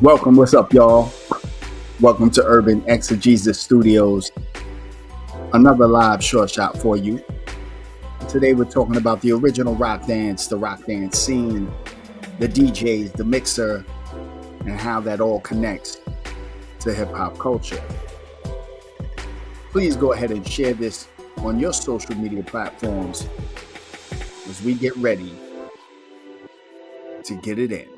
Welcome, what's up, y'all? Welcome to Urban Exegesis Studios, another live short shot for you. Today we're talking about the original the rock dance scene, the DJs, the mixer, and how that all connects to hip hop culture. Please go ahead and share this on your social media platforms as we get ready to get it in.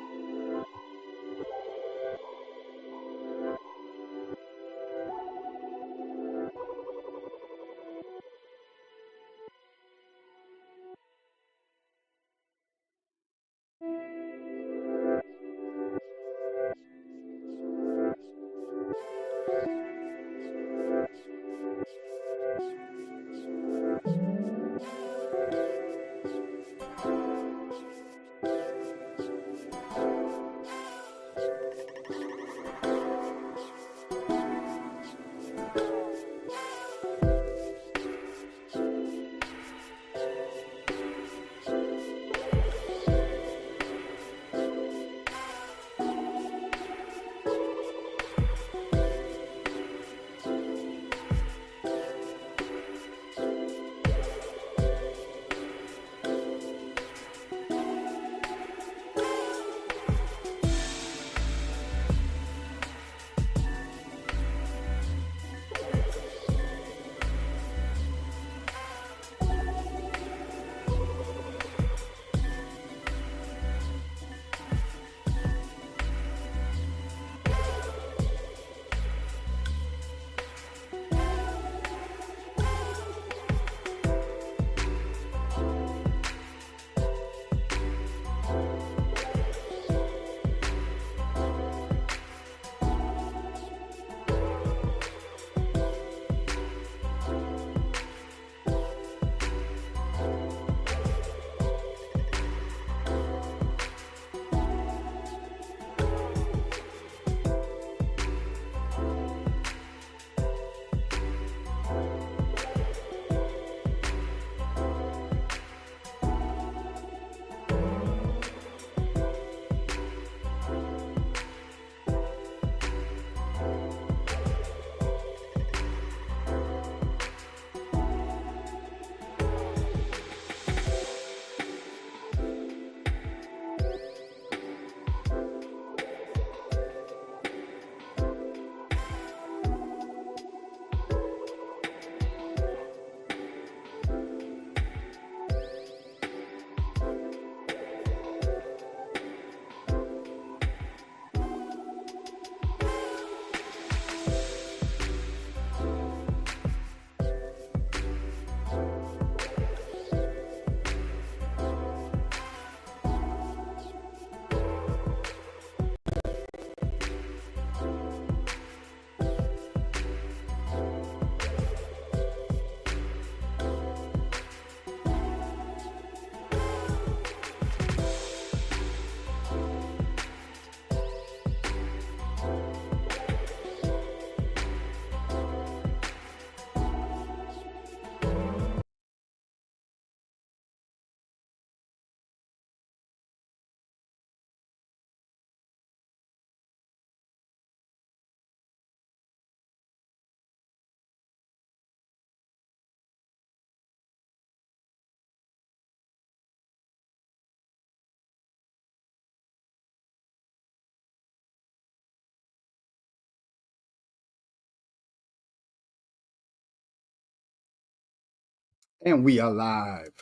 And we are live.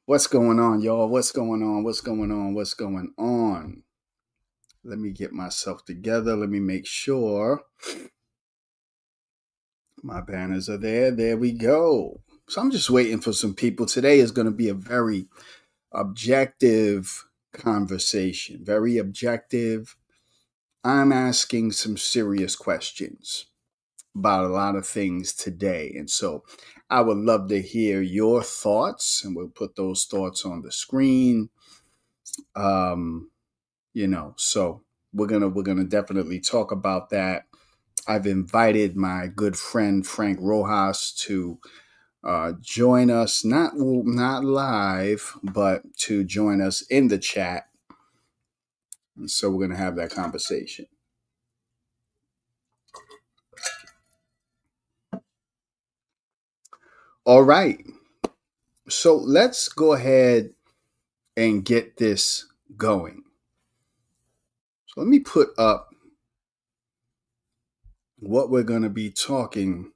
What's going on, y'all? What's going on? What's going on? What's going on? Let me get myself together. Let me make sure my banners are there. There we go. So I'm just waiting for some people. Today is going to be a very objective conversation. Very objective. I'm asking some serious questions about a lot of things today. And so I would love to hear your thoughts, and we'll put those thoughts on the screen. Um, so we're gonna definitely talk about that. I've invited my good friend Frank Rojas to join us, not live, but to join us in the chat. And so we're going to have that conversation. All right. So let's go ahead and get this going. So let me put up what we're going to be talking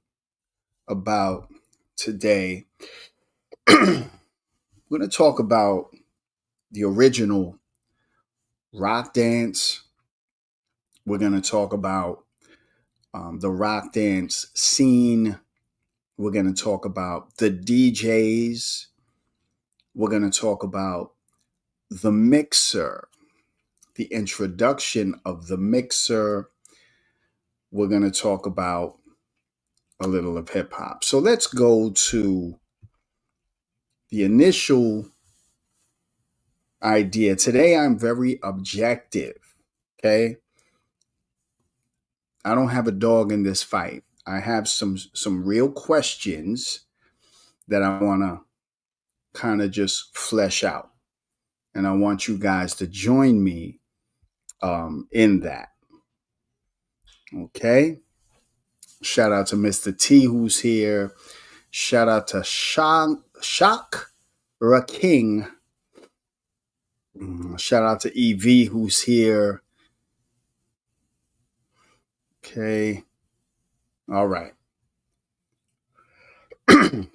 about today. We're going to talk about the original rock dance. We're going to talk about the rock dance scene. We're going to talk about the DJs. We're going to talk about the mixer, the introduction of the mixer. We're going to talk about a little of hip hop. So let's go to the initial idea. Today, I'm very objective. Okay. I don't have a dog in this fight. I have some real questions that I want to kind of just flesh out. And I want you guys to join me in that. Okay. Shout out to Mr. T who's here. Shout out to Shock King. Shout out to EV who's here. Okay. All right. The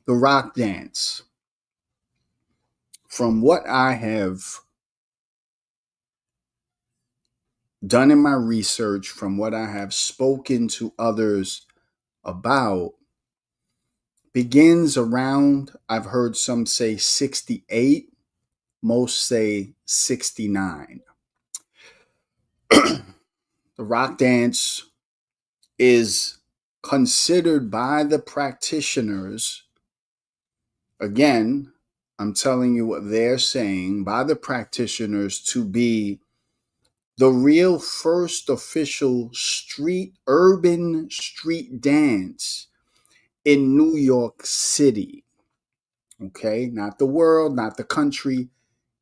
rock dance. From what I have done in my research, from what I have spoken to others about, begins around, I've heard some say 68, most say 69. The rock dance is considered by the practitioners, again, I'm telling you what they're saying, by the practitioners to be the real first official urban street dance in New York City. Okay, not the world, not the country,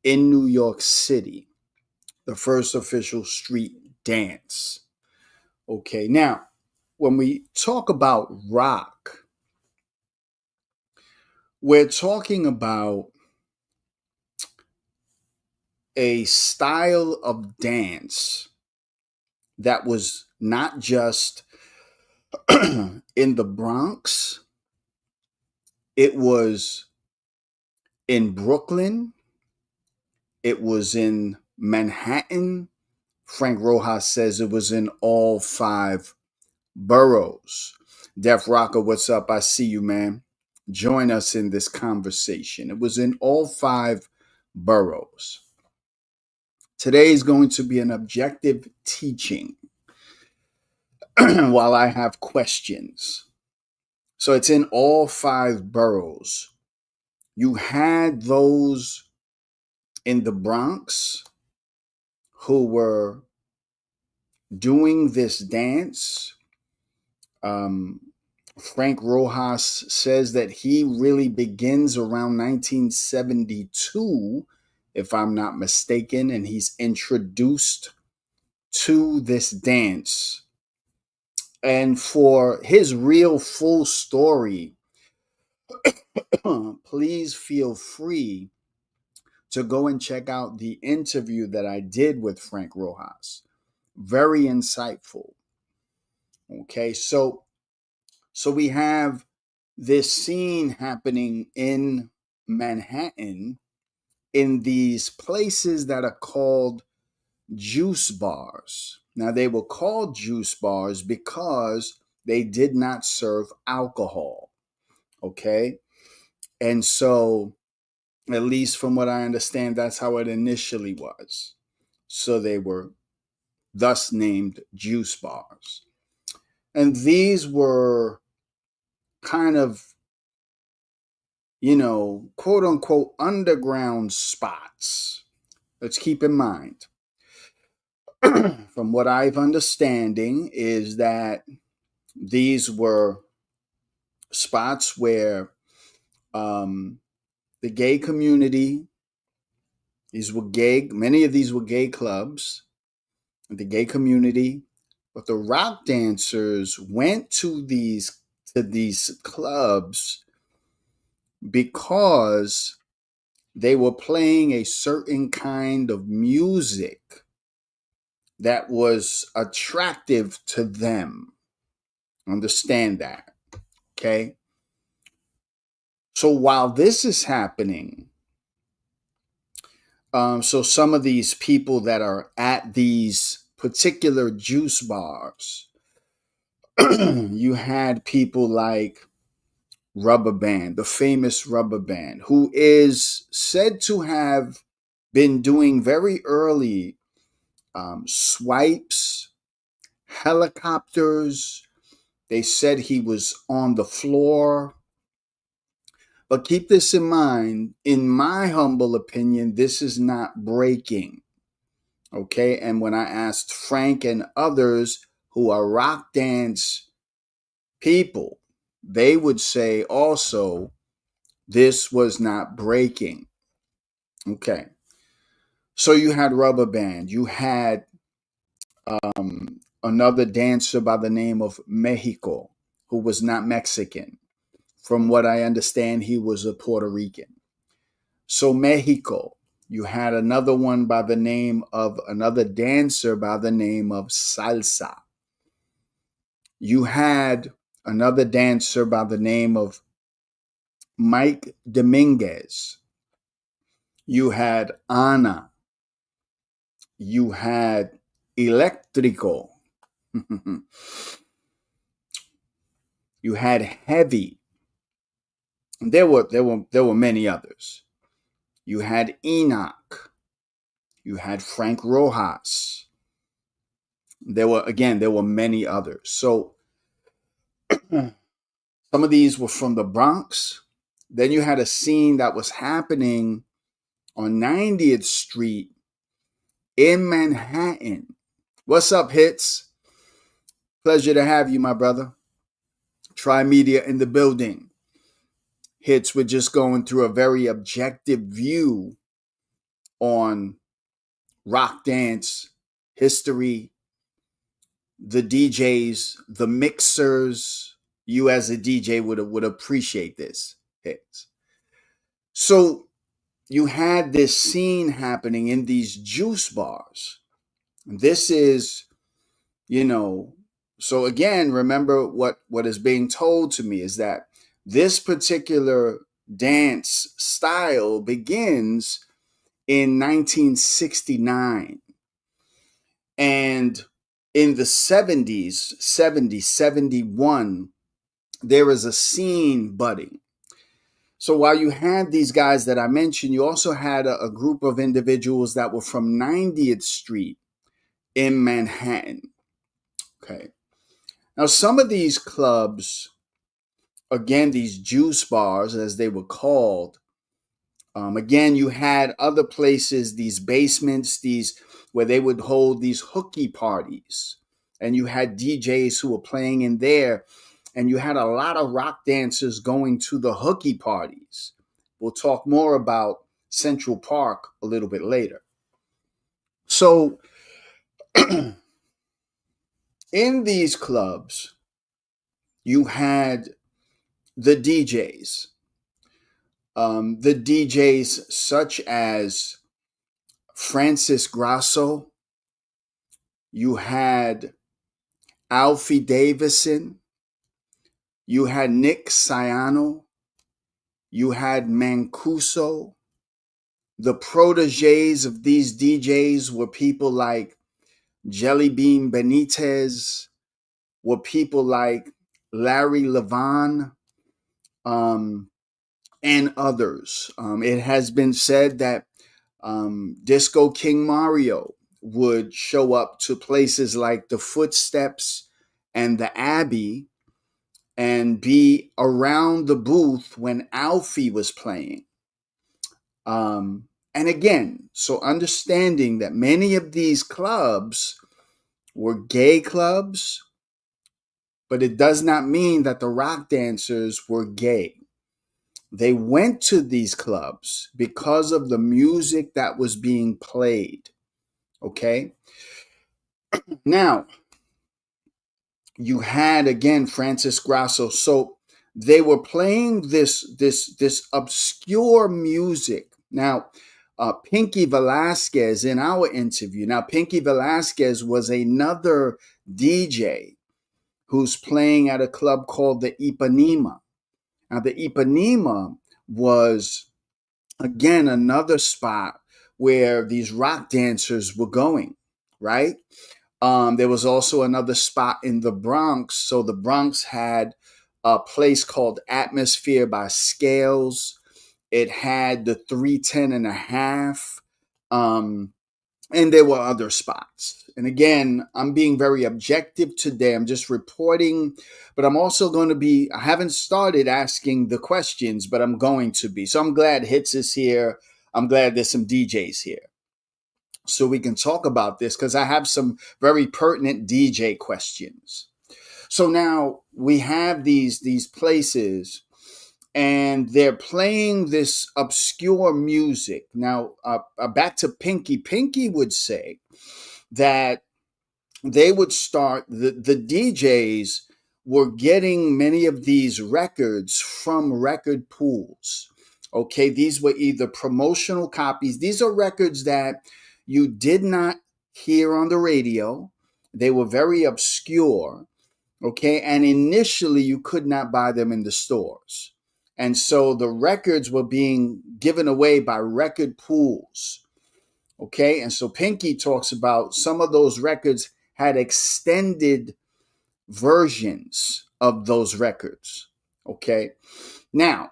in New York City. The first official street dance. Okay, now, when we talk about rock, we're talking about a style of dance that was not just in the Bronx, it was in Brooklyn, it was in Manhattan. Frank Rojas says it was in all 5 boroughs. Def Rocker, what's up? I see you, man. Join us in this conversation. It was in all 5 boroughs. Today is going to be an objective teaching while I have questions. So it's in all 5 boroughs. You had those in the Bronx who were doing this dance. Frank Rojas says that he really begins around 1972, if I'm not mistaken, and he's introduced to this dance. And for his real full story, please feel free to go and check out the interview that I did with Frank Rojas. Very insightful. Okay, so we have this scene happening in Manhattan in these places that are called juice bars. Now, they were called juice bars because they did not serve alcohol. Okay, and so, at least from what I understand, that's how it initially was. So they were thus named juice bars. And these were kind of, quote unquote, underground spots. Let's keep in mind, from what I've understanding, is that these were spots where the gay community, These were gay. Many of these were gay clubs, the gay community. But the rock dancers went to these clubs because they were playing a certain kind of music that was attractive to them. Understand that, okay? So while this is happening, so some of these people that are at these particular juice bars, you had people like Rubber Band, the famous Rubber Band, who is said to have been doing very early swipes, helicopters. They said he was on the floor. But keep this in mind, in my humble opinion, this is not breaking. Okay. And when I asked Frank and others who are rock dance people, they would say also this was not breaking. Okay. So you had Rubber Band. You had another dancer by the name of Mexico, who was not Mexican. From what I understand, he was a Puerto Rican. So Mexico, you had another one by the name of another dancer by the name of Salsa. You had another dancer by the name of Mike Dominguez. You had Ana. You had Electrico. You had Heavy. There were many others. You had Enoch. You had Frank Rojas. There were many others. So some of these were from the Bronx. Then you had a scene that was happening on 90th Street in Manhattan. What's up, Hits? Pleasure to have you, my brother. Tri Media in the building. Hits, we're just going through a very objective view on rock dance history, the DJs, the mixers. You as a DJ would appreciate this. Hits. So you had this scene happening in these juice bars. This is, you know, so again, remember what is being told to me is that this particular dance style begins in 1969. And in the 71, there is a scene budding. So while you had these guys that I mentioned, you also had a group of individuals that were from 90th Street in Manhattan. Okay. Now, some of these clubs, again, these juice bars, as they were called, again, you had other places, these basements, these where they would hold these hooky parties. And you had DJs who were playing in there. And you had a lot of rock dancers going to the hooky parties. We'll talk more about Central Park a little bit later. So, in these clubs, you had the DJs. The DJs such as Francis Grasso. You had Alfie Davison. You had Nick Ciano. You had Mancuso. The proteges of these DJs were people like Jelly Bean Benitez, were people like Larry Levan, and others. It has been said that Disco King Mario would show up to places like the Footsteps and the Abbey and be around the booth when Alfie was playing. And again, so understanding that many of these clubs were gay clubs, but it does not mean that the rock dancers were gay. They went to these clubs because of the music that was being played. Okay. Now, you had again Francis Grasso. So they were playing this obscure music. Now, Pinky Velasquez in our interview. Now, Pinky Velasquez was another DJ who's playing at a club called the Ipanema. Now, the Ipanema was again another spot where these rock dancers were going, right? There was also another spot in the Bronx. So the Bronx had a place called Atmosphere by Scales. It had the 310 and a half. And there were other spots. And again, I'm being very objective today. I'm just reporting, but I'm also going to be, I haven't started asking the questions, but I'm going to be. So I'm glad Hits is here. I'm glad there's some DJs here so we can talk about this because I have some very pertinent DJ questions. So now we have these places and they're playing this obscure music. Now, back to Pinky. Pinky would say that they would start, the DJs were getting many of these records from record pools. Okay, these were either promotional copies. These are records that you did not hear on the radio. They were very obscure. Okay, and initially you could not buy them in the stores. And so the records were being given away by record pools. Okay, and so Pinky talks about some of those records had extended versions of those records. Okay, now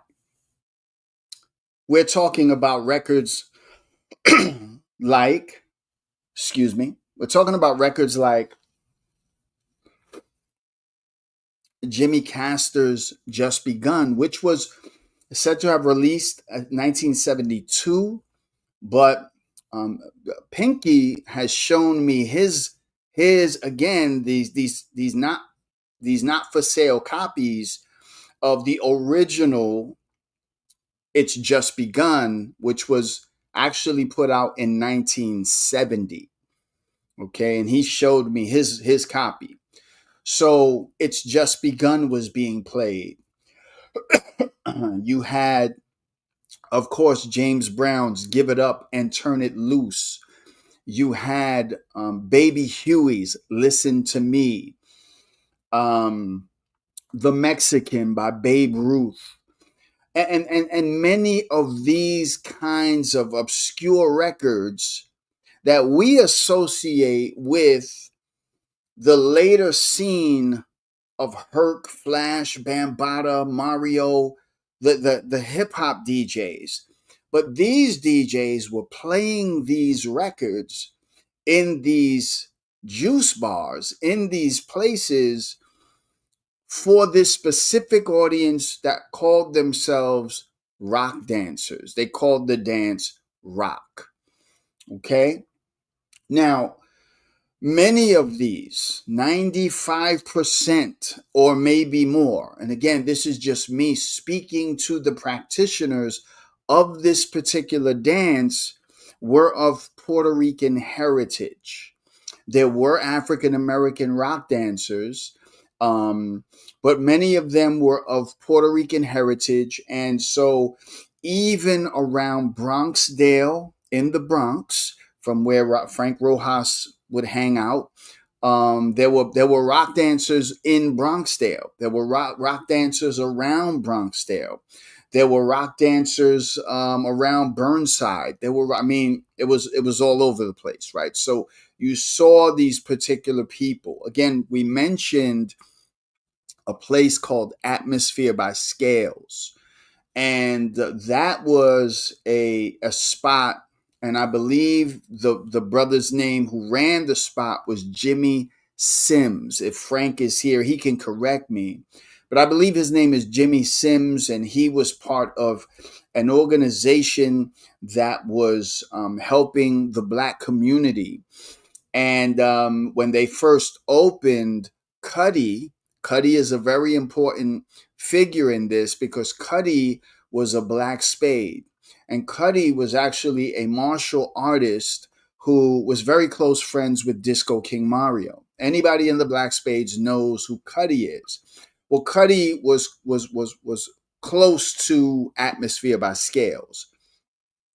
we're talking about records like, we're talking about records like Jimmy Castor's Just Begun, which was said to have released in 1972, but Pinky has shown me his again these not for sale copies of the original It's Just Begun, which was actually put out in 1970. Okay, and he showed me his copy. So It's Just Begun was being played. You had, of course, James Brown's Give It Up and Turn It Loose. You had Baby Huey's Listen to Me. The Mexican by Babe Ruth. And many of these kinds of obscure records that we associate with the later scene of Herc, Flash, Bambaataa, Mario, the hip hop DJs. But these DJs were playing these records in these juice bars, in these places for this specific audience that called themselves rock dancers. They called the dance rock. Okay? Now, many of these, 95% or maybe more, and again, this is just me speaking to the practitioners of this particular dance, were of Puerto Rican heritage. There were African American rock dancers, but many of them were of Puerto Rican heritage. And so even around Bronxdale in the Bronx, from where Frank Rojas would hang out, there were rock dancers in Bronxdale. There were rock dancers around Bronxdale. There were rock dancers around Burnside. It was all over the place, right? So you saw these particular people. Again, we mentioned a place called Atmosphere by Scales. And that was a spot, and I believe the brother's name who ran the spot was Jimmy Sims. If Frank is here, he can correct me. But I believe his name is Jimmy Sims, and he was part of an organization that was helping the Black community. And when they first opened, Cuddy is a very important figure in this because Cuddy was a black spade. And Cuddy was actually a martial artist who was very close friends with Disco King Mario. Anybody in the Black Spades knows who Cuddy is. Well, Cuddy was close to Atmosphere by Scales.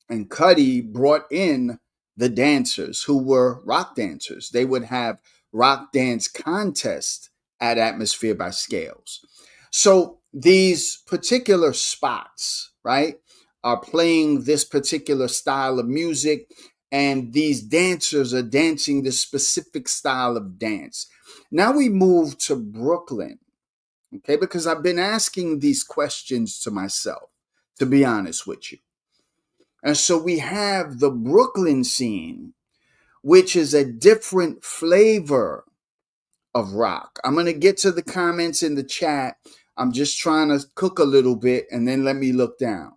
And Cuddy brought in the dancers who were rock dancers. They would have rock dance contests at Atmosphere by Scales. So these particular spots, right, are playing this particular style of music, and these dancers are dancing this specific style of dance. Now we move to Brooklyn, okay, because I've been asking these questions to myself, to be honest with you. And so we have the Brooklyn scene, which is a different flavor of rock. I'm going to get to the comments in the chat. I'm just trying to cook a little bit and then let me look down.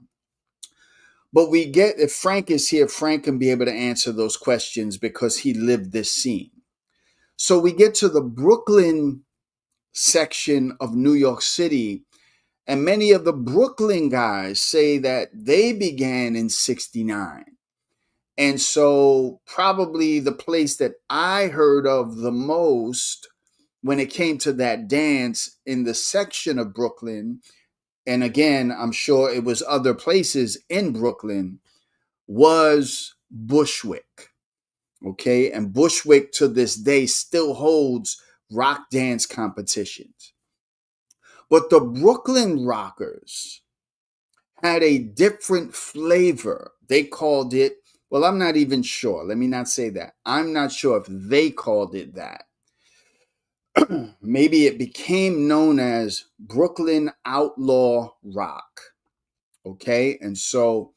But we get, if Frank is here, Frank can be able to answer those questions because he lived this scene. So we get to the Brooklyn section of New York City, and many of the Brooklyn guys say that they began in 69. And so probably the place that I heard of the most when it came to that dance in the section of Brooklyn, and again, I'm sure it was other places in Brooklyn, was Bushwick. Okay, and Bushwick to this day still holds rock dance competitions. But the Brooklyn Rockers had a different flavor. They called it, well, I'm not even sure. Let me not say that. I'm not sure if they called it that. Maybe it became known as Brooklyn Outlaw Rock. Okay, and so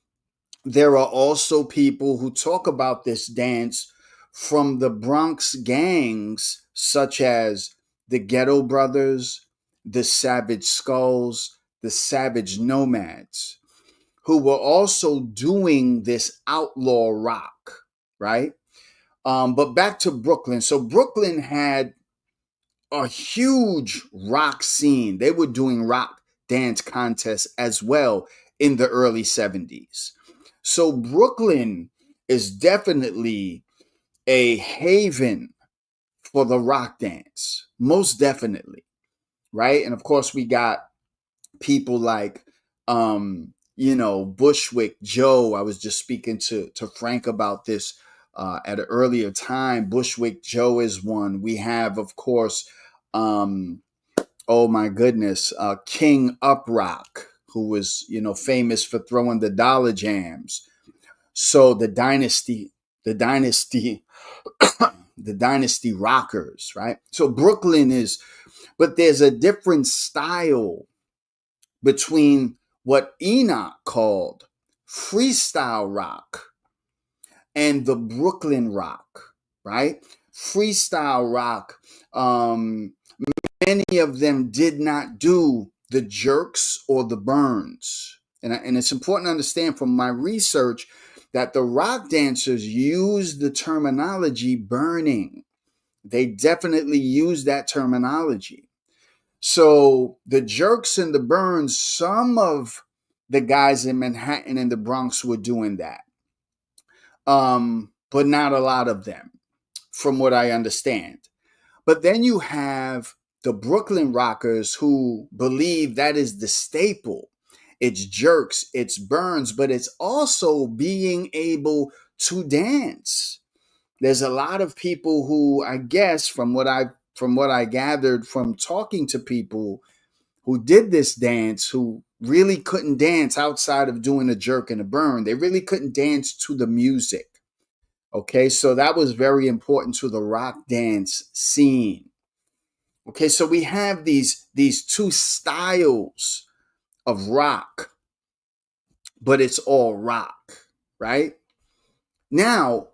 there are also people who talk about this dance from the Bronx gangs, such as the Ghetto Brothers, the Savage Skulls, the Savage Nomads, who were also doing this outlaw rock, right? But back to Brooklyn. So Brooklyn had a huge rock scene. They were doing rock dance contests as well in the early 70s. So Brooklyn is definitely a haven for the rock dance, most definitely, right? And of course, we got people like, Bushwick Joe. I was just speaking to Frank about this at an earlier time. Bushwick Joe is one. We have, of course, oh my goodness, King Uprock, who was, famous for throwing the dollar jams. So the dynasty, the dynasty rockers, right? So Brooklyn is, but there's a different style between what Enoch called freestyle rock and the Brooklyn rock, right? Freestyle rock, many of them did not do the jerks or the burns. And it's important to understand from my research that the rock dancers use the terminology burning. They definitely use that terminology. So the jerks and the burns, some of the guys in Manhattan and the Bronx were doing that. But not a lot of them, from what I understand. But then you have the Brooklyn Rockers who believe that is the staple. It's jerks, it's burns, but it's also being able to dance. There's a lot of people who, I guess, from what I gathered from talking to people who did this dance, who really couldn't dance outside of doing a jerk and a burn. They really couldn't dance to the music. Okay, so that was very important to the rock dance scene. Okay, so we have these two styles of rock, but it's all rock, right? Now,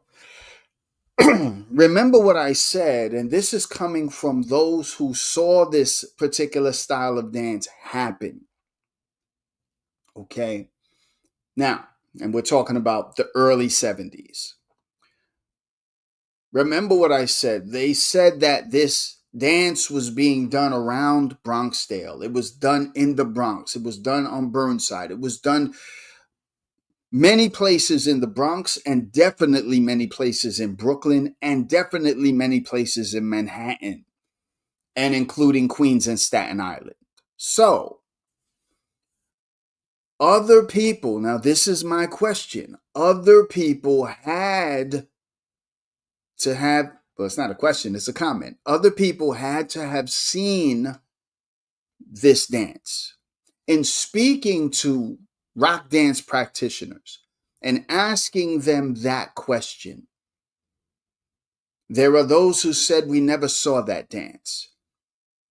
remember what I said, and this is coming from those who saw this particular style of dance happen. Okay, now, and we're talking about the early 70s. Remember what I said. They said that this dance was being done around Bronxdale. It was done in the Bronx. It was done on Burnside. It was done many places in the Bronx, and definitely many places in Brooklyn, and definitely many places in Manhattan, and including Queens and Staten Island. So, other people, now this is my question, other people had to have, well, it's not a question, it's a comment. Other people had to have seen this dance. In speaking to rock dance practitioners and asking them that question, there are those who said we never saw that dance.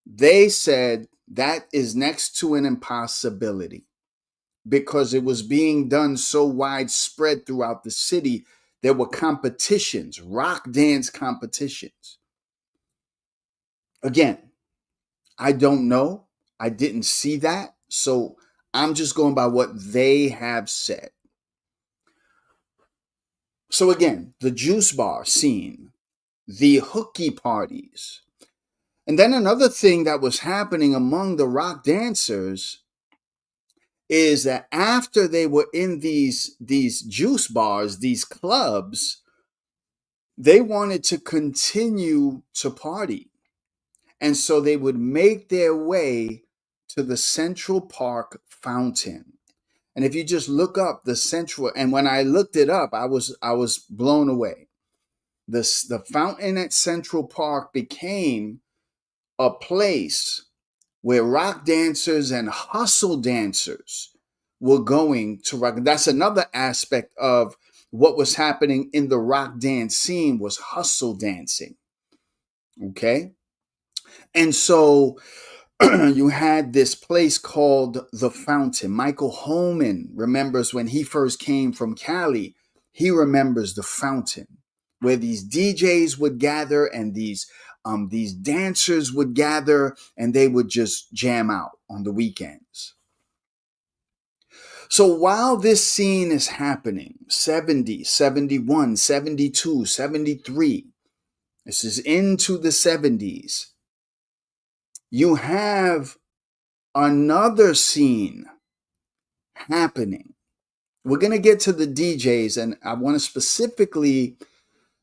They said that is next to an impossibility because it was being done so widespread throughout the city. There were competitions, rock dance competitions. Again, I don't know. I didn't see that. So I'm just going by what they have said. So again, the juice bar scene, the hooky parties. And then another thing that was happening among the rock dancers is that after they were in these juice bars, these clubs, they wanted to continue to party. And so they would make their way to the Central Park fountain. And if you just look up the Central, and when I looked it up, I was blown away. The fountain at Central Park became a place where rock dancers and hustle dancers were going to rock. That's another aspect of what was happening in the rock dance scene was hustle dancing. Okay. And so you had this place called the Fountain. Michael Holman remembers when he first came from Cali, he remembers the Fountain where these DJs would gather and these dancers would gather and they would just jam out on the weekends. So while this scene is happening, 70, 71, 72, 73, this is into the 70s, you have another scene happening. We're going to get to the DJs, and I want to specifically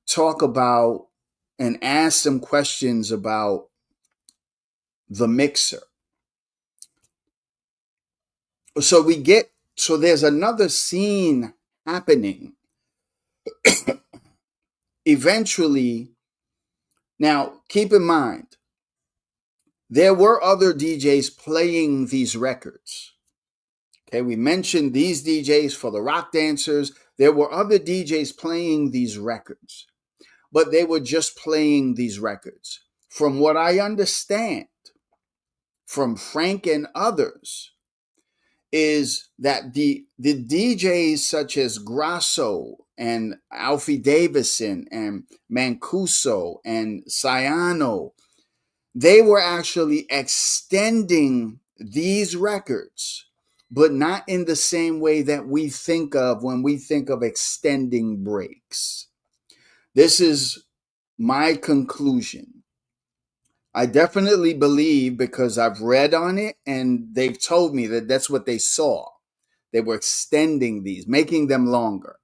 talk about and ask some questions about the mixer. So there's another scene happening. Eventually, now keep in mind, there were other DJs playing these records. Okay, we mentioned these DJs for the rock dancers. There were other DJs playing these records, but they were just playing these records. From what I understand from Frank and others, is that the DJs such as Grasso and Alfie Davison and Mancuso and Ciano, they were actually extending these records, but not in the same way that we think of when we think of extending breaks. This is my conclusion. I definitely believe, because I've read on it and they've told me that that's what they saw. They were extending these, making them longer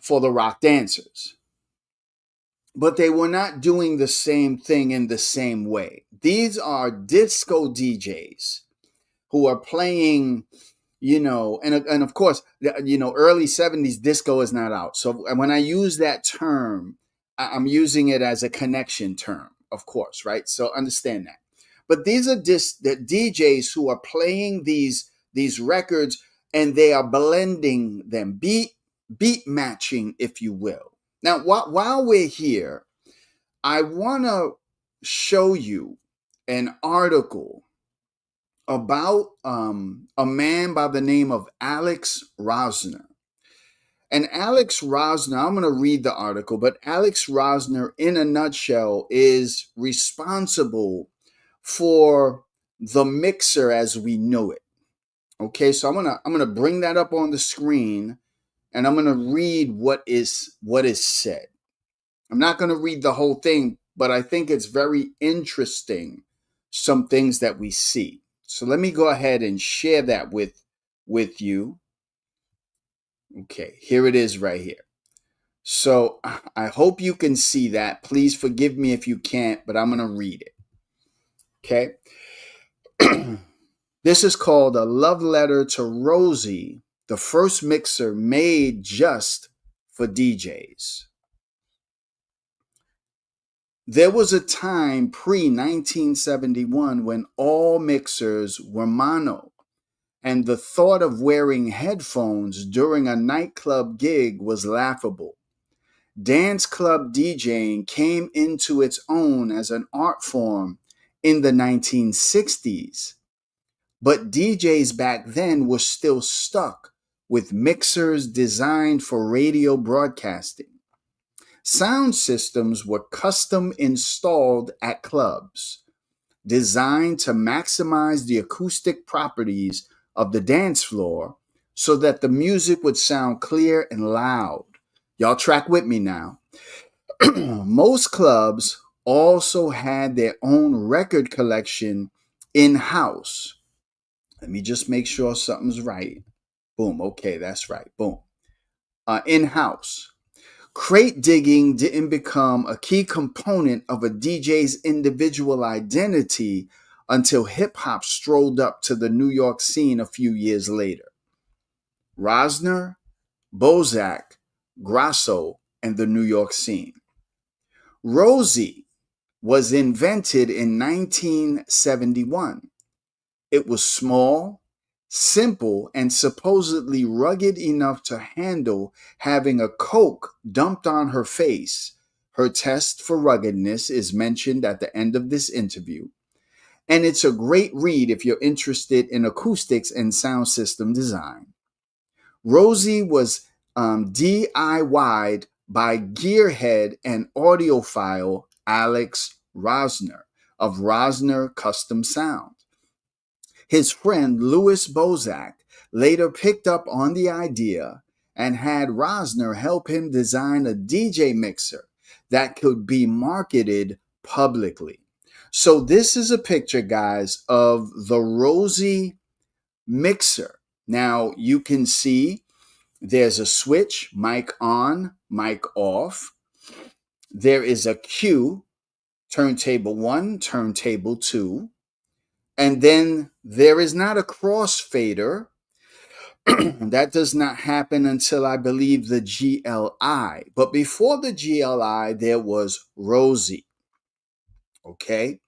for the rock dancers. But they were not doing the same thing in the same way. These are disco DJs who are playing, and of course, early 70s disco is not out. So when I use that term, I'm using it as a connection term, of course, right? So understand that. But these are the DJs who are playing these records, and they are blending them, beat matching, if you will. Now, while we're here, I want to show you an article about a man by the name of Alex Rosner. And Alex Rosner, I'm going to read the article, but Alex Rosner, in a nutshell, is responsible for the mixer as we know it. Okay, so I'm gonna bring that up on the screen, and I'm gonna read what is said. I'm not gonna read the whole thing but I think it's very interesting, some things that we see. So let me go ahead and share that with you. Okay, here it is right here. So I hope you can see that. Please forgive me if you can't, but I'm going to read it. Okay. This is called A Love Letter to Rosie, the first mixer made just for DJs. There was a time pre 1971 when all mixers were mono, and the thought of wearing headphones during a nightclub gig was laughable. Dance club DJing came into its own as an art form in the 1960s, but DJs back then were still stuck with mixers designed for radio broadcasting. Sound systems were custom installed at clubs, designed to maximize the acoustic properties of the dance floor so that the music would sound clear and loud. Y'all track with me now. Most clubs also had their own record collection in-house. Let me just make sure something's right. Boom. Okay, that's right. Boom. In-house. Crate digging didn't become a key component of a DJ's individual identity until hip hop strolled up to the New York scene a few years later. Rosner, Bozak, Grasso, and the New York scene. Rosie was invented in 1971. It was small, simple, and supposedly rugged enough to handle having a Coke dumped on her face. Her test for ruggedness is mentioned at the end of this interview. And it's a great read if you're interested in acoustics and sound system design. Rosie was DIY'd by gearhead and audiophile Alex Rosner of Rosner Custom Sound. His friend Louis Bozak later picked up on the idea and had Rosner help him design a DJ mixer that could be marketed publicly. So this is a picture, guys, of the Rosie mixer. Now you can see there's a switch, mic on, mic off. There is a cue, turntable 1, turntable 2. And then there is not a crossfader. That does not happen until I believe the GLI. But before the GLI, there was Rosie. Okay.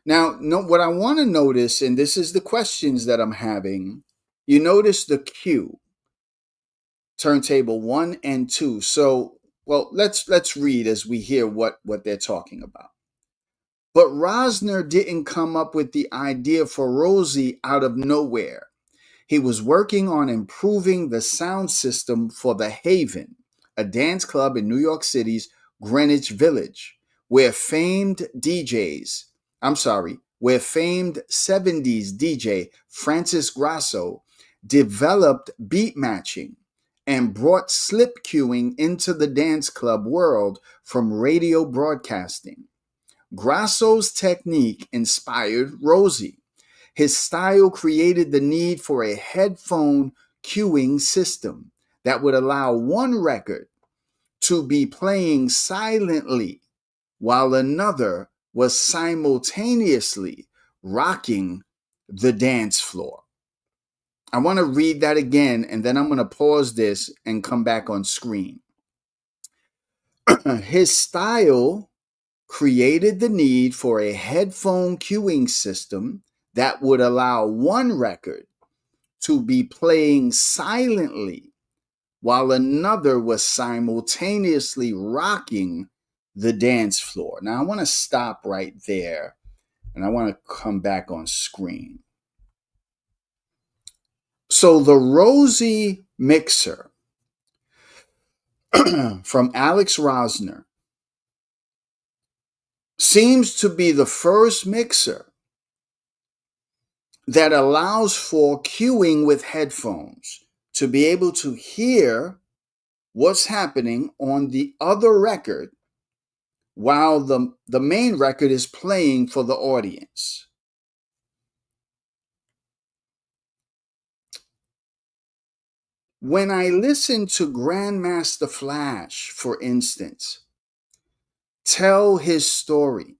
Now, what I want to notice, and this is the questions that I'm having, you notice the cue, turntable 1 and 2. So, well, let's read as we hear what they're talking about. But Rosner didn't come up with the idea for Rosie out of nowhere. He was working on improving the sound system for the Haven, a dance club in New York City's Greenwich Village, where famed 70s DJ Francis Grasso developed beat matching and brought slip cueing into the dance club world from radio broadcasting. Grasso's technique inspired Rosie. His style created the need for a headphone cueing system that would allow one record to be playing silently while another was simultaneously rocking the dance floor. I want to read that again, and then I'm going to pause this and come back on screen. His style created the need for a headphone cueing system that would allow one record to be playing silently while another was simultaneously rocking the dance floor. Now, I want to stop right there and I want to come back on screen. So, the Rosie mixer from Alex Rosner seems to be the first mixer that allows for cueing with headphones to be able to hear what's happening on the other record while the main record is playing for the audience. When I listen to Grandmaster Flash, for instance, tell his story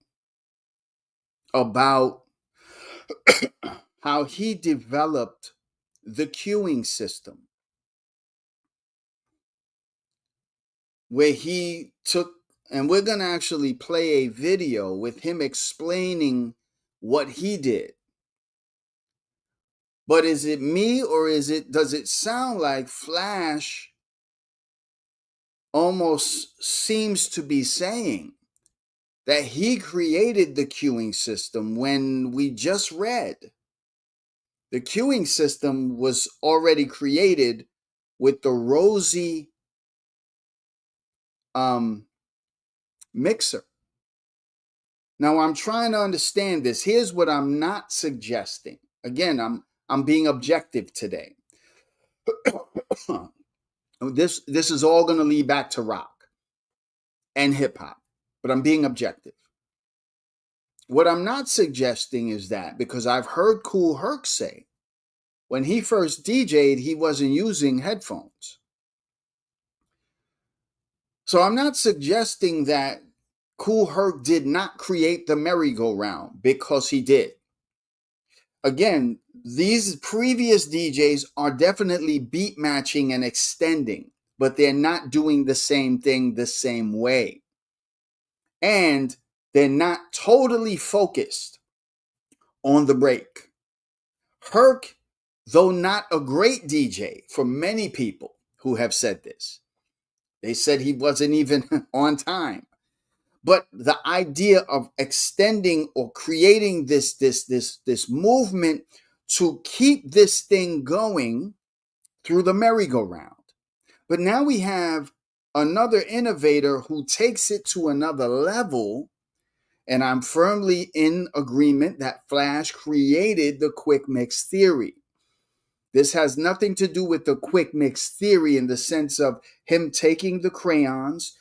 about how he developed the queuing system, where he took, and we're going to actually play a video with him explaining what he did. But is it me, or does it sound like Flash almost seems to be saying that he created the queuing system when we just read the queuing system was already created with the Rosie mixer? Now I'm trying to understand this. Here's what I'm not suggesting. Again, I'm being objective today. This is all going to lead back to rock and hip hop, but I'm being objective. What I'm not suggesting is that, because I've heard Kool Herc say when he first DJ'd, he wasn't using headphones. So I'm not suggesting that Kool Herc did not create the merry-go-round, because he did. Again, these previous DJs are definitely beat matching and extending, but they're not doing the same thing the same way. And they're not totally focused on the break. Herc, though not a great DJ for many people who have said this, they said he wasn't even on time. But the idea of extending or creating this movement to keep this thing going through the merry-go-round. But now we have another innovator who takes it to another level, and I'm firmly in agreement that Flash created the quick mix theory. This has nothing to do with the quick mix theory in the sense of him taking the crayons,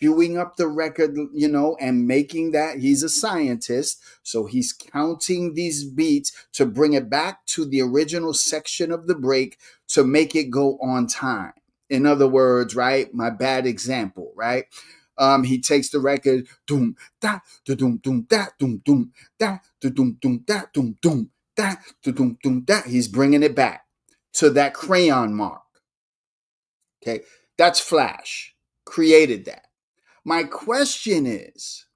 queuing up the record, and making that. He's a scientist, so he's counting these beats to bring it back to the original section of the break to make it go on time. In other words, right, my bad example, right? He takes the record, doom da doom doom da doom doom da doom doom da doom doom da doom doom da. He's bringing it back to that crayon mark. Okay, that's Flash. Created that. My question is,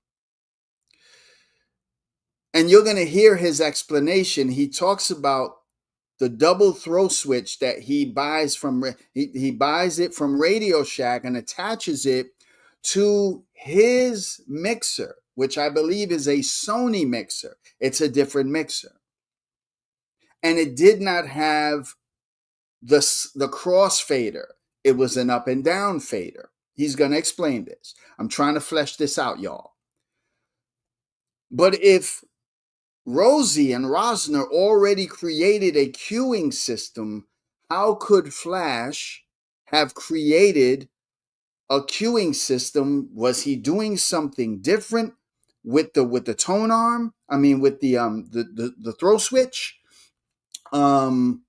and you're going to hear his explanation. He talks about the double throw switch that he buys he buys it from Radio Shack and attaches it to his mixer, which I believe is a Sony mixer. It's a different mixer. And it did not have the crossfader. It was an up and down fader. He's going to explain this. I'm trying to flesh this out, y'all. But if Rosie and Rosner already created a queuing system, how could Flash have created a queuing system? Was he doing something different with the tone arm? I mean, with the throw switch? I'm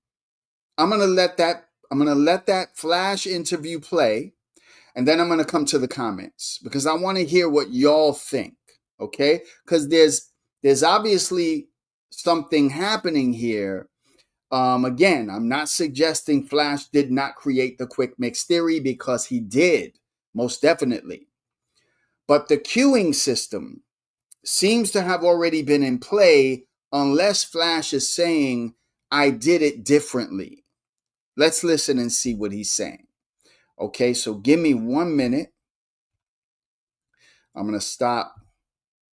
gonna let that Flash interview play, and then I'm gonna come to the comments because I want to hear what y'all think. Okay, because there's obviously something happening here. Again, I'm not suggesting Flash did not create the quick mix theory, because he did, most definitely. But the queuing system seems to have already been in play, unless Flash is saying, I did it differently. Let's listen and see what he's saying. Okay, so give me 1 minute. I'm going to stop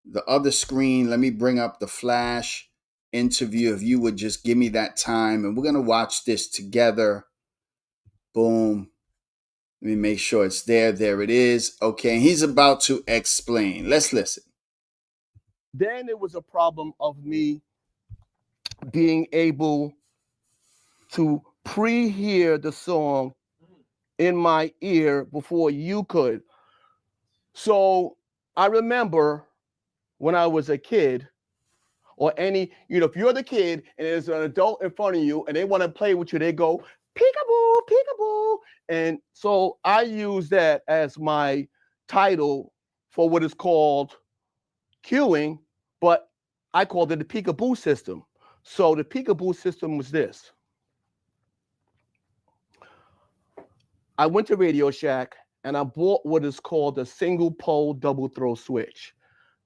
the other screen. Let me bring up the Flash interview. If you would just give me that time, and we're going to watch this together. Boom. Let me make sure it's there. There it is. Okay, and he's about to explain. Let's listen. Then it was a problem of me being able to pre-hear the song in my ear before you could. So I remember when I was a kid, or any, if you're the kid and there's an adult in front of you and they want to play with you, they go, peekaboo, peekaboo. And so I use that as my title for what is called queuing, but I called it the peekaboo system. So the peekaboo system was this. I went to Radio Shack and I bought what is called a single pole double throw switch.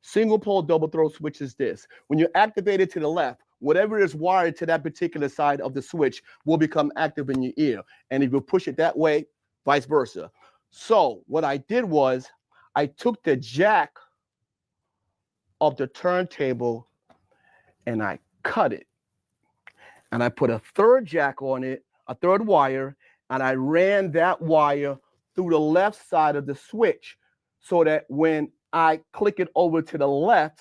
Single pole double throw switch is this. When you activate it to the left, whatever is wired to that particular side of the switch will become active in your ear. And if you push it that way, vice versa. So what I did was I took the jack of the turntable and I cut it. And I put a third jack on it, a third wire, and I ran that wire through the left side of the switch so that when I click it over to the left,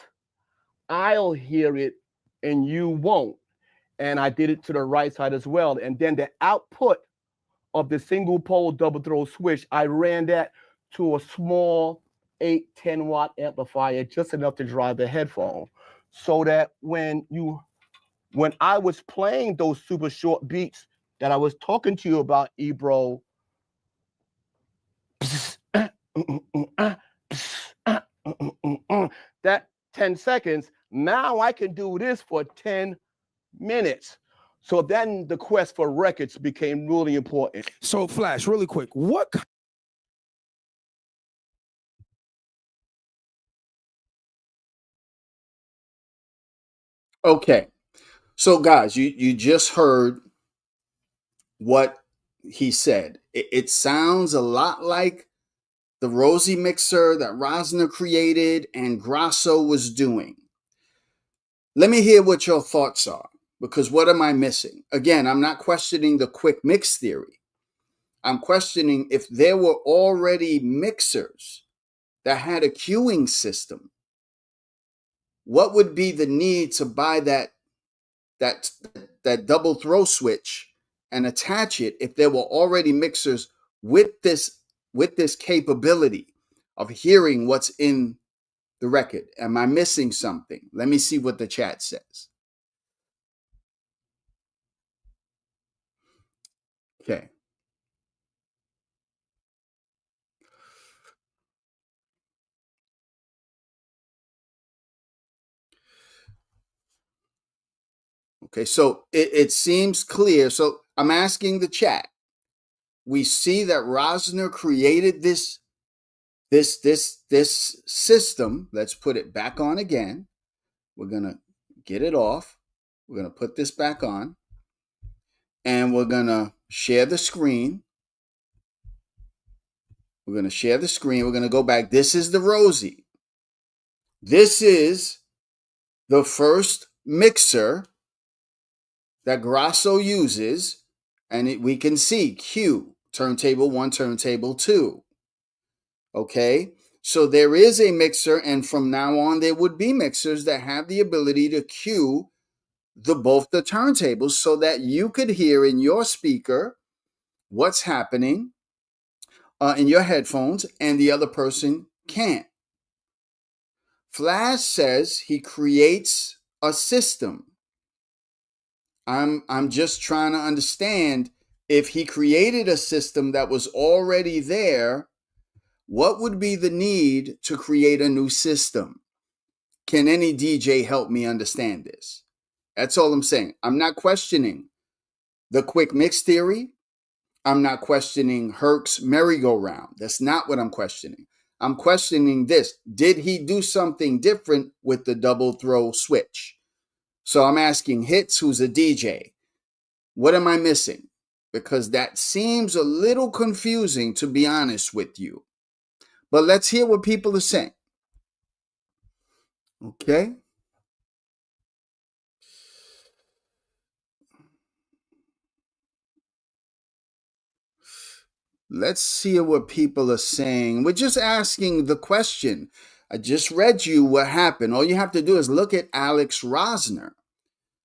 I'll hear it and you won't. And I did it to the right side as well. And then the output of the single pole double throw switch, I ran that to a small 8-10 watt amplifier, just enough to drive the headphone. So that when I was playing those super short beats that I was talking to you about, Ebro, that 10 seconds, now I can do this for 10 minutes. So then the quest for records became really important. So Flash, really quick, what? Okay. So guys, you just heard what he said. It sounds a lot like the Rosie mixer that Rosner created and Grasso was doing. Let me hear what your thoughts are, because what am I missing? Again, I'm not questioning the quick mix theory. I'm questioning if there were already mixers that had a queuing system, what would be the need to buy that double throw switch and attach it if there were already mixers with this capability of hearing what's in the record? Am I missing something? Let me see what the chat says. Okay. Okay, so it seems clear. So I'm asking the chat. We see that Rosner created this system. Let's put it back on again. We're gonna get it off. We're gonna put this back on, and we're gonna share the screen. We're gonna share the screen. We're gonna go back. This is the Rosie. This is the first mixer that Grasso uses, and we can see Q, turntable 1, turntable 2. Okay, so there is a mixer, and from now on there would be mixers that have the ability to cue both the turntables so that you could hear in your speaker what's happening in your headphones and the other person can't. Flash says he creates a system. I'm just trying to understand, if he created a system that was already there, what would be the need to create a new system? Can any DJ help me understand this? That's all I'm saying. I'm not questioning the quick mix theory. I'm not questioning Herc's merry-go-round. That's not what I'm questioning. I'm questioning this. Did he do something different with the double throw switch? So I'm asking Hits, who's a DJ, what am I missing? Because that seems a little confusing, to be honest with you. But let's hear what people are saying. Okay. Let's see what people are saying. We're just asking the question. I just read you what happened. All you have to do is look at Alex Rosner.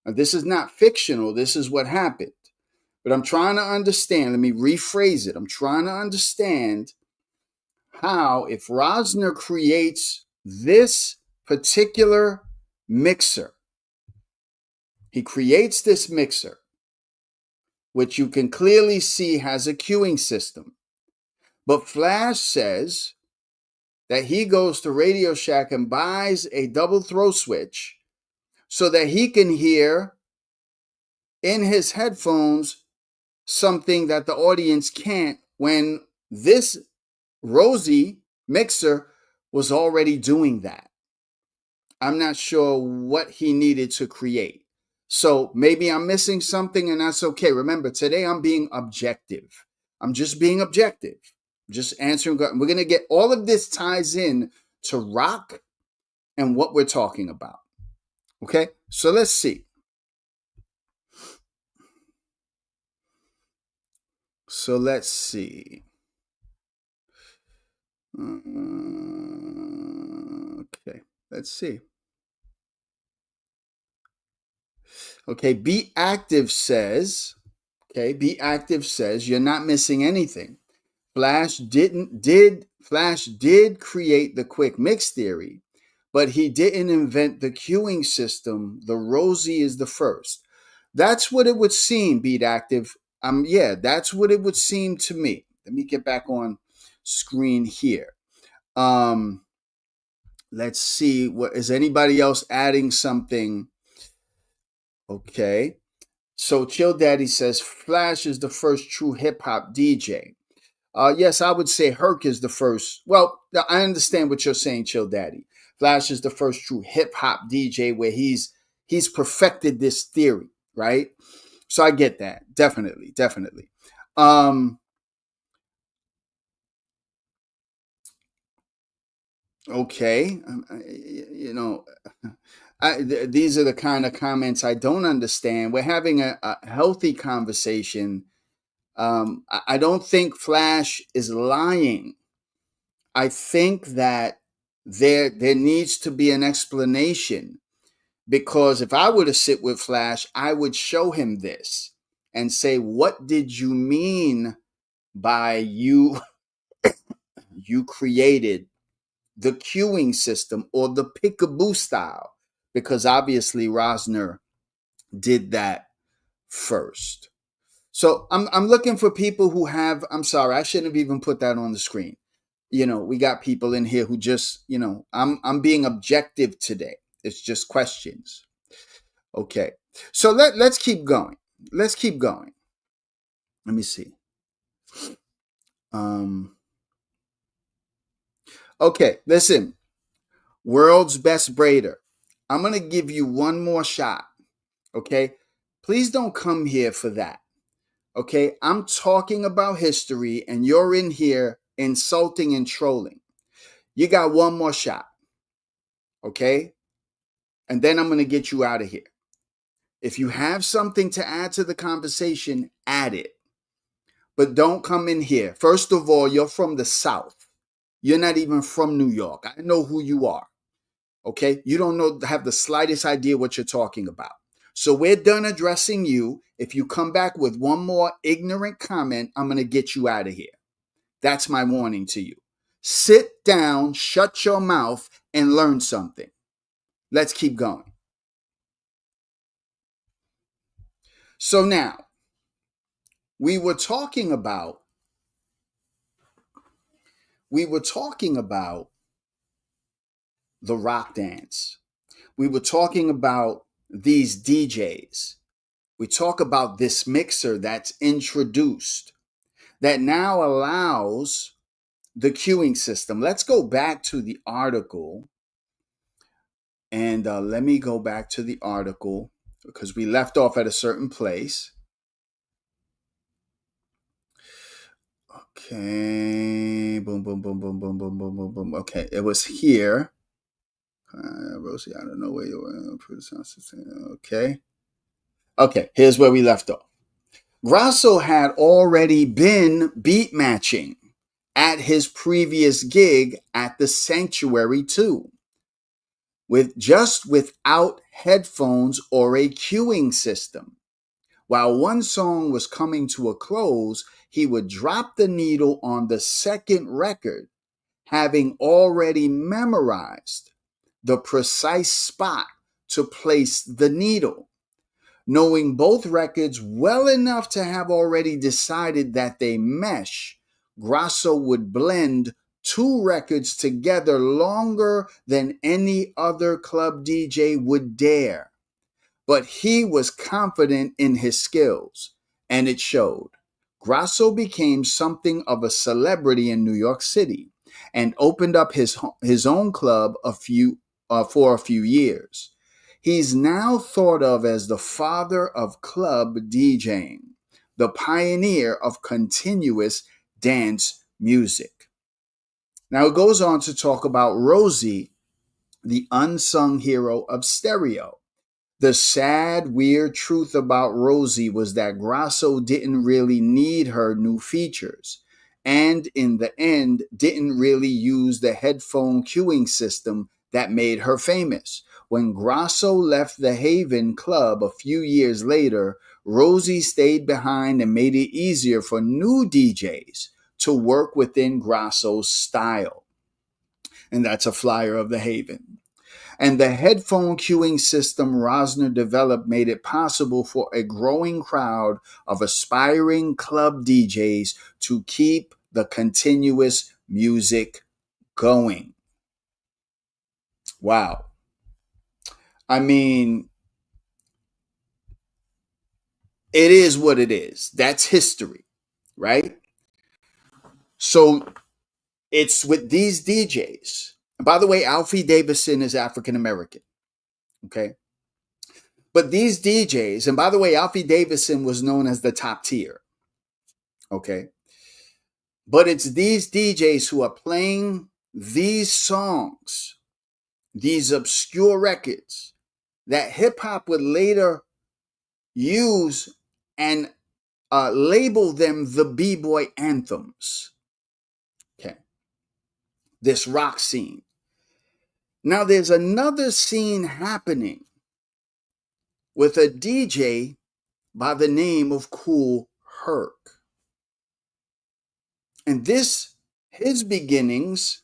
Now, this is not fictional. This is what happened. But I'm trying to understand. Let me rephrase it. I'm trying to understand how, if Rosner creates this particular mixer. He creates this mixer, which you can clearly see has a queuing system. But Flash says that he goes to Radio Shack and buys a double throw switch so that he can hear in his headphones something that the audience can't, when this Rosie mixer was already doing that. I'm not sure what he needed to create. So maybe I'm missing something, and that's okay. Remember, today I'm being objective. I'm just being objective. Just answering. We're going to get all of this ties in to rock and what we're talking about. Okay? So let's see. Okay, let's see. Okay, Be Active says, you're not missing anything. Flash did create the quick mix theory, but he didn't invent the queuing system. The Rosie is the first. That's what it would seem, Beat Active. Yeah, that's what it would seem to me. Let me get back on screen here. Let's see. What is anybody else adding something? Okay. So Chill Daddy says Flash is the first true hip hop DJ. Yes, I would say Herc is the first. Well, I understand what you're saying, Chill Daddy. Flash is the first true hip hop DJ where he's perfected this theory, right? So I get that. Definitely. Okay. These are the kind of comments I don't understand. We're having a healthy conversation. I don't think Flash is lying. I think that there needs to be an explanation, because if I were to sit with Flash, I would show him this and say, what did you mean by you created the queuing system or the peekaboo style? Because obviously Rosner did that first. So I'm looking for people who have, I'm sorry, I shouldn't have even put that on the screen. We got people in here who just, I'm being objective today. It's just questions. Okay. So let's keep going. Let me see. Okay, listen. World's best braider. I'm going to give you one more shot. Okay? Please don't come here for that. Okay? I'm talking about history and you're in here insulting and trolling. You got one more shot. Okay? And then I'm going to get you out of here. If you have something to add to the conversation, add it. But don't come in here. First of all, you're from the South. You're not even from New York. I know who you are. Okay? You don't have the slightest idea what you're talking about. So we're done addressing you. If you come back with one more ignorant comment, I'm going to get you out of here. That's my warning to you. Sit down, shut your mouth, and learn something. Let's keep going. So now, we were talking about the rock dance. We were talking about these DJs. We talk about this mixer that's introduced that now allows the queuing system. Let's go back to the article. And let me go back to the article because we left off at a certain place. Okay. Boom, boom, boom, boom, boom, boom, boom, boom, boom. Okay. It was here. Rosie, I don't know where you were. Okay. Okay. Here's where we left off. Grasso had already been beat matching at his previous gig at the Sanctuary 2, without headphones or a queuing system. While one song was coming to a close, he would drop the needle on the second record, having already memorized the precise spot to place the needle. Knowing both records well enough to have already decided that they mesh, Grasso would blend two records together longer than any other club DJ would dare. But he was confident in his skills, and it showed. Grasso became something of a celebrity in New York City and opened up his own club for a few years. He's now thought of as the father of club DJing, the pioneer of continuous dance music. Now it goes on to talk about Rosie, the unsung hero of stereo. The sad, weird truth about Rosie was that Grasso didn't really need her new features, and in the end, didn't really use the headphone cueing system that made her famous. When Grasso left the Haven Club a few years later, Rosie stayed behind and made it easier for new DJs to work within Grasso's style. And that's a flyer of the Haven. And the headphone cueing system Rosner developed made it possible for a growing crowd of aspiring club DJs to keep the continuous music going. Wow. I mean, it is what it is. That's history, right? So it's with these DJs. And by the way, Alfie Davison is African American. Okay. But these DJs, and by the way, Alfie Davison was known as the top tier. Okay. But it's these DJs who are playing these songs, these obscure records that hip hop would later use and label them the B-boy anthems. Okay. This rock scene. Now there's another scene happening with a DJ by the name of Kool Herc. And his beginnings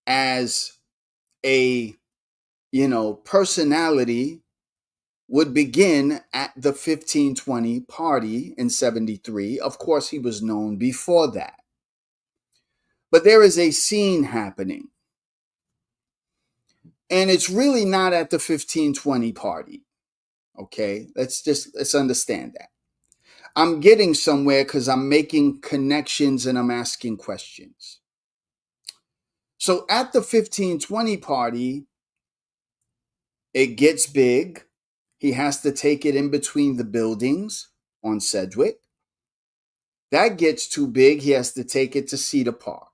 as a, personality would begin at the 1520 party in 73. Of course, he was known before that. But there is a scene happening. And it's really not at the 1520 party. Okay, let's understand that. I'm getting somewhere because I'm making connections and I'm asking questions. So at the 1520 party, it gets big. He has to take it in between the buildings on Sedgwick. That gets too big. He has to take it to Cedar Park.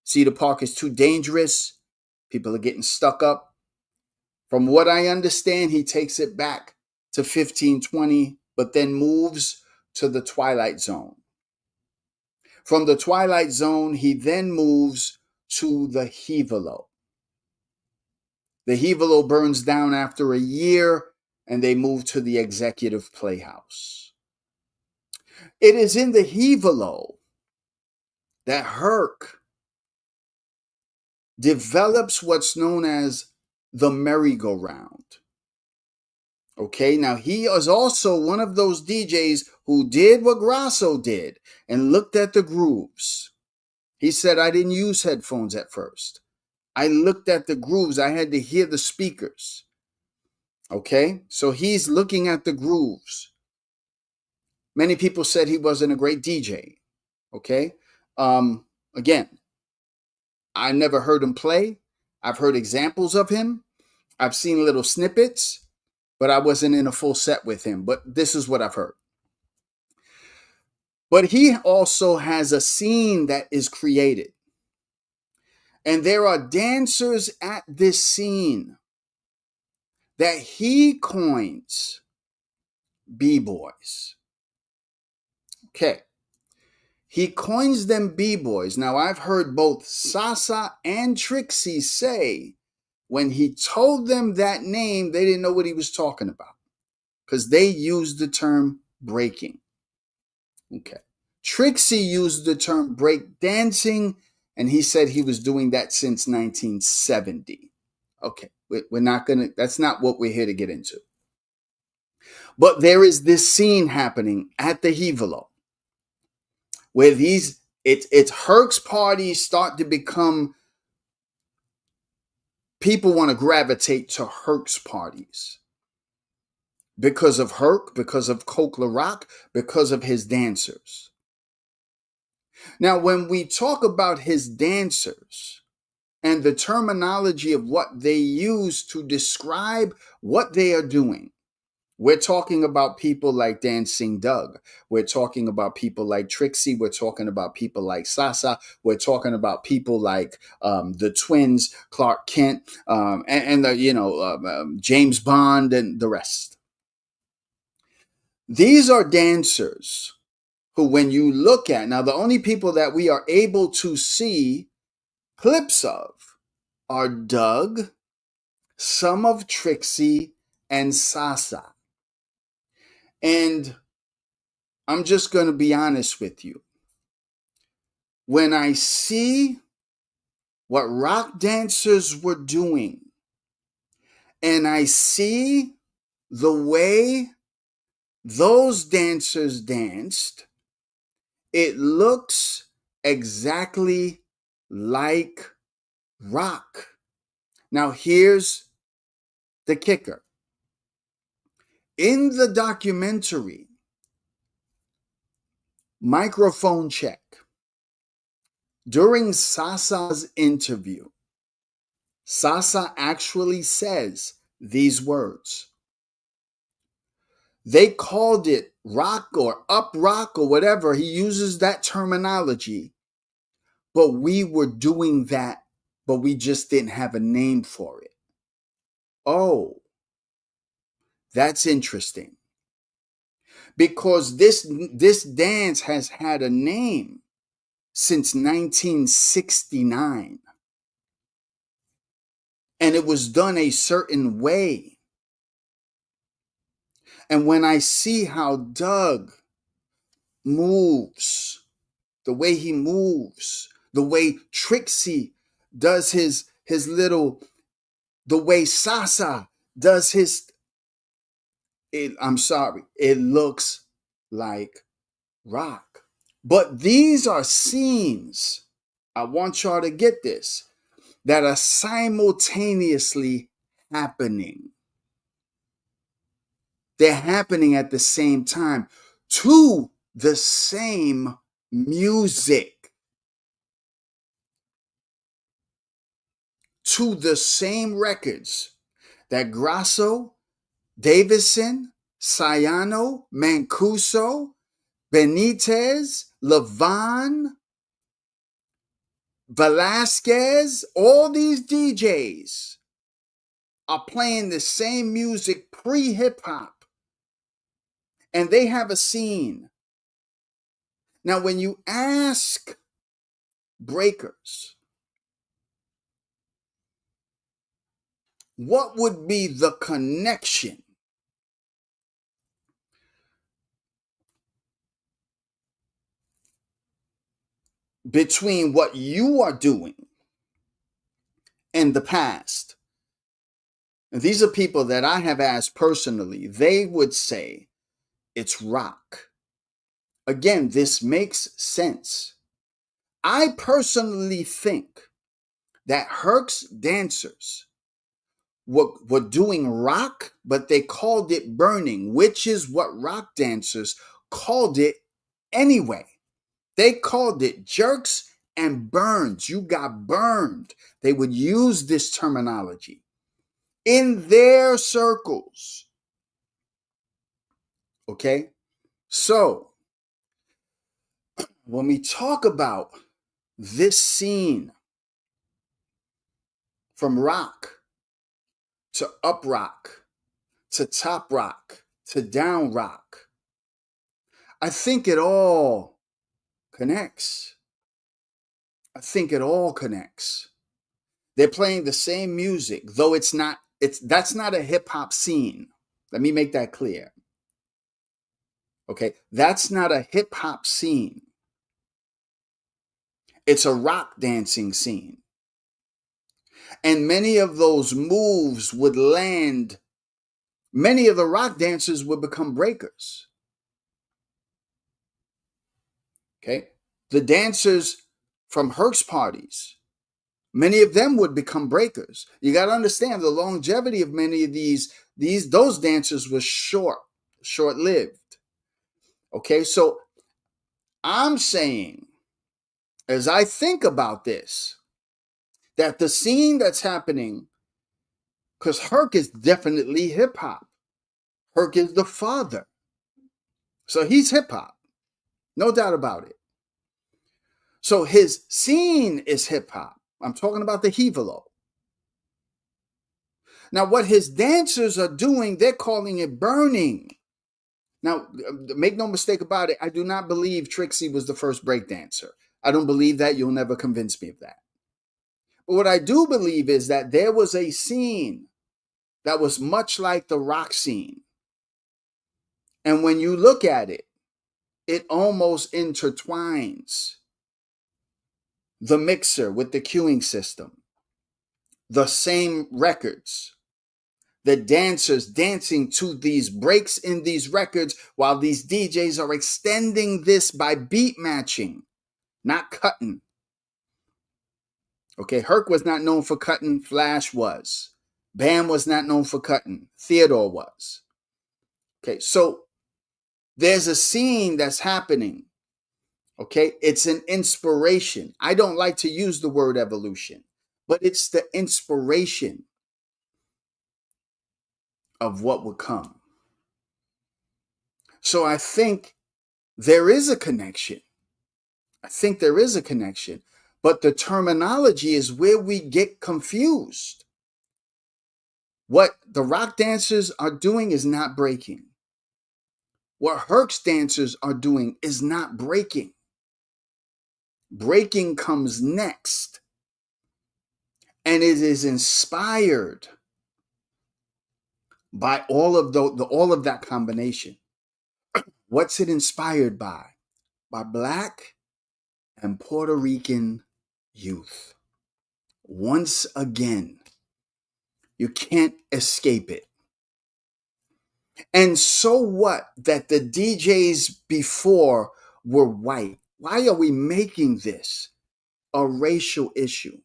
Cedar Park is too dangerous. People are getting stuck up. From what I understand, he takes it back to 1520, but then moves to the Twilight Zone. From the Twilight Zone, he then moves to the Hevelo. The Hevelo burns down after a year, and they move to the Executive Playhouse. It is in the Hevelo that Herc develops what's known as the merry-go-round. Okay, now he is also one of those DJs who did what Grasso did and looked at the grooves. He said, I didn't use headphones at first. I looked at the grooves. I had to hear the speakers. Okay, so he's looking at the grooves. Many people said he wasn't a great DJ. Okay, again, I never heard him play. I've heard examples of him. I've seen little snippets, but I wasn't in a full set with him. But this is what I've heard. But he also has a scene that is created. And there are dancers at this scene that he coins B-boys. Okay. He coins them B-boys. Now, I've heard both Sasa and Trixie say when he told them that name, they didn't know what he was talking about because they used the term breaking. Okay. Trixie used the term break dancing, And he said he was doing that since 1970. Okay, we're not going to, that's not what we're here to get into. But there is this scene happening at the Hivelo where it's Herc's parties start to become, people want to gravitate to Herc's parties because of Herc, because of Coke Rock, because of his dancers. Now, when we talk about his dancers and the terminology of what they use to describe what they are doing, we're talking about people like Dancing Doug. We're talking about people like Trixie. We're talking about people like Sasa. We're talking about people like the twins, Clark Kent, and the, James Bond and the rest. These are dancers who, when you look at, now the only people that we are able to see clips of are Doug, some of Trixie, and Sasa. And I'm just going to be honest with you. When I see what rock dancers were doing, and I see the way those dancers danced, it looks exactly like rock. Now, here's the kicker. In the documentary, microphone check, during Sasa's interview, Sasa actually says these words. They called it rock or up rock or whatever. He uses that terminology. But we were doing that, but we just didn't have a name for it. Oh, that's interesting. Because this dance has had a name since 1969. And it was done a certain way. And when I see how Doug moves, the way he moves, the way Trixie does his little, the way Sasa does his, I'm sorry, it looks like rock. But these are scenes, I want y'all to get this, that are simultaneously happening. They're happening at the same time to the same music, to the same records that Grasso, Davison, Sayano, Mancuso, Benitez, Levon, Velasquez, all these DJs are playing the same music pre-hip hop. And they have a scene. Now, when you ask breakers, what would be the connection between what you are doing and the past? And these are people that I have asked personally. They would say it's rock. Again, this makes sense. I personally think that Herc's dancers were doing rock, but they called it burning, which is what rock dancers called it anyway. They called it jerks and burns. You got burned. They would use this terminology in their circles. Okay? So, when we talk about this scene from rock to up rock to top rock to down rock, I think it all connects. I think it all connects. They're playing the same music, though that's not a hip hop scene. Let me make that clear. Okay, that's not a hip hop scene. It's a rock dancing scene. And many of those moves would land, many of the rock dancers would become breakers. Okay? The dancers from Herc's parties, many of them would become breakers. You got to understand the longevity of many of those dancers was short-lived. Okay? So I'm saying, as I think about this, that the scene that's happening, because Herc is definitely hip hop. Herc is the father. So he's hip hop. No doubt about it. So his scene is hip hop. I'm talking about the Hevelo. Now, what his dancers are doing, they're calling it burning. Now, make no mistake about it, I do not believe Trixie was the first breakdancer. I don't believe that. You'll never convince me of that. But what I do believe is that there was a scene that was much like the rock scene. And when you look at it, it almost intertwines the mixer with the cueing system, the same records, the dancers dancing to these breaks in these records while these DJs are extending this by beat matching, not cutting. Okay, Herc was not known for cutting, Flash was. Bam was not known for cutting, Theodore was. Okay, so there's a scene that's happening. Okay, it's an inspiration. I don't like to use the word evolution, but it's the inspiration of what would come. So I think there is a connection. But the terminology is where we get confused. What the rock dancers are doing is not breaking. What Herc's dancers are doing is not breaking. Breaking comes next. And it is inspired by all of all of that combination. What's it inspired by? By Black and Puerto Rican youth. Once again, you can't escape it. And so what that the DJs before were white? Why are we making this a racial issue?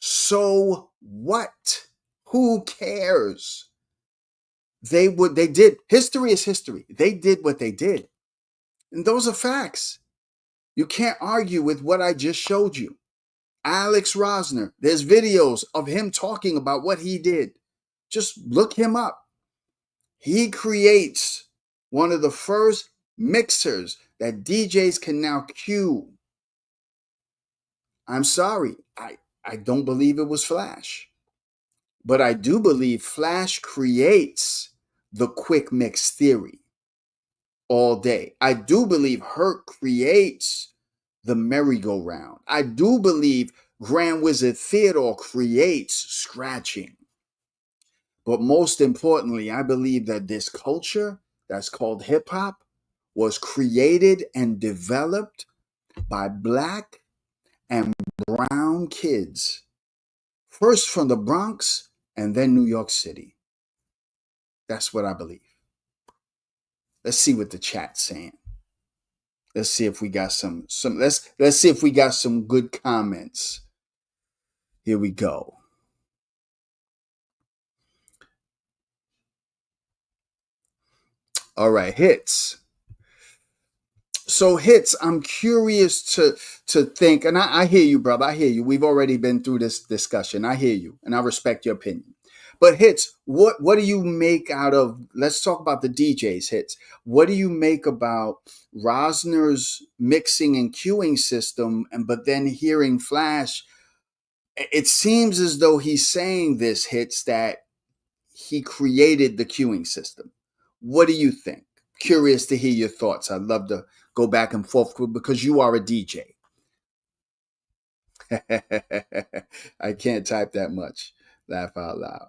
So what? Who cares? They did. History is history. They did what they did. And those are facts. You can't argue with what I just showed you. Alex Rosner, there's videos of him talking about what he did. Just look him up. He creates one of the first mixers that DJs can now cue. I'm sorry, I don't believe it was Flash. But I do believe Flash creates the quick mix theory all day. I do believe Herc creates the merry-go-round. I do believe Grand Wizard Theodore creates scratching. But most importantly, I believe that this culture that's called hip hop was created and developed by Black and brown kids, first from the Bronx and then New York City. That's what I believe. Let's see what the chat's saying. Let's see if we got let's see if we got some good comments. Here we go. All right, hits. So hits, I'm curious to think, and I hear you, brother. I hear you. We've already been through this discussion. I hear you, and I respect your opinion. But hits, what do you make out of? Let's talk about the DJs. Hits, what do you make about Rosner's mixing and cueing system? But then hearing Flash, it seems as though he's saying this, hits, that he created the cueing system. What do you think? Curious to hear your thoughts. I'd love to go back and forth because you are a DJ. I can't type that much. Laugh out loud.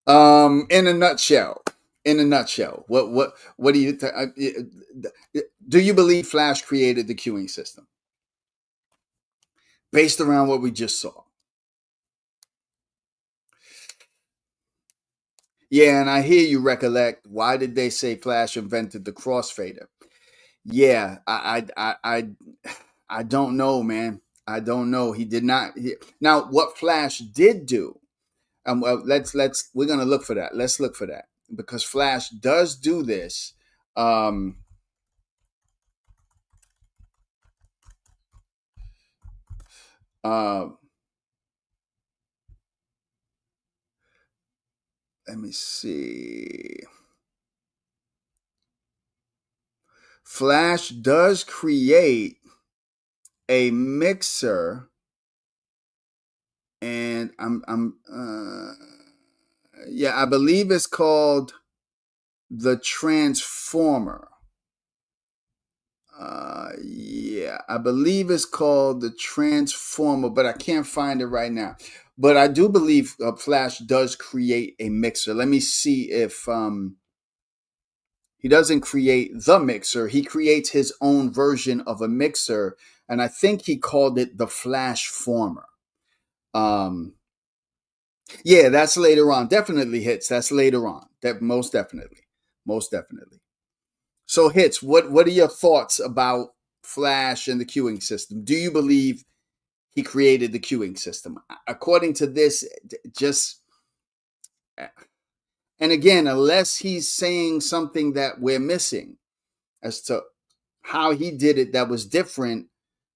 In a nutshell, what do you do you believe Flash created the queuing system? based around what we just saw. Yeah, and I hear you recollect. Why did they say Flash invented the crossfader? Yeah, I don't know, man. I don't know. He did not. Now, what Flash did do, well, we're gonna look for that. Let's look for that because Flash does do this. Um, uh, let me see. Flash does create a mixer, and yeah, I believe it's called the Transformer. Yeah, I believe it's called the Transformer, but I can't find it right now. But I do believe Flash does create a mixer. Let me see if he doesn't create the mixer. He creates his own version of a mixer, and I think he called it the Flash Former. Um, yeah, that's later on. Definitely hits. That's later on. That most definitely, most definitely. So hits. What are your thoughts about Flash and the queuing system? Do you believe he created the queuing system? According to this, just and again, unless he's saying something that we're missing as to how he did it that was different,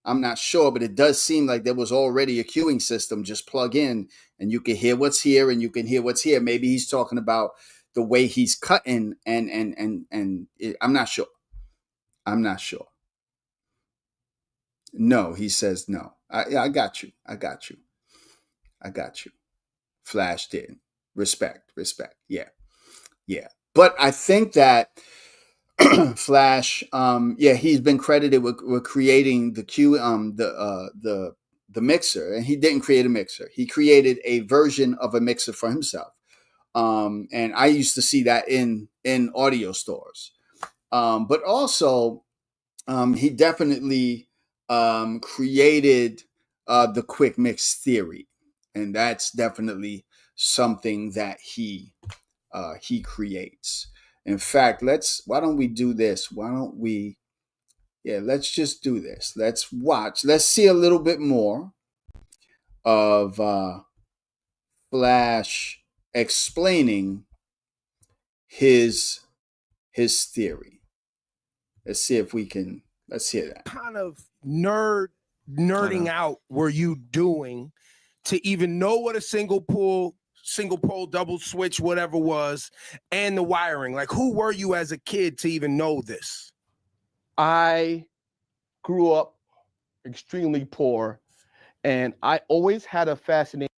I'm not sure, but it does seem like there was already a queuing system. Just plug in and you can hear what's here and you can hear what's here. Maybe he's talking about the way he's cutting I'm not sure. I'm not sure. No, he says no. I got you. I got you. I got you. Flash did. Respect. Respect. Yeah. Yeah. But I think that Flash, yeah, he's been credited with creating the Q, the mixer, and he didn't create a mixer. He created a version of a mixer for himself. And I used to see that in audio stores. But also, he definitely created the quick mix theory, and that's definitely something that he creates. In fact, why don't we do this? Why don't we, yeah, let's just do this. Let's watch. Let's see a little bit more of Flash explaining his his theory. Let's see if we can, let's hear that. Kind of nerding out were you doing to even know what a single pole, double switch, whatever was, and the wiring? Like, who were you as a kid to even know this? I grew up extremely poor, and I always had a fascination.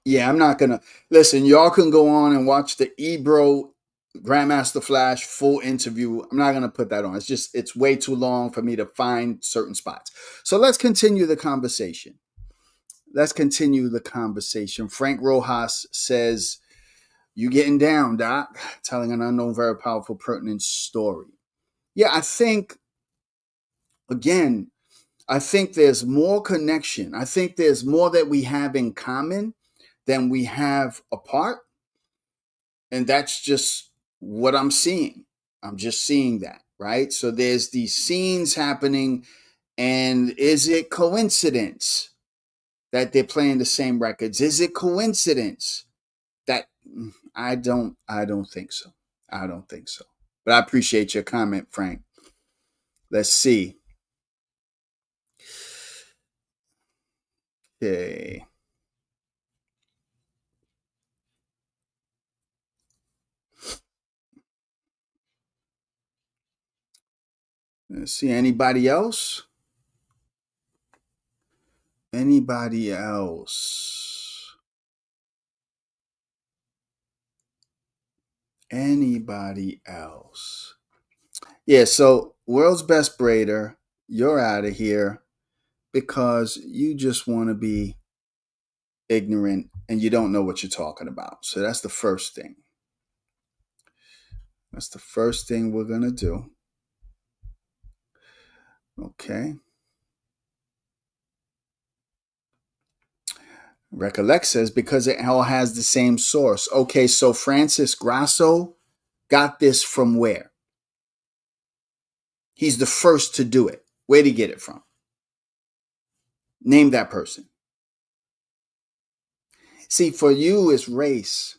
Yeah, I'm not gonna listen. Y'all can go on and watch the Ebro Grandmaster Flash full interview. I'm not gonna put that on. It's way too long for me to find certain spots. So let's continue the conversation. Let's continue the conversation. Frank Rojas says, "You getting down, Doc?" Telling an unknown, very powerful, pertinent story. Yeah, I think again, I think there's more connection. I think there's more that we have in common than we have apart. And that's just what I'm seeing. I'm just seeing that, right? So there's these scenes happening, and is it coincidence that they're playing the same records? Is it coincidence that I don't think so. I don't think so. But I appreciate your comment, Frank. Let's see. Okay. Let's see. Anybody else? Anybody else? Anybody else? Yeah, so world's best braider, you're out of here because you just want to be ignorant and you don't know what you're talking about. So that's the first thing. That's the first thing we're going to do. Okay. Recollect says because it all has the same source. Okay, so Francis Grasso got this from where? He's the first to do it. Where'd he get it from? Name that person. See, for you, it's race.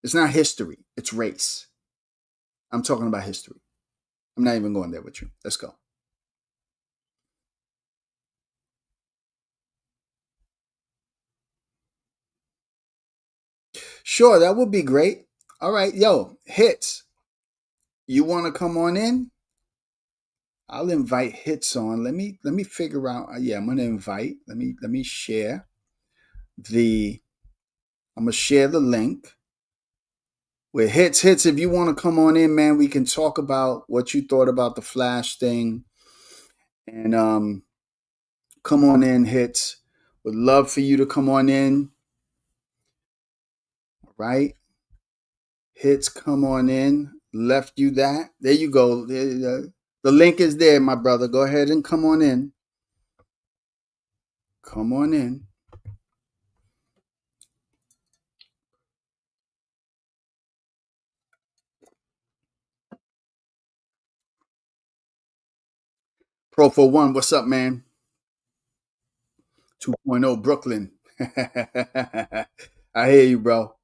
It's not history, it's race. I'm talking about history. I'm not even going there with you. Let's go. Sure, that would be great. All right, yo, hits. You want to come on in? I'll invite hits on. Let me figure out. Yeah, I'm gonna invite. Let me share the. I'm gonna share the link with hits. If you want to come on in, man, we can talk about what you thought about the Flash thing, and come on in, hits. Would love for you to come on in. Right, hits, come on in. Left you that. There you go. The link is there, my brother. Go ahead and come on in. Come on in. Pro for one, what's up, man? 2.0 Brooklyn. I hear you, bro.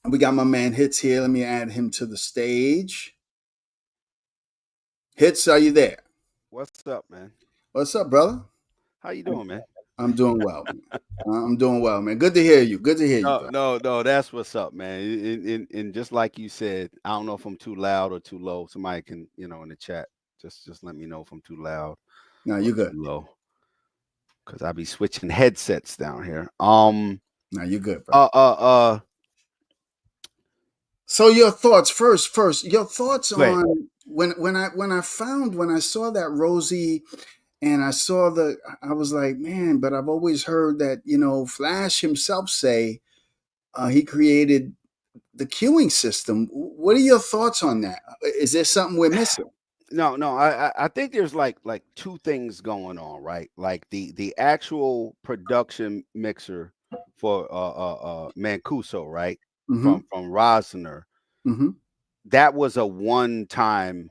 We got my man Hits here. Let me add him to the stage. Hits, are you there? What's up, man? What's up, brother? How you doing, man? I'm doing well. I'm doing well, man. Good to hear you. Good to hear you, bro. No. That's what's up, man. And just like you said, I don't know if I'm too loud or too low. Somebody can, in the chat, just let me know if I'm too loud No, or you're too good. low, because I be switching headsets down here. No, you're good, bro. Uh. So your thoughts first. Your thoughts Go ahead. on when I saw that Rosie and I was like, man, but I've always heard that, Flash himself say he created the queuing system. What are your thoughts on that? Is there something we're missing? No. I think there's like two things going on, right? Like the actual production mixer for Mancuso, right? Mm-hmm. From Rosner. Mm-hmm. That was a one-time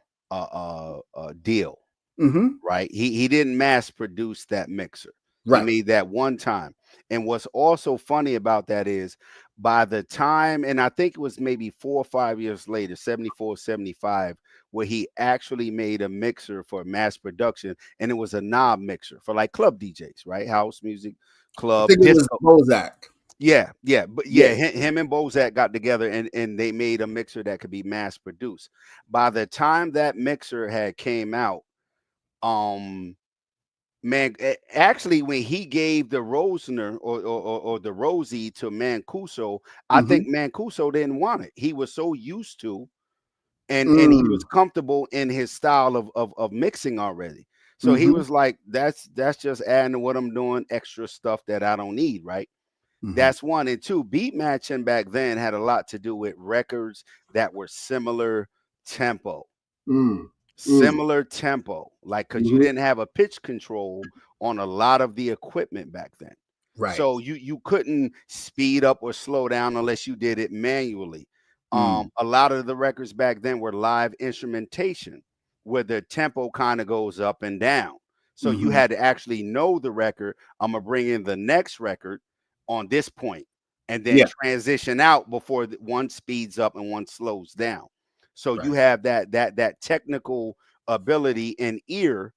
deal, Mm-hmm. right? He didn't mass produce that mixer. He Right. made that one time. And what's also funny about that is by the time, and I think it was maybe 4 or 5 years later, 74, 75, where he actually made a mixer for mass production, and it was a knob mixer for like club DJs, right? House music, I club, think it was disco. Bozak. But Yeah. him and Bozak got together and they made a mixer that could be mass produced. By the time that mixer had came out, um, actually when he gave the Rosner or the Rosie to Mancuso, I Mm-hmm. think Mancuso didn't want it. He was so used to and he was Mm. comfortable in his style of mixing already. So he Mm-hmm. was like, that's just adding to what I'm doing, extra stuff that I don't need, right? Mm-hmm. That's one. And two, beat matching back then had a lot to do with records that were similar tempo, Mm. Mm. like because you Mm-hmm. didn't have a pitch control on a lot of the equipment back then. Right. So you couldn't speed up or slow down unless you did it manually. Mm. A lot of the records back then were live instrumentation where the tempo kind of goes up and down. So you Mm-hmm. had to actually know the record. I'm gonna bring in the next record on this point and then Yeah. transition out before one speeds up and one slows down. So you Right. have that technical ability and ear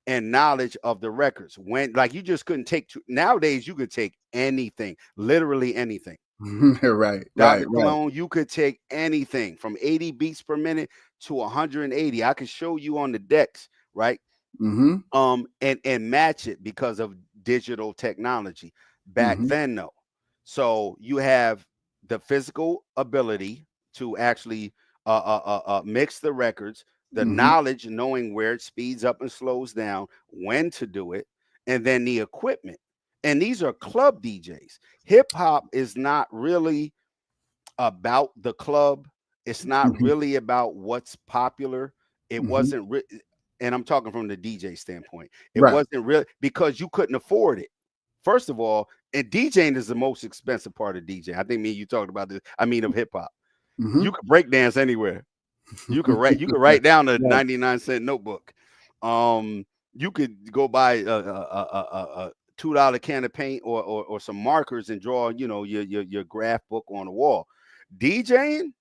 and knowledge of the records. When like you just couldn't take nowadays you could take anything, literally anything. Right. Right. Dr. Right. Cologne, you could take anything from 80 beats per minute to 180. I could show you on the decks, right? Mm-hmm. And match it because of digital technology back Mm-hmm. then though. So you have the physical ability to actually mix the records, the Mm-hmm. knowledge knowing where it speeds up and slows down, when to do it, and then the equipment. And these are club DJs. Hip hop is not really about the club. It's not Mm-hmm. really about what's popular. It Mm-hmm. wasn't and I'm talking from the DJ standpoint. It Right. wasn't real because you couldn't afford it. First of all, and DJing is the most expensive part of DJ. I think me and you talked about this. I mean, of hip hop. Mhm. You could break dance anywhere. You could write down a Right. 99-cent notebook. You could go buy a $2 can of paint or some markers and draw, your graph book on the wall. DJing,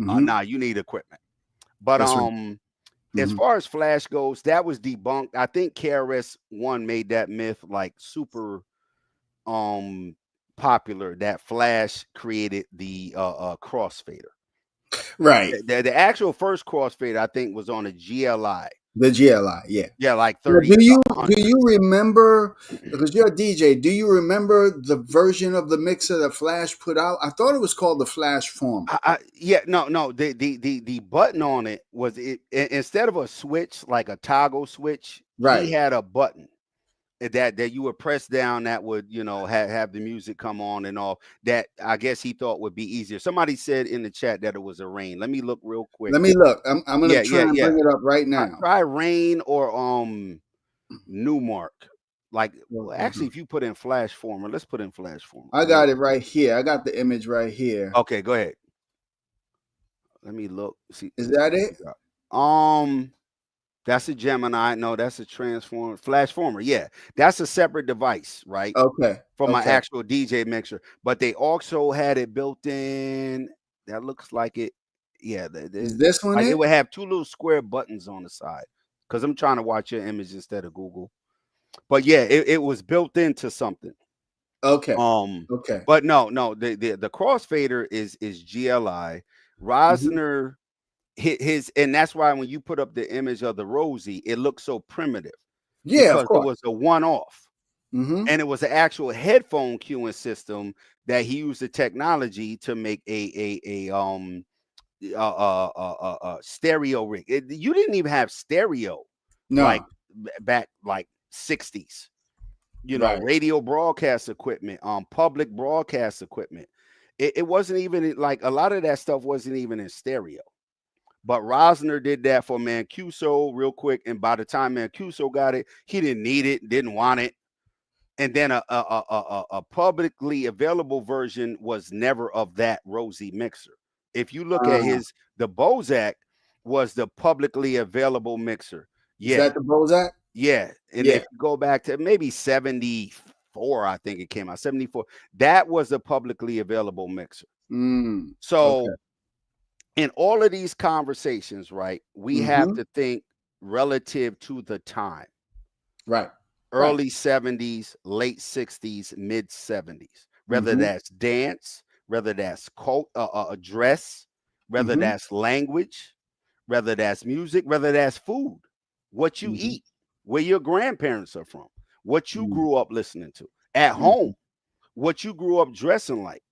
Mhm. nah, you need equipment. But That's right. as Mhm. far as Flash goes, that was debunked. I think KRS-One made that myth like super popular, that Flash created the crossfader. Right. The actual first crossfader, I think, was on a GLI. The GLI, yeah. Yeah, like Now, 30. do you remember, because you're a DJ, do you remember the version of the mixer that Flash put out? I thought it was called the Flash Former. Yeah, no. The button on it was instead of a switch, like a toggle switch, he Right. had a button that you would press down that would, have the music come on and all. That I guess he thought would be easier. Somebody said in the chat that it was a rain. Let me look real quick. Let me look. I'm gonna Yeah, try and bring it up right now. Try rain or Newmark. Like, actually, Mhm. if you put in Flash Former, let's put in Flash Former. I got it right here. I got the image right here. Okay, go ahead. Let me look. See, Is that it? That's a Gemini. No, that's a transformer. Flash Former. Yeah, that's a separate device, right? Okay. For my Okay. actual DJ mixer. But they also had it built in. That looks like it. Yeah, Is this one like it? it would have two little square buttons on the side. Because I'm trying to watch your image instead of Google. But yeah, it was built into something. Okay. Okay. But no, the crossfader is GLI. Rosner hit his, and that's why when you put up the image of the Rosie, it looks so primitive Yeah, of because it course. was a one-off. Mm-hmm. And it was an actual headphone queuing system that he used the technology to make a stereo rig. You didn't even have stereo like No. back like 60s. Right. Radio broadcast equipment, public broadcast equipment. It wasn't even like a lot of that stuff wasn't even in stereo. But Rosner did that for Mancuso real quick, and by the time Mancuso got it, he didn't need it, didn't want it. And then a publicly available version was never of that Rosie mixer. If you look at the Bozak was the publicly available mixer. Is Yeah, that the Bozak? yeah. And Yeah. if you go back to maybe 74, I think it came out 74. That was a publicly available mixer. So Okay. in all of these conversations, right, we have Mm-hmm. to think relative to the time. Right. Early 70s, late 60s, mid 70s. Whether Mm-hmm. that's dance, whether that's dress, whether Mm-hmm. that's language, whether that's music, whether that's food, what you Mm-hmm. eat, where your grandparents are from, what you Mm-hmm. grew up listening to at home, what you grew up dressing like,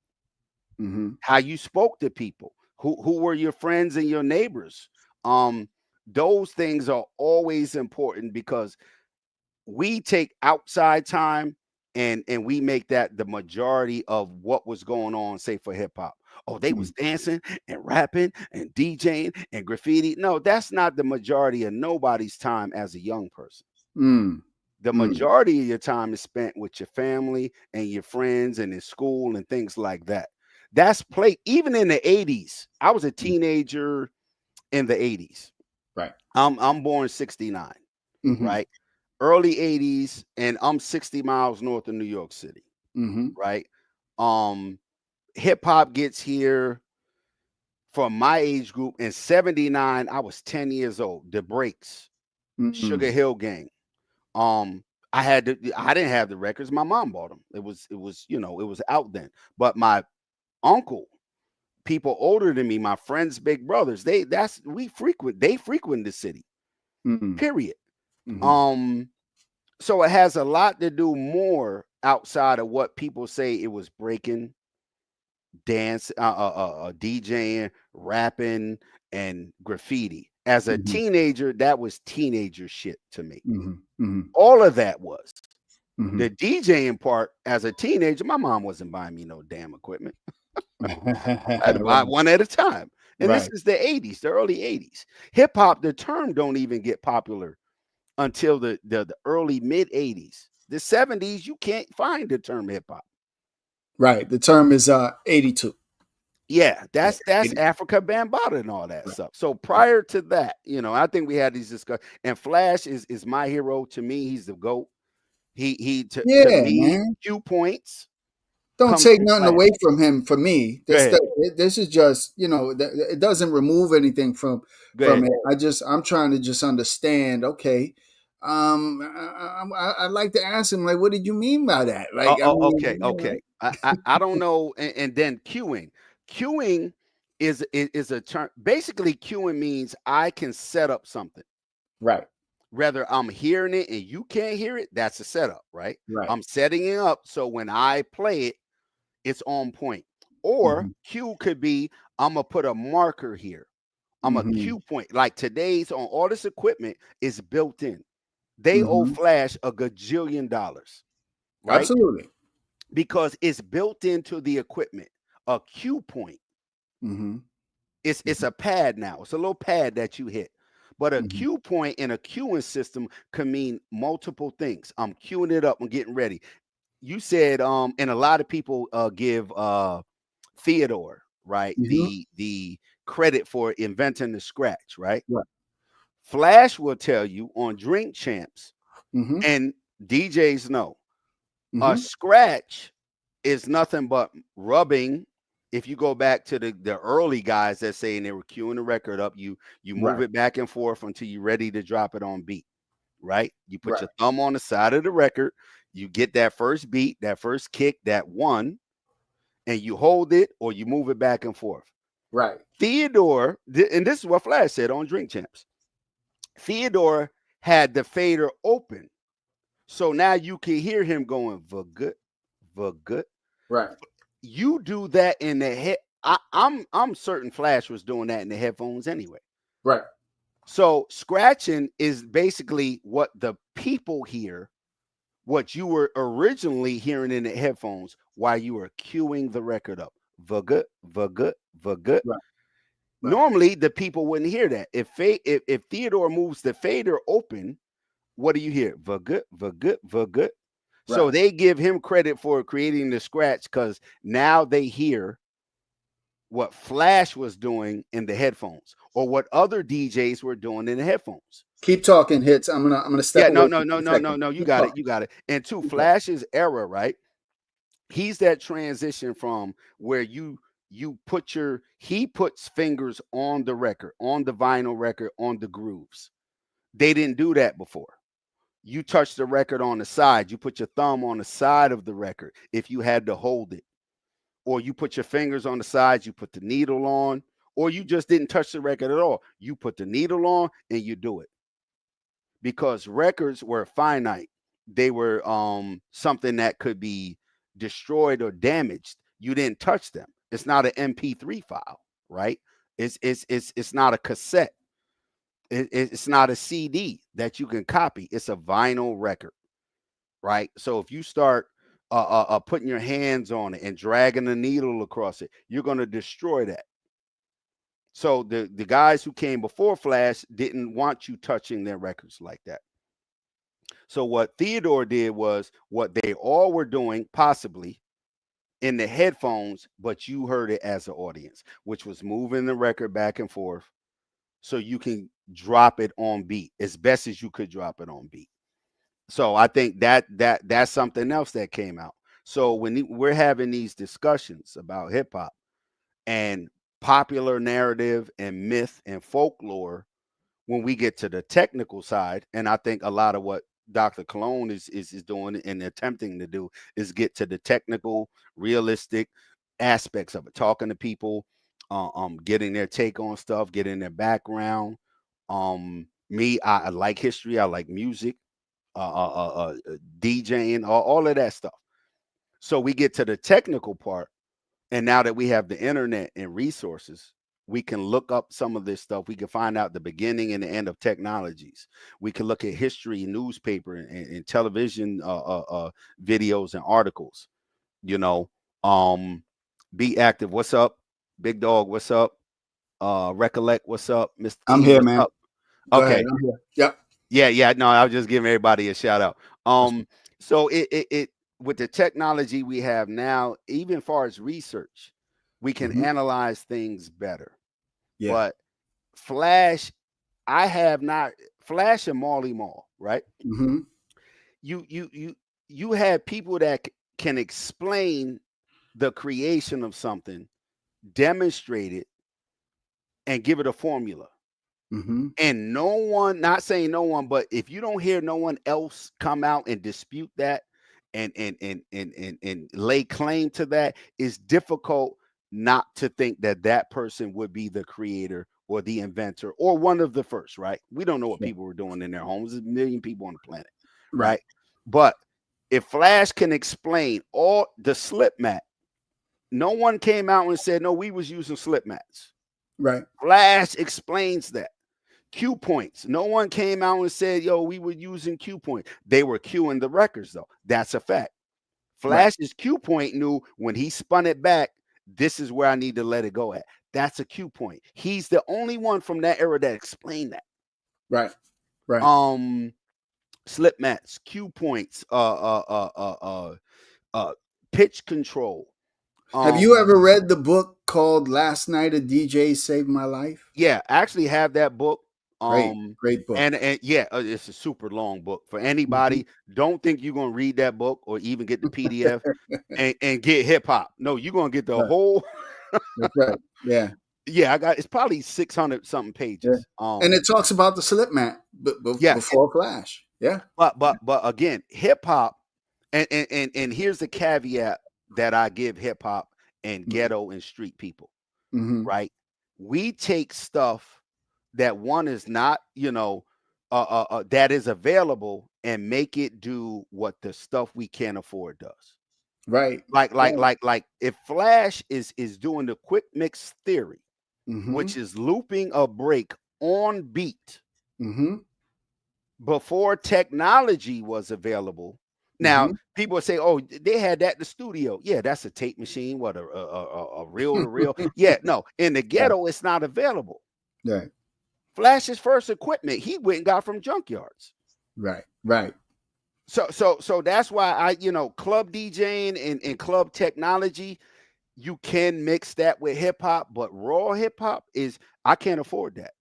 Mm-hmm. how you spoke to people, who were your friends and your neighbors. Those things are always important because we take outside time and we make that the majority of what was going on, say for hip hop. Oh, they was dancing and rapping and DJing and graffiti. No, that's not the majority of nobody's time as a young person. The majority of your time is spent with your family and your friends and in school and things like that. That's play. Even in the 80s, I was a teenager in the 80s. Right. I'm born 69, right? Early 80s, and I'm 60 miles north of New York City, right? Hip hop gets here from my age group in 79. I was 10 years old. The Breaks, Sugar Hill Gang. I didn't have the records. My mom bought them. It was it was out then. But my uncle, people older than me, my friends' big brothers, they frequent the city. Period. So it has a lot to do more outside of what people say it was breaking, dance, DJing, rapping, and graffiti. As a teenager, that was teenager shit to me. All of that was. The DJing part, as a teenager, my mom wasn't buying me no damn equipment. I had to buy one at a time. And this is the 80s, the early 80s. Hip hop, the term don't even get popular until the early mid 80s. The 70s, you can't find the term hip hop. Right. The term is 82. Yeah, that's 82. Africa Bambaataa and all that stuff. So prior to that, I think we had these discussions. And Flash is my hero. To me, he's the GOAT. To Yeah, me, man. Q points. Don't Comes take from nothing Flash. away from him. For me, Go ahead. this is just, it doesn't remove anything from Go ahead. it. I'm trying to just understand. Okay, I'd like to ask him, like, what did you mean by that? Like, I mean, Okay. I don't know. And then queuing is a term. Basically, queuing means I can set up something. right, Whether I'm hearing it and you can't hear it, that's a setup, right? right. I'm setting it up so when I play it, it's on point. Or cue could be I'm gonna put a marker here. I'm a cue point. Like today's on all this equipment is built in. They owe Flash a gajillion dollars, right? Absolutely. Because it's built into the equipment. A cue point. It's a pad now. It's a little pad that you hit. But a cue point in a queuing system can mean multiple things. I'm queuing it up. I'm getting ready. You said, and a lot of people give Theodore, right, the credit for inventing the scratch, right? Right. Flash will tell you on Drink Champs, and DJs know, a scratch is nothing but rubbing. If you go back to the early guys that saying they were queuing the record up, you move it back and forth until you're ready to drop it on beat, right? You put your thumb on the side of the record, you get that first beat, that first kick, that one, and you hold it or you move it back and forth. Right. Theodore, and this is what Flash said on Drink Champs. Theodore had the fader open. So now you can hear him going, good. Right. You do that in the head. I'm certain Flash was doing that in the headphones anyway. Right. So scratching is basically what the people hear, what you were originally hearing in the headphones while you were queuing the record up. Good. Right. Normally, the people wouldn't hear that. If Theodore moves the fader open, what do you hear? Good. Right. So they give him credit for creating the scratch because now they hear what Flash was doing in the headphones or what other DJs were doing in the headphones. Keep talking, Hits. I'm gonna step away. No. You got it. And to Flash's era, right? He's that transition from where he puts fingers on the record, on the vinyl record, on the grooves. They didn't do that before. You touch the record on the side. You put your thumb on the side of the record if you had to hold it. Or you put your fingers on the sides, you put the needle on, or you just didn't touch the record at all. You put the needle on and you do it. Because records were finite. They were something that could be destroyed or damaged. You didn't touch them. It's not an MP3 file, right? It's not a cassette. It's not a CD that you can copy. It's a vinyl record, right? So if you start putting your hands on it and dragging the needle across it, you're going to destroy that. So the guys who came before Flash didn't want you touching their records like that. So what Theodore did was what they all were doing, possibly in the headphones, but you heard it as an audience, which was moving the record back and forth so you can drop it on beat as best as you could drop it on beat. So I think that's something else that came out. So when we're having these discussions about hip hop and popular narrative and myth and folklore, when we get to the technical side, and I think a lot of what Dr. Cologne is doing and attempting to do is get to the technical, realistic aspects of it, talking to people, getting their take on stuff, getting their background. I like history, I like music, DJing, all of that stuff. So we get to the technical part, and now that we have the internet and resources, we can look up some of this stuff. We can find out the beginning and the end of technologies. We can look at history, newspaper, and television videos and articles. Be active. What's up, Big Dog? What's up? Recollect. What's up, Mr. T? I'm here, What's man. up? Go Okay. ahead. I'm here. Yep. Yeah. No, I was just giving everybody a shout out. So it with the technology we have now, even far as research, we can Mhm. analyze things better. Yeah. But Flash, I have not Flash and Marley Marl, right? Mhm. You have people that can explain the creation of something, demonstrate it, and give it a formula. Mhm. And no one, not saying no one, but if you don't hear no one else come out and dispute that and lay claim to that, it's difficult not to think that that person would be the creator or the inventor or one of the first, right? We don't know what Sure. people were doing in their homes. There's a million people on the planet, Right. right? But if Flash can explain all the slip mat, no one came out and said, no, we was using slip mats. Right. Flash explains that. Cue points. No one came out and said, yo, we were using cue point. They were cueing the records, though. That's a fact. Right. Flash's cue point knew when he spun it back, this is where I need to let it go at. That's a cue point. He's the only one from that era that explained that. Right. Right. Slip mats, cue points, pitch control. Have you ever read the book called Last Night a DJ Saved My Life? Yeah, I actually have that book. Great. Great book. And yeah, it's a super long book for Mhm. anybody. Don't think you're gonna read that book or even get the PDF and get hip hop. No, you're gonna get the Right. whole. That's right. Yeah. Yeah, I got it's probably 600 something Yeah. pages. And it talks about the slip mat Yeah, before Flash. Yeah. but again, hip hop, and here's the caveat that I give hip hop and ghetto and street people, Mm-hmm. right? We take stuff that one is not, that is available and make it do what the stuff we can't afford does. Right. Like if Flash is doing the quick mix theory, Mm-hmm. which is looping a break on beat Mm-hmm. before technology was available. Now, Mm-hmm. people would say, "Oh, they had that in the studio." Yeah, that's a tape machine. What a reel to reel. Yeah, no, in the Right. ghetto, it's not available. Right. Flash's first equipment he went and got from junkyards. Right. Right. So that's why club DJing and club technology, you can mix that with hip hop, but raw hip hop is I can't afford that.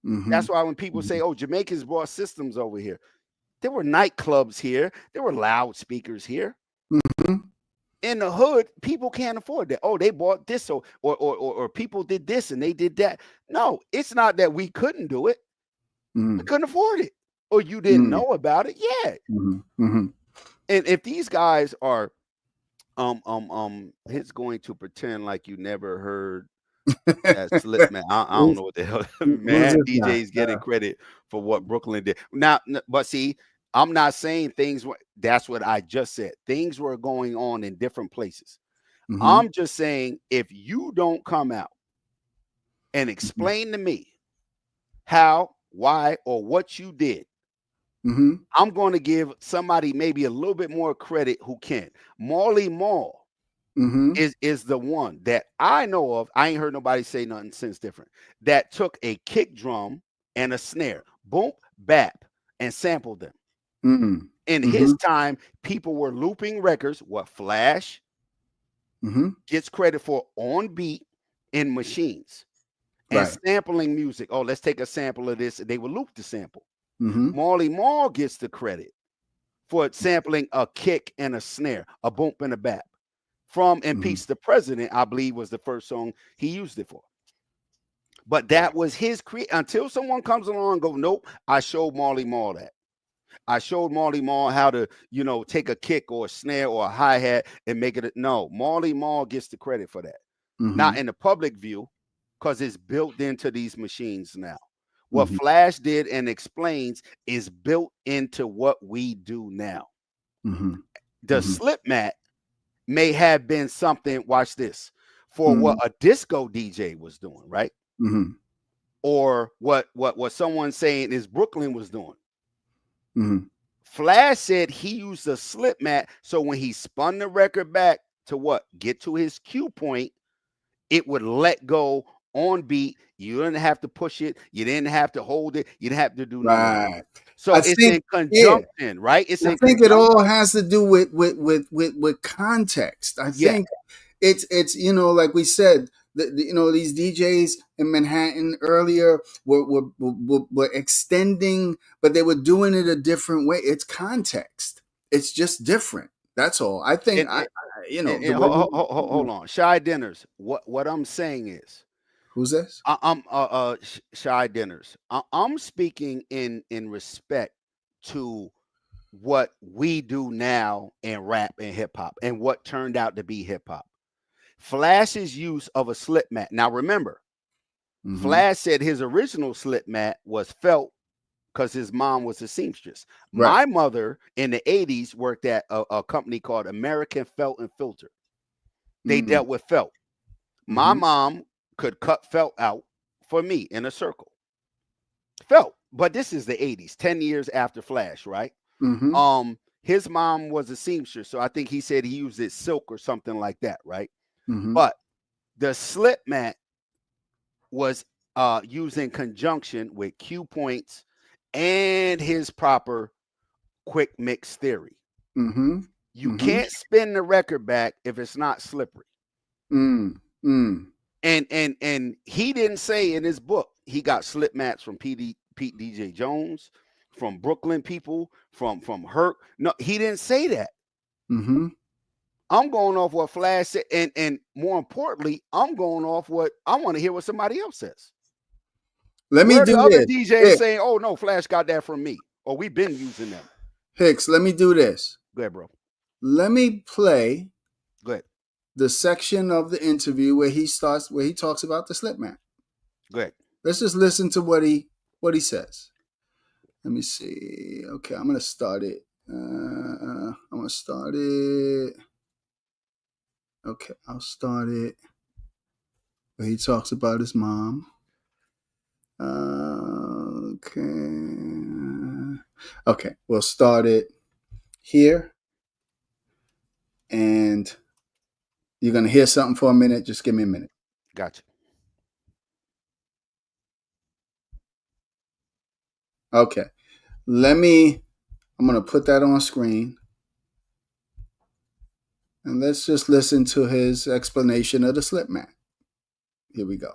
Mm-hmm. That's why when people say, "Oh, Jamaicans brought systems over here," there were nightclubs here, there were loudspeakers here. Mm-hmm. In the hood, people can't afford that. Oh, they bought this, or people did this and they did that. No, it's not that we couldn't do it. We couldn't afford it, or you didn't Mm-hmm. know about it. Yeah, Mm-hmm. and if these guys are it's going to pretend like you never heard that slip, man. I don't know what the hell, Who's man. this guy? DJ's getting credit for what Brooklyn did. Now, but see, I'm not saying things were, that's what I just said. Things were going on in different places. Mm-hmm. I'm just saying, if you don't come out and explain to me how, why, or what you did, Mm-hmm. I'm going to give somebody maybe a little bit more credit who can. Marley Marl Mm-hmm. is the one that I know of. I ain't heard nobody say nothing since different. That took a kick drum and a snare, boom, bap, and sampled them. Mm-hmm. In Mm-hmm. his time, people were looping records. What Flash Mm-hmm. gets credit for on beat in machines and Right. sampling music. Oh, let's take a sample of this. They would loop the sample. Mm-hmm. Marley Marl gets the credit for sampling a kick and a snare, a boom and a bap. From Mm-hmm. Impeach the President, I believe was the first song he used it for. But that was his until someone comes along and go, nope, I showed Marley Marl that. I showed Marley Marl how to, take a kick or a snare or a hi-hat and make it. No, Marley Marl gets the credit for that. Mm-hmm. Not in the public view, because it's built into these machines now. What Mm-hmm. Flash did and explains is built into what we do now. Mm-hmm. The Mm-hmm. slip mat may have been something, watch this, for Mm-hmm. what a disco DJ was doing, right? Mm-hmm. Or what someone saying is Brooklyn was doing. Mm-hmm. Flash said he used a slip mat, so when he spun the record back to what? Get to his cue point, it would let go on beat. You didn't have to push it. You didn't have to hold it. You didn't have to do none of that. Right. So I it's think, in yeah, conjunction, right? It's I in think it conjunction. all has to do with context. I Yeah. think it's like we said, these DJs in Manhattan earlier were extending, but they were doing it a different way. It's context. It's just different. That's all. I think the way Hold on, Shy Dinners. What I'm saying is, who's this? I'm Shy Dinners. I'm speaking in respect to what we do now in rap and hip hop and what turned out to be hip hop. Flash's use of a slip mat. Now remember, Flash said his original slip mat was felt because his mom was a seamstress. Right. My mother in the 80s worked at a company called American Felt and Filter. They dealt with felt. My mom could cut felt out for me in a circle. Felt. But this is the 80s, 10 years after Flash, right? His mom was a seamstress, so I think he said he used it silk or something like that, right? But the slip mat was used in conjunction with cue points and his proper quick mix theory. You can't spin the record back if it's not slippery. And he didn't say in his book he got slip mats from Pete DJ Jones, from Brooklyn people, from Herc. No, he didn't say that. I'm going off what Flash said, and more importantly, I'm going off what I want to hear what somebody else says. Let me do the other this. DJs saying, "Oh no, Flash got that from me," or we've been using them. Hicks, let me do this. Go ahead, bro. Let me play. Go ahead. The section of the interview where he talks about the slip mat. Go ahead. Let's just listen to what he says. Let me see. Okay, I'm gonna start it. Okay, I'll start it. Where he talks about his mom. Okay, we'll start it here. And you're going to hear something for a minute. Just give me a minute. Gotcha. Okay. I'm going to put that on screen. And let's just listen to his explanation of the slip mat. Here we go.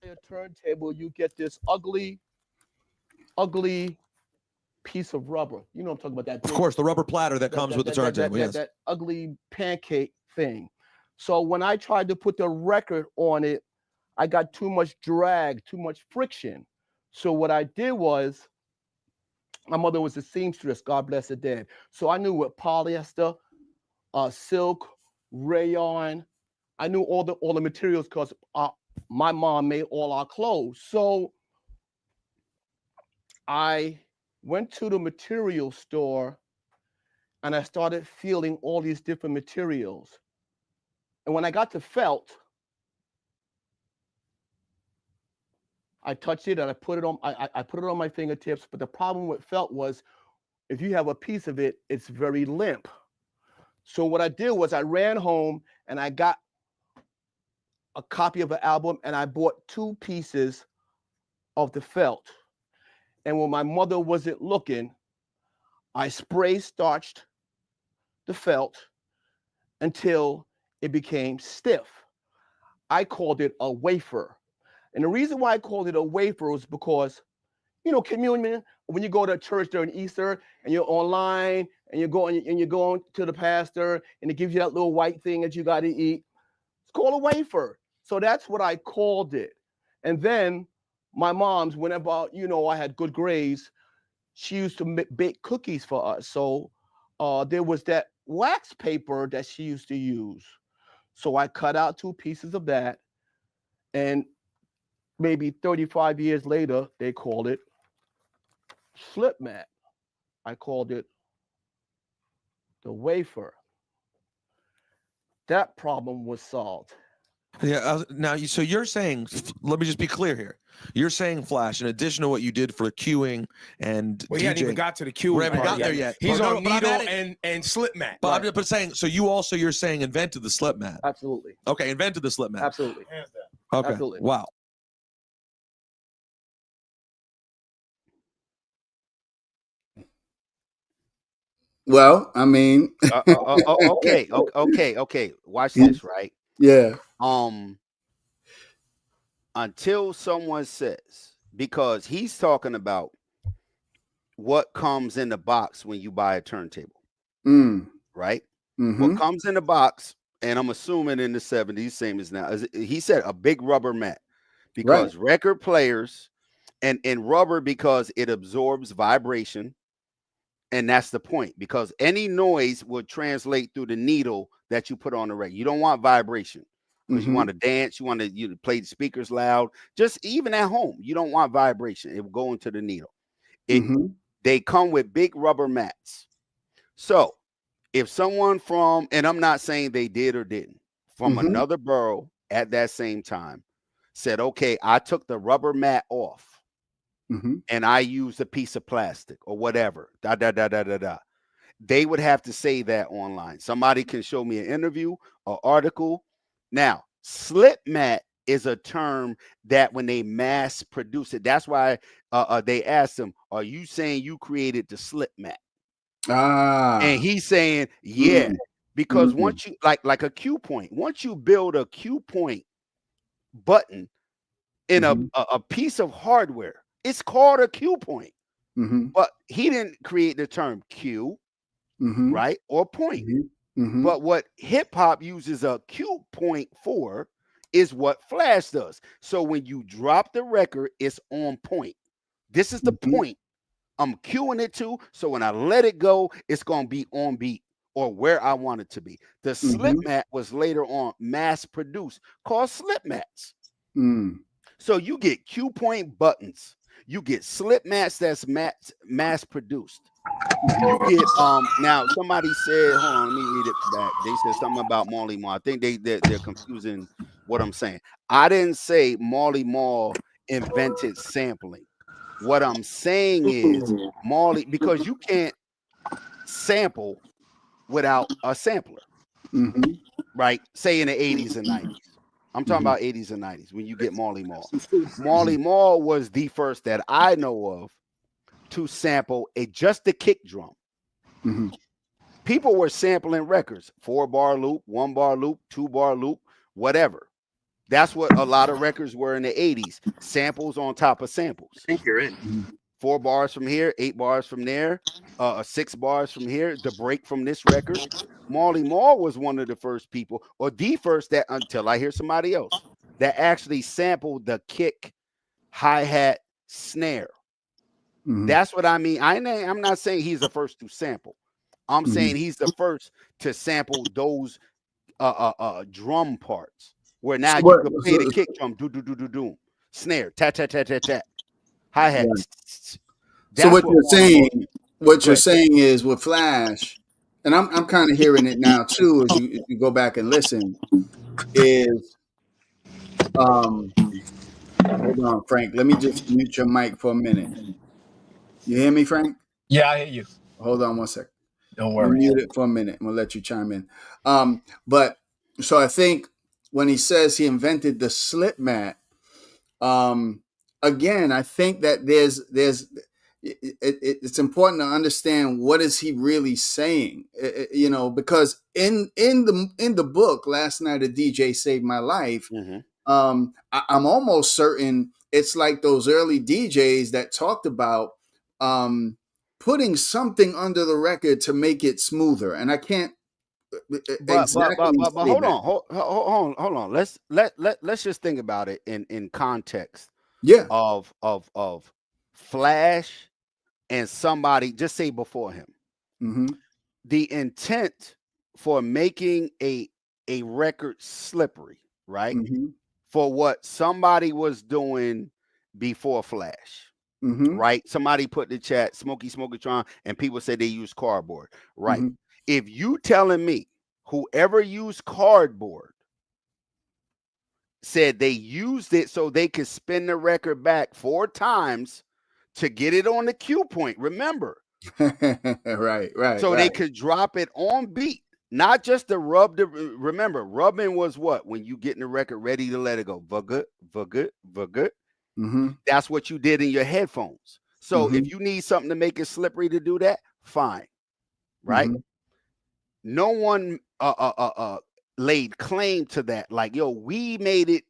A turntable, you get this ugly piece of rubber. You know what I'm talking about? That. Of course, the rubber platter that comes with the turntable. Yes. That ugly pancake thing. So when I tried to put the record on it, I got too much drag, too much friction. So what I did was, my mother was a seamstress, God bless her dead. So I knew what polyester, silk, rayon. I knew all the materials because my mom made all our clothes. So I went to the material store and I started feeling all these different materials. And when I got to felt, I touched it and I put it on. I put it on my fingertips. But the problem with felt was, if you have a piece of it, it's very limp. So what I did was I ran home and I got a copy of an album and I bought 2 pieces of the felt. And when my mother wasn't looking, I spray starched the felt until it became stiff. I called it a wafer. And the reason why I called it a wafer was because, communion, when you go to church during Easter and you're online and you're going to the pastor and it gives you that little white thing that you got to eat, it's called a wafer. So that's what I called it. And then my mom's, whenever, I had good grades, she used to bake cookies for us. So there was that wax paper that she used to use. So I cut out 2 pieces of that. And maybe 35 years later, they called it slip mat. I called it the wafer. That problem was solved. Yeah. Now, so you're saying, let me just be clear here. You're saying, Flash, in addition to what you did for queuing and Well, he hadn't even got to the we queuing. haven't gotten there yet. He's But on no, but I'm needle and slip mat. But I'm just saying, so you're saying invented the slip mat. Absolutely. Okay, invented the slip mat. Absolutely. Okay. Absolutely. Wow. Well, I mean, okay. Watch this, right? Yeah. Until someone says, because he's talking about what comes in the box when you buy a turntable, right? What comes in the box, and I'm assuming in the 70s, same as now, he said a big rubber mat, because record players and rubber, because it absorbs vibration. And that's the point, because any noise will translate through the needle that you put on the record. You don't want vibration, because you want to dance, you want to play the speakers loud. Just even at home, you don't want vibration. It will go into the needle. They come with big rubber mats. So if someone from, and I'm not saying they did or didn't, from another borough at that same time said, okay, I took the rubber mat off and I used a piece of plastic or whatever, they would have to say that online. Somebody can show me an interview or article. Now, slip mat is a term that when they mass produce it, that's why they asked him, are you saying you created the slip mat? And he's saying, yeah, because once you like a cue point, once you build a cue point button in a piece of hardware, it's called a cue point. But he didn't create the term cue, right? Or point. But what hip hop uses a cue point for is what Flash does. So when you drop the record, it's on point. This is the point I'm cueing it to. So when I let it go, it's going to be on beat or where I want it to be. The slip mat was later on mass produced, called slip mats. So you get cue point buttons. You get slip mats that's mass produced. You get now somebody said, hold on, let me read it back. They said something about Marley Marl. I think they're confusing what I'm saying. I didn't say Marley Marl invented sampling. What I'm saying is Marley, because you can't sample without a sampler, right? Say in the 80s and 90s. I'm talking about 80s and 90s when you get Marley Marl. Marley Marl was the first that I know of to sample just the kick drum. People were sampling records, 4-bar loop, 1-bar loop, 2-bar loop, whatever. That's what a lot of records were in the 80s. Samples on top of samples. I think you're in. 4 bars from here, 8 bars from there, 6 bars from here, the break from this record. Marley Marl was one of the first people, or the first, that, until I hear somebody else, that actually sampled the kick, hi-hat, snare. That's what I mean. I'm not saying he's the first to sample. I'm saying he's the first to sample those drum parts, where now you can play the kick drum, do do do do do, snare, tat tat tat tat tat, hi hat. So what you're saying is with Flash, and I'm kind of hearing it now too as you go back and listen, is hold on, Frank. Let me just mute your mic for a minute. You hear me, Frank? Yeah, I hear you. Hold on one second. Don't worry. Mute it for a minute. I'm gonna let you chime in. But so I think when he says he invented the slip mat, again, I think that it's important to understand what is he really saying, because in the book Last Night a DJ Saved My Life, I'm almost certain it's like those early DJs that talked about putting something under the record to make it smoother, and I can't exactly. But hold on. Let's just think about it in context. Yeah. Of Flash and somebody, just say before him. The intent for making a record slippery, right? For what somebody was doing before Flash. Right? Somebody put in the chat, Smokeytron, and people said they use cardboard. Right. If you telling me whoever used cardboard said they used it so they could spin the record back 4 times to get it on the cue point. Remember, right. so they could drop it on beat, not just the rub. Remember, rubbing was what? When you getting the record ready to let it go. Vuggut, vuggut, vuggut. Mm-hmm. That's what you did in your headphones. So Mm-hmm. if you need something to make it slippery to do that, fine. Right? Mm-hmm. No one laid claim to that. Like, yo, we made it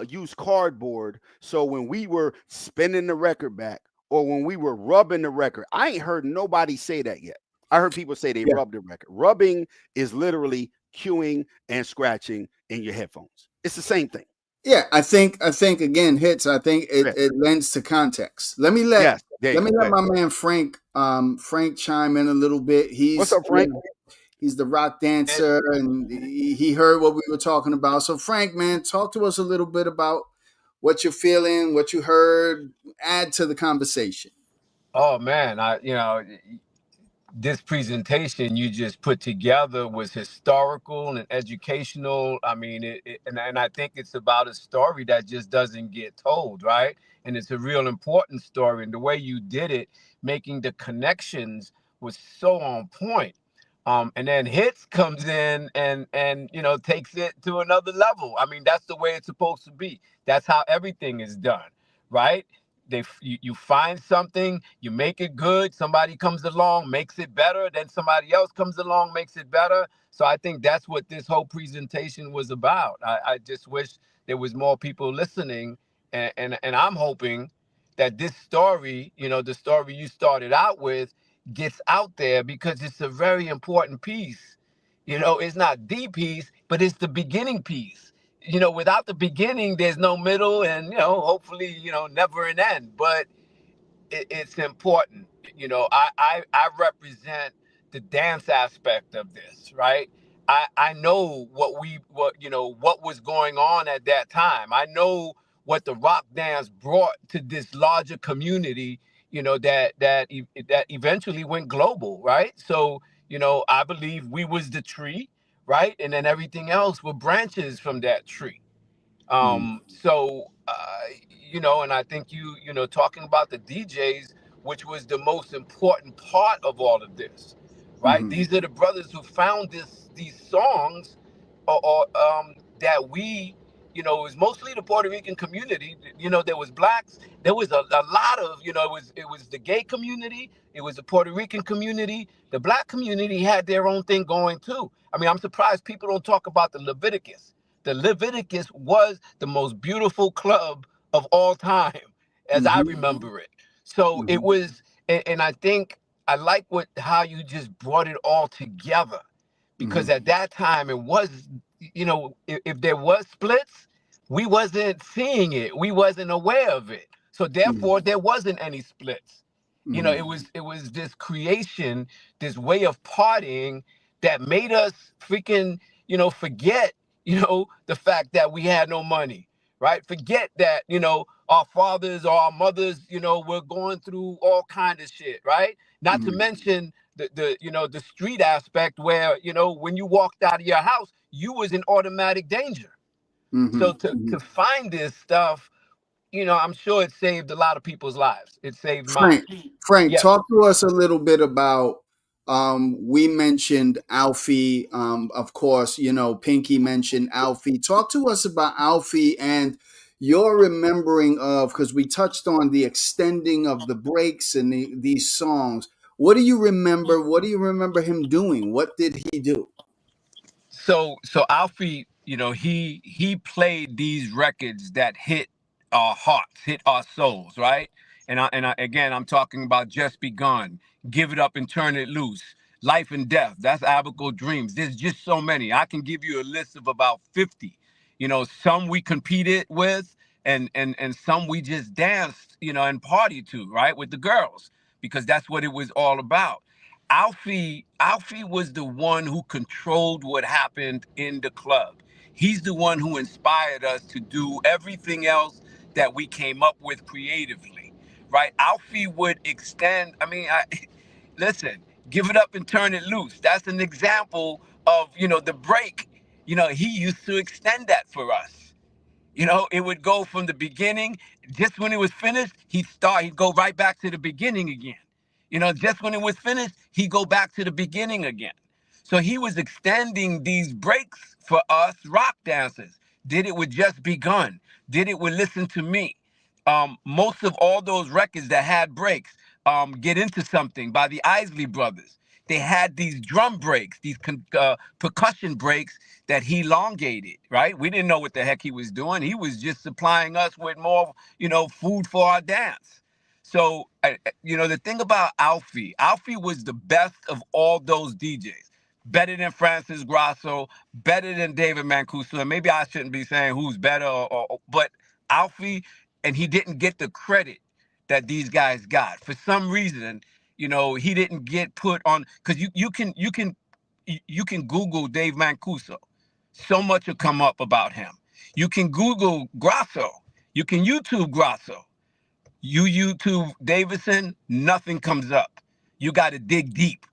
use cardboard. So when we were spinning the record back or when we were rubbing the record, I ain't heard nobody say that yet. I heard people say they rubbed the record. Rubbing is literally cueing and scratching in your headphones. It's the same thing. Yeah, I think again, hits. I think it lends to context. Let me let my man Frank chime in a little bit. What's up, Frank? He's the rock dancer, and he heard what we were talking about. So, Frank, man, talk to us a little bit about what you're feeling, what you heard. Add to the conversation. Oh man, this presentation you just put together was historical and educational. I mean, and I think it's about a story that just doesn't get told, right? And it's a real important story. And the way you did it, making the connections, was so on point. And then Hits comes in and takes it to another level. I mean, that's the way it's supposed to be. That's how everything is done, right? You find something, you make it good, somebody comes along, makes it better, then somebody else comes along, makes it better. So I think that's what this whole presentation was about. I just wish there was more people listening, and I'm hoping that this story, the story you started out with, gets out there, because it's a very important piece. It's not the piece, but it's the beginning piece. Without the beginning, there's no middle, and hopefully, never an end. But it's important. I represent the dance aspect of this, right? I know what was going on at that time. I know what the rock dance brought to this larger community, that eventually went global, right? So, I believe we was the tree, right? And then everything else were branches from that tree. And I think talking about the DJs, which was the most important part of all of this, right? Mm-hmm. These are the brothers who found these songs, or that it was mostly the Puerto Rican community. There was blacks, there was a lot of, it was the gay community, it was the Puerto Rican community, the black community had their own thing going too. I mean, I'm surprised people don't talk about the Leviticus. The Leviticus was the most beautiful club of all time, as I remember it. So it was, and I think I like how you just brought it all together, because at that time it was, if there was splits, we wasn't seeing it, we wasn't aware of it. So therefore, there wasn't any splits. It was this creation, this way of partying that made us freaking, forget, the fact that we had no money, right? Forget that, our fathers or our mothers, were going through all kind of shit, right? Not to mention the street aspect where, when you walked out of your house, you was in automatic danger. So to find this stuff, I'm sure it saved a lot of people's lives. It saved mine. Frank, Yes. talk to us a little bit about. We mentioned Alfie. Of course, Pinky mentioned Alfie. Talk to us about Alfie and your remembering of, because we touched on the extending of the breaks and these songs. What do you remember? What do you remember him doing? What did he do? So Alfie, he played these records that hit our hearts, hit our souls, right? And again, I'm talking about Just Begun, Give It Up and Turn It Loose, Life and Death. That's Abaco Dreams. There's just so many. I can give you a list of about 50. Some we competed with, and some we just danced, and party to, right, with the girls, because that's what it was all about. Alfie was the one who controlled what happened in the club. He's the one who inspired us to do everything else that we came up with creatively, right? Alfie would extend. I mean, listen, Give It Up and Turn It Loose. That's an example of the break. He used to extend that for us. You know, it would go from the beginning. Just when it was finished, he'd go right back to the beginning again. You know, just when it was finished, he'd go back to the beginning again. So he was extending these breaks for us rock dancers. Did it with Just Begun? Did it with Listen to Me? Most of all those records that had breaks, Get Into Something by the Isley Brothers, they had these drum breaks, these percussion breaks that he elongated, right? We didn't know what the heck he was doing. He was just supplying us with more, food for our dance. So, the thing about Alfie was the best of all those DJs. Better than Francis Grasso, better than David Mancuso. And maybe I shouldn't be saying who's better, but Alfie, and he didn't get the credit that these guys got. For some reason, he didn't get put on, because you can Google Dave Mancuso. So much will come up about him. You can Google Grasso. You can YouTube Grasso. You YouTube Davison, nothing comes up. You got to dig deep.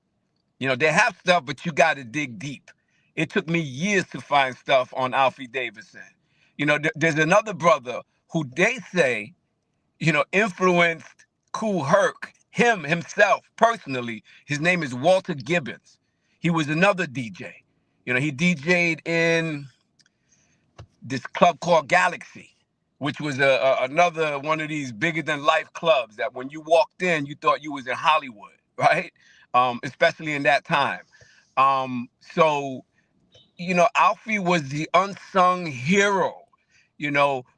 They have stuff, but you got to dig deep. It took me years to find stuff on Alfie Davison. There's another brother who they say, influenced Kool Herc, himself personally. His name is Walter Gibbons. He was another DJ. He DJ'd in this club called Galaxy, which was another one of these bigger than life clubs that when you walked in, you thought you was in Hollywood, right? Especially in that time. So Alfie was the unsung hero,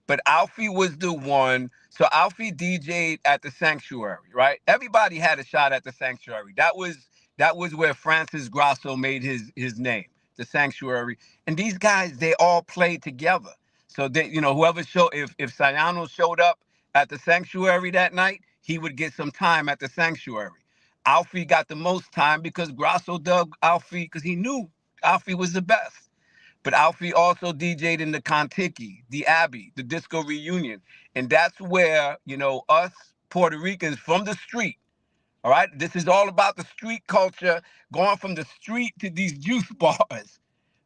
but Alfie was the one. So Alfie DJ'd at the Sanctuary, right? Everybody had a shot at the Sanctuary. That was where Francis Grasso made his name, the Sanctuary. And these guys, they all played together. So they, whoever if Sayano showed up at the Sanctuary that night, he would get some time at the Sanctuary. Alfie got the most time because Grasso dug Alfie because he knew Alfie was the best. But Alfie also DJ'd in the Contiki, the Abbey, the Disco Reunion. And that's where, us Puerto Ricans from the street, all right? This is all about the street culture, going from the street to these juice bars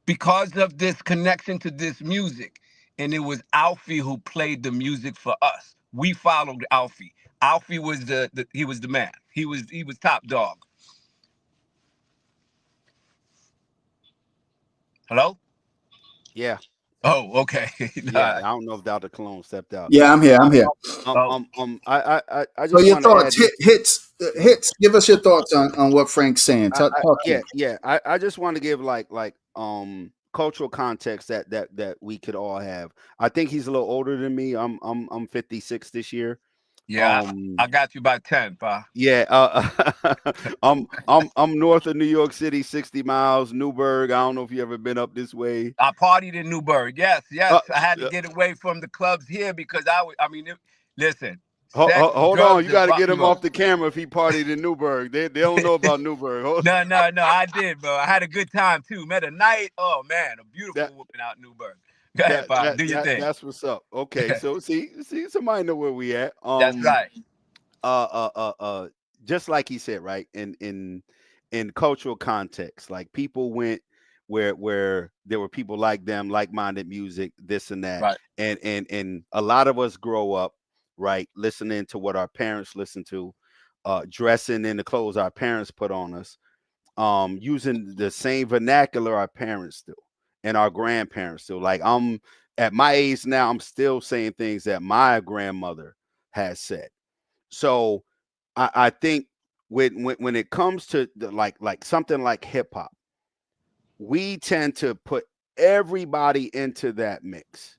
because of this connection to this music. And it was Alfie who played the music for us. We followed Alfie. Alfie was he was the man. He was top dog. Hello? Yeah. Oh, okay. Yeah. I don't know if Dr. Cologne stepped out. Yeah, I'm here. I'm here. I So just your want to add thoughts, hits. Give us your thoughts on what Frank's saying. Talk to me. I just want to give like cultural context that we could all have. I think he's a little older than me. I'm 56 this year. Yeah, I got you by 10, pa. Yeah, I'm north of New York City, 60 miles, Newburgh. I don't know if you ever been up this way. I partied in Newburgh. Yes. I had to get away from the clubs here because listen. Hold on, you got to get him off the camera if he partied in Newburgh. They don't know about Newburgh. No, I did, bro. I had a good time too. Met a night. Oh man, a beautiful woman out in Newburgh. Go ahead, pa. Do your thing. That's what's up. Okay, so see, somebody know where we at. That's right. Just like he said, right? In cultural context, like people went where there were people like them, like-minded music, this and that, right. And a lot of us grow up, right, listening to what our parents listened to, dressing in the clothes our parents put on us, using the same vernacular our parents do and our grandparents do. Like I'm at my age now, I'm still saying things that my grandmother has said. So I think when it comes to like something like hip hop, we tend to put everybody into that mix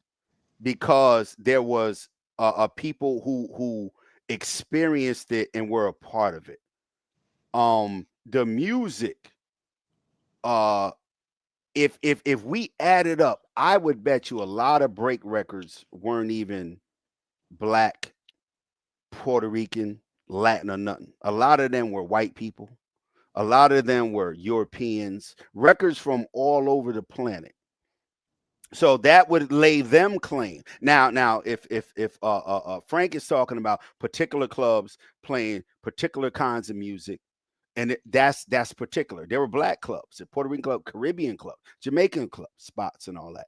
because there was a people who experienced it and were a part of it. The music, if we added up, I would bet you a lot of break records weren't even Black, Puerto Rican, Latin, or nothing. A lot of them were white people. A lot of them were Europeans, records from all over the planet. So that would lay them claim. Now, if Frank is talking about particular clubs playing particular kinds of music, and that's particular. There were Black clubs, a Puerto Rican club, Caribbean club, Jamaican club spots, and all that.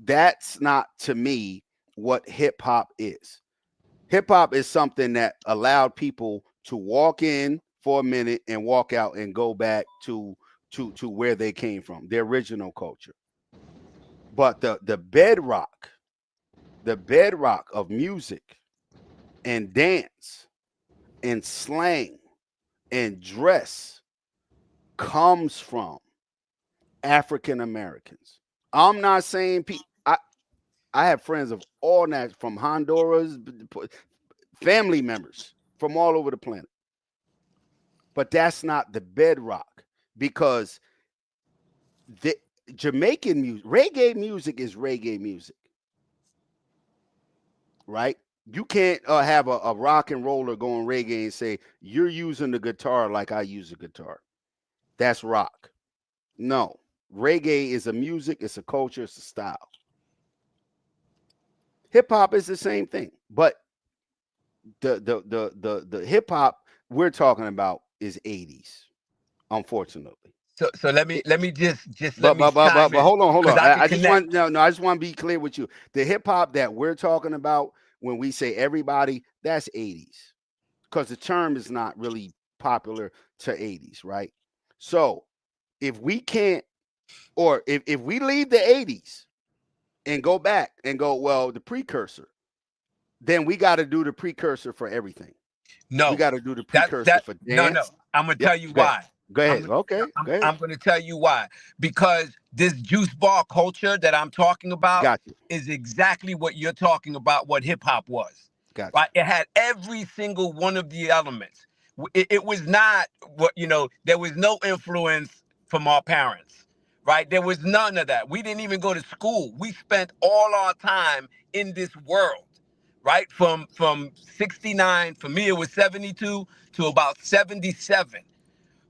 That's not, to me, what hip hop is. Hip hop is something that allowed people to walk in for a minute and walk out and go back to where they came from, their original culture. But the bedrock of music and dance and slang and dress comes from African Americans. I'm not saying I have friends of all nations, from Honduras, family members from all over the planet. But that's not the bedrock, because the Jamaican music, reggae music is reggae music, right? You can't have a rock and roller going reggae and say you're using the guitar like I use a guitar. That's rock. No, reggae is a music, it's a culture, it's a style. Hip hop is the same thing, but the hip hop we're talking about is 80s, unfortunately. So let me just But hold on. I just connect. want I just want to be clear with you. The hip hop that we're talking about when we say everybody, that's 80s, because the term is not really popular to 80s, right? So if we can't, or if we leave the 80s and go back and go, well, the precursor, then we got to do the precursor for everything. No, we got to do the that precursor for dance. no. I'm gonna Yep, tell you go ahead. why. Go ahead. I'm Okay. Go ahead. I'm gonna tell you why. Because this juice bar culture that I'm talking about Got you. is exactly what you're talking about. What hip hop was, Got right? It had every single one of the elements. It was not what There was no influence from our parents, right? There was none of that. We didn't even go to school. We spent all our time in this world. Right, from 69, for me it was 72 to about 77.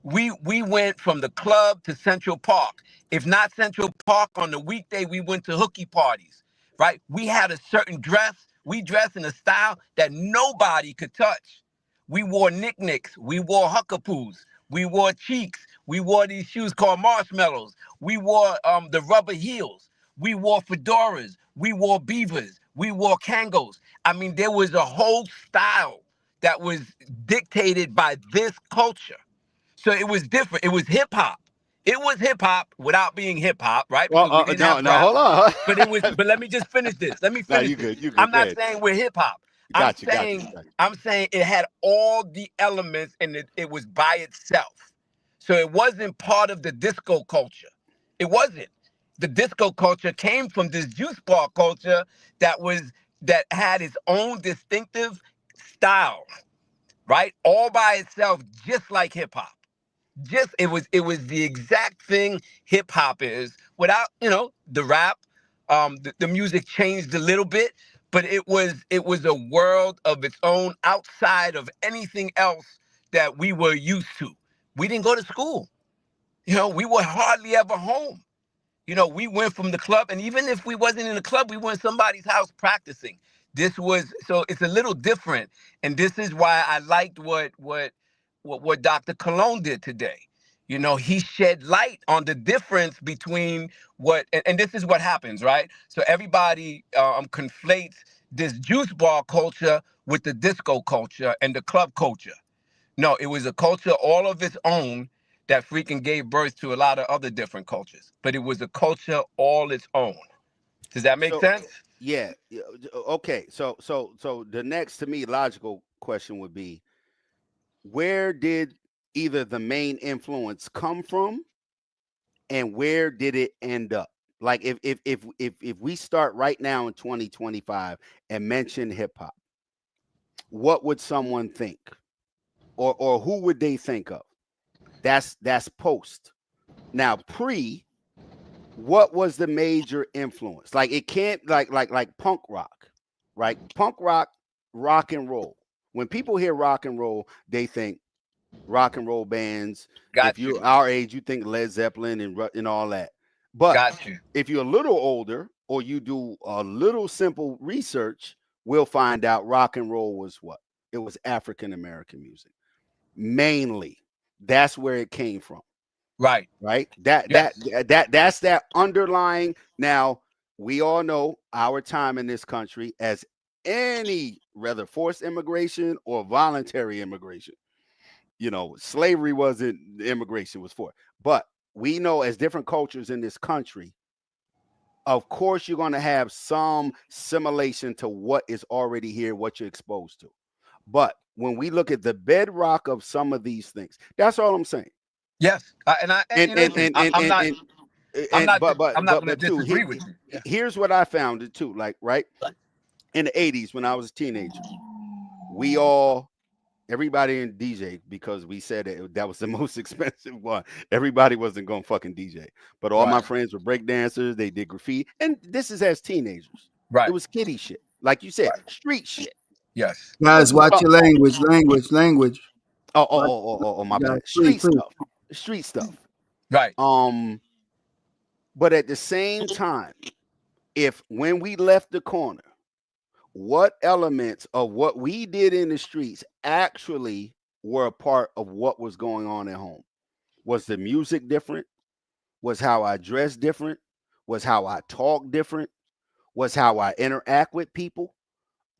We went from the club to Central Park. If not Central Park, on the weekday we went to hooky parties. Right, we had a certain dress. We dressed in a style that nobody could touch. We wore knickknacks. We wore huckapoos. We wore cheeks. We wore these shoes called marshmallows. We wore the rubber heels. We wore fedoras. We wore beavers. We wore Kangos. I mean, there was a whole style that was dictated by this culture. So it was different. It was hip hop. It was hip hop without being hip hop, right? Well, Because we didn't no, have rap. Hold on. But let me just finish this. Let me No, finish you this. good. You good. I'm Go not ahead. saying we're hip hop. I'm saying it had all the elements, and it was by itself. So it wasn't part of the disco culture. It wasn't. The disco culture came from this juice bar culture that had its own distinctive style, right? All by itself, just like hip hop. It was the exact thing hip hop is without the rap. The music changed a little bit, but it was a world of its own outside of anything else that we were used to. We didn't go to school. We were hardly ever home. We went from the club, and even if we wasn't in the club, we went to somebody's house practicing. So it's a little different, and this is why I liked what Dr. Cologne did today. He shed light on the difference between and this is what happens, right? So everybody conflates this juice bar culture with the disco culture and the club culture. No, it was a culture all of its own that freaking gave birth to a lot of other different cultures. But it was a culture all its own. Does that make sense? Yeah. Okay. So the next, to me, logical question would be, where did either the main influence come from, and where did it end up? Like, if we start right now in 2025 and mention hip hop, what would someone think, or who would they think of? That's post. Now, pre, what was the major influence? Like, it can't, like punk rock, right? Punk rock and roll. When people hear rock and roll, they think rock and roll bands. Got If you're you. our age, you think Led Zeppelin and all that. But Got you. if you're a little older, or you do a little simple research, we'll find out rock and roll was what? It was African American music. Mainly. That's where it came from. Right. Right? Yes. That's that underlying. Now, we all know our time in this country as any, whether forced immigration or voluntary immigration. Slavery wasn't the immigration was for. But we know as different cultures in this country, of course, you're going to have some simulation to what is already here, what you're exposed to. But when we look at the bedrock of some of these things, that's all I'm saying. Yes, I'm not going to too, disagree with you. Yeah. here's what I found it too. Like right in the 80s when I was a teenager, everybody in DJ, because we said that was the most expensive one. Everybody wasn't going to fucking DJ, but all my friends were break dancers. They did graffiti, and this is as teenagers. Right. It was kiddie shit, like you said, street shit. Yes. Guys, watch your language. Oh, my bad. Street stuff. Right. But at the same time, when we left the corner, what elements of what we did in the streets actually were a part of what was going on at home? Was the music different? Was how I dressed different? Was how I talk different? Was how I interact with people?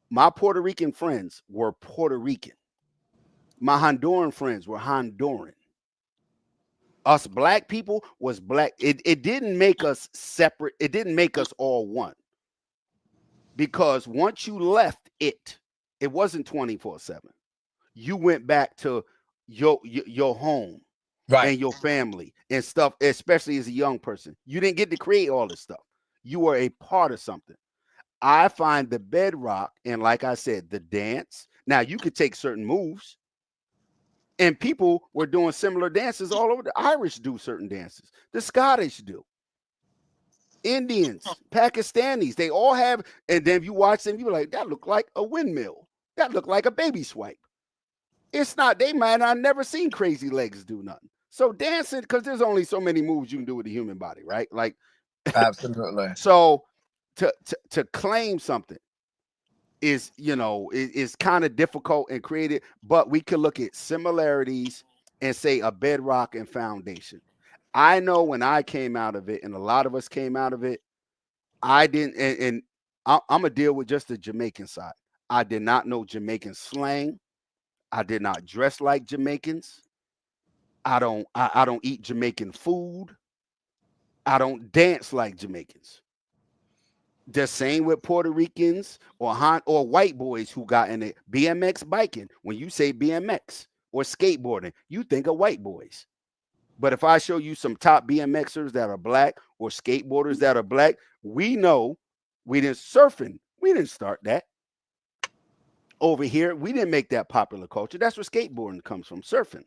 My Puerto Rican friends were Puerto Rican. My Honduran friends were Honduran. Us black people was black. It didn't make us separate. It didn't make us all one. Because once you left it wasn't 24/7. You went back to your home, right, and your family and stuff, especially as a young person. You didn't get to create all this stuff. You were a part of something. I find the bedrock, and like I said, the dance. Now you could take certain moves, and people were doing similar dances all over. The Irish do certain dances. The Scottish do. Indians, Pakistanis, they all have. And then if you watch them, you're like, that looked like a windmill. That looked like a baby swipe. It's not. They might not never seen crazy legs do nothing. So dancing, because there's only so many moves you can do with the human body, right? Like, absolutely. So to claim something is kind of difficult and creative, but we can look at similarities and say a bedrock and foundation. I know when I came out of it, and a lot of us came out of it, I didn't, and I'm gonna deal with just the Jamaican side. I did not know Jamaican slang. I did not dress like Jamaicans. I don't eat Jamaican food. I don't dance like Jamaicans. The same with Puerto Ricans or white boys who got in it. BMX biking. When you say BMX or skateboarding, you think of white boys. But if I show you some top BMXers that are black or skateboarders that are black, we know we didn't start that. Over here, we didn't make that popular culture. That's where skateboarding comes from, surfing.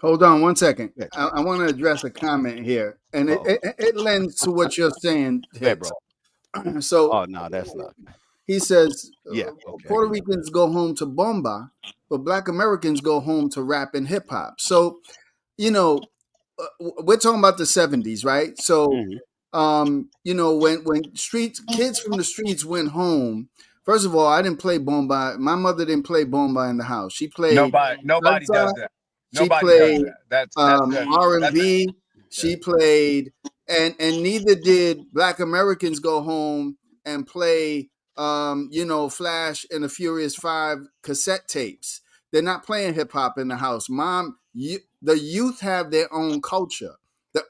Hold on 1 second. I want to address a comment here, and it lends to what you're saying. Hey, bro. So, no, that's not. He says, okay, Puerto Ricans go home to bomba, but Black Americans go home to rap and hip hop. So, we're talking about the 70s, right? So, when kids from the streets went home. First of all, I didn't play bomba. My mother didn't play bomba in the house. She played nobody does that. She played R&B. She played, and neither did Black Americans go home and play, Flash and the Furious 5 cassette tapes. They're not playing hip hop in the house. Mom, the youth have their own culture. The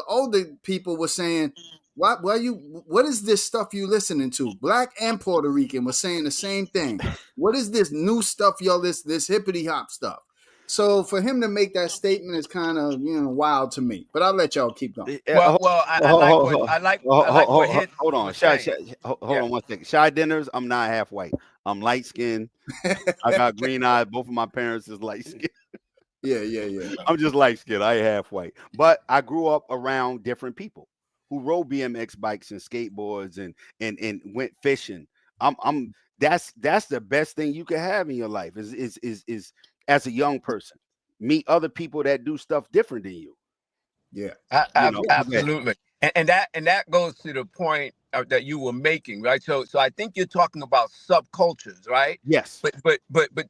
older people were saying, what is this stuff you listening to? Black and Puerto Rican were saying the same thing. What is this new stuff y'all this hippity hop stuff? So for him to make that statement is kind of wild to me. But I'll let y'all keep going. I like what hit. Hold on, hold on 1 second. Shy Dinners, I'm not half white. I'm light skinned. I got green eyes. Both of my parents is light skinned. Yeah. I'm just light skinned. I ain't half white. But I grew up around different people who rode BMX bikes and skateboards and went fishing. That's the best thing you can have in your life is as a young person, meet other people that do stuff different than you. Yeah, absolutely. And that goes to the point that you were making, right? So I think you're talking about subcultures, right? Yes. But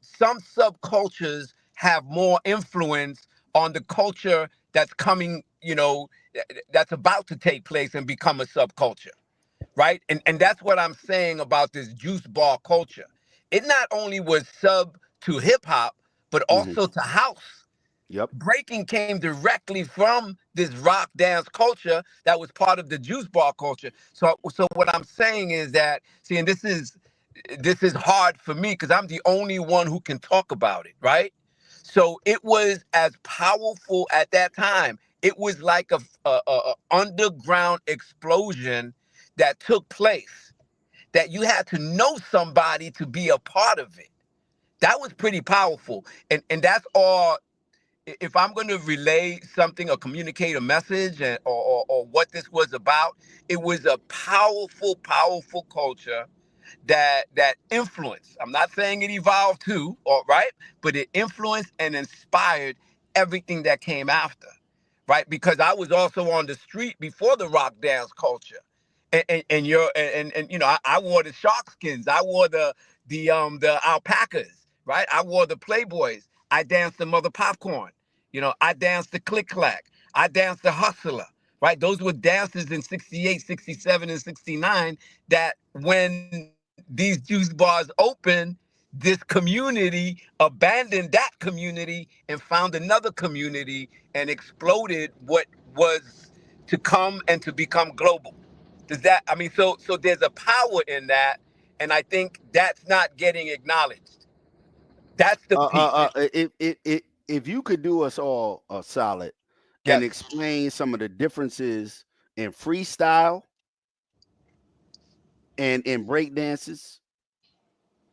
some subcultures have more influence on the culture that's coming, that's about to take place and become a subculture. right? And that's what I'm saying about this juice bar culture. It not only was sub to hip hop, but Hmm. also to house. Yep. Breaking came directly from this rock dance culture that was part of the juice bar culture. So what I'm saying is that, see, and this is hard for me because I'm the only one who can talk about it, right? So it was as powerful at that time. It was like a underground explosion that took place, that you had to know somebody to be a part of it. That was pretty powerful. And that's all. If I'm going to relay something or communicate a message, or what this was about, it was a powerful, powerful culture that influenced. I'm not saying it evolved too, or right, but it influenced and inspired everything that came after, right? Because I was also on the street before the rock dance culture, and you know, I wore the shark skins, I wore the alpacas, right? I wore the Playboys. I danced the Mother Popcorn. You know, I danced the Click Clack. I danced the Hustler. Right? Those were dances in 68, 67, and 69 that when these juice bars opened, this community abandoned that community and found another community and exploded what was to come and to become global. Does that, I mean, so there's a power in that, and I think that's not getting acknowledged. That's the piece. If you could do us all a solid and Yes. explain some of the differences in freestyle and in break dances,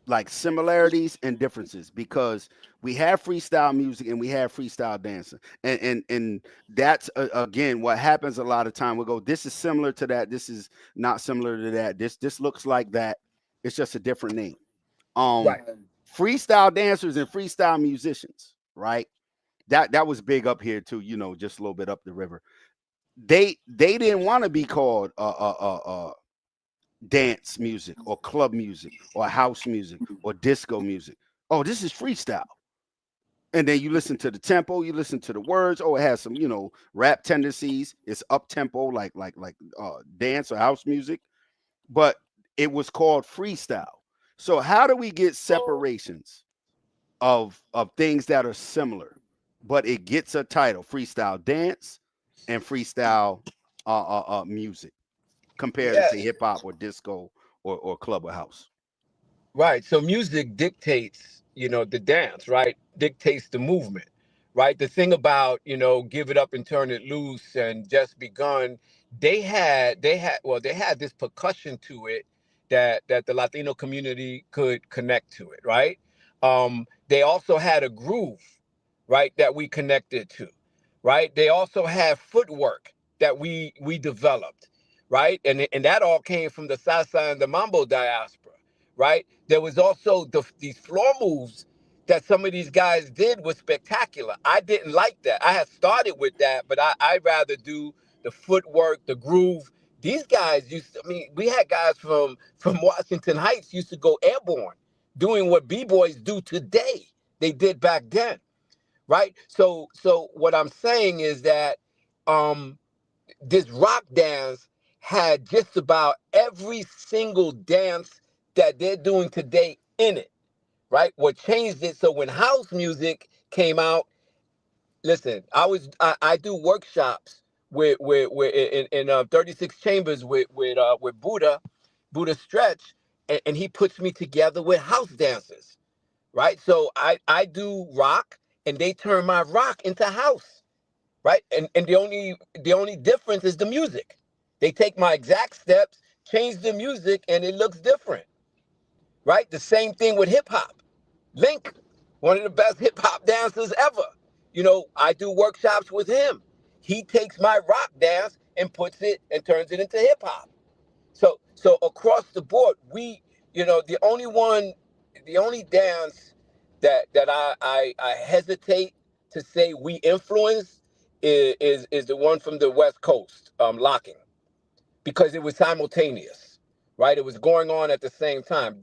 like similarities and differences, because we have freestyle music and we have freestyle dancing, and that's again what happens a lot of time. We go, this is similar to that, this is not similar to that, this looks like that, it's just a different name. um Right. Freestyle dancers and freestyle musicians, right? That was big up here too, you know, just a little bit up the river. They didn't want to be called dance music or club music or house music or disco music. Oh, this is freestyle. And then you listen to the tempo, you listen to the words. Oh, it has some, you know, rap tendencies. It's up tempo, like dance or house music, but it was called freestyle. So how do we get separations of things that are similar, but it gets a title: freestyle dance and freestyle music, compared to Yeah. say hip hop or disco or club or house? Right. So music dictates, you know, the dance, right? Dictates the movement, right? The thing about, you know, Give It Up and Turn It Loose and Just Begun, they had this percussion to it that the Latino community could connect to it, right? They also had a groove, right, that we connected to, right? They also had footwork that we developed, right? And that all came from the salsa and the mambo diaspora, right? There was also these floor moves that some of these guys did was spectacular. I didn't like that. I had started with that, but I'd rather do the footwork, the groove. These guys used to, I mean, we had guys from Washington Heights used to go airborne doing what B-boys do today. They did back then, right? So what I'm saying is that um this rock dance had just about every single dance that they're doing today in it, right? What changed it? So when house music came out, listen, I do workshops with in 36 chambers with Buddha Stretch, and he puts me together with house dancers, right? So I do rock, and they turn my rock into house, right? And the only difference is the music. They take my exact steps, change the music, and it looks different, right? The same thing with hip hop. Link, one of the best hip hop dancers ever. You know, I do workshops with him. He takes my rock dance and puts it and turns it into hip hop. So across the board, you know, the only dance that I hesitate to say we influence is the one from the West Coast, locking, because it was simultaneous, right? It was going on at the same time.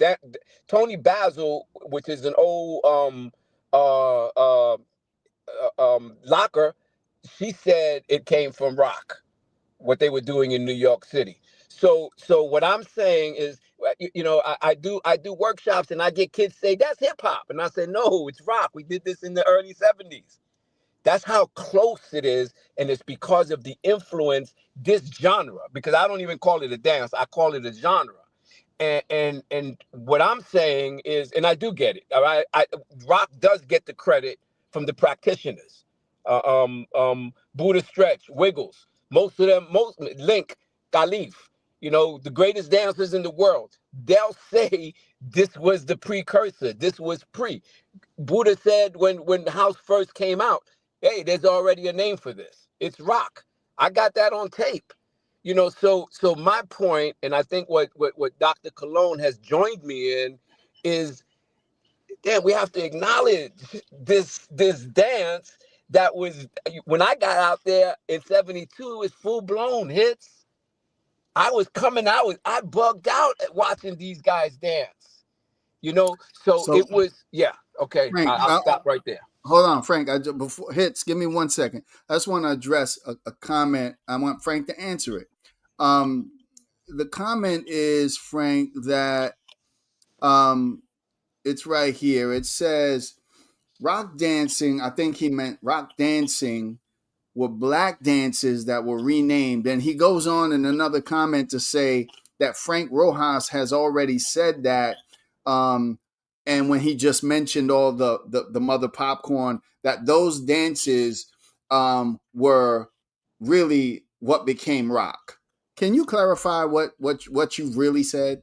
Tony Basil, which is an old locker, she said it came from rock, what they were doing in New York City. So what I'm saying is, I do workshops and I get kids say that's hip hop, and I say no, it's rock. We did this in the early '70s. That's how close it is, and it's because of the influence this genre. Because I don't even call it a dance; I call it a genre. And what I'm saying is, and I do get it. All right, rock does get the credit from the practitioners. Buddha Stretch, Wiggles, most of them, most Link, Khalif, the greatest dancers in the world. They'll say this was the precursor. This was pre. Buddha said when the house first came out, hey, there's already a name for this. It's rock. I got that on tape. So my point, and I think what Dr. Cologne has joined me in is, damn, we have to acknowledge this dance that was, when I got out there in '72, it was full blown hits. I was coming out, I bugged out at watching these guys dance. So So it was, yeah, okay, Frank, I'll stop right there. hold on, Frank. Before hits, give me 1 second. I just want to address a comment. I want Frank to answer it. The comment is, Frank, that it's right here. It says rock dancing. I think he meant rock dancing were black dances that were renamed. And he goes on in another comment to say that Frank Rojas has already said that. And when he just mentioned all the mother popcorn, that those dances were really what became rock. Can you clarify what you really said?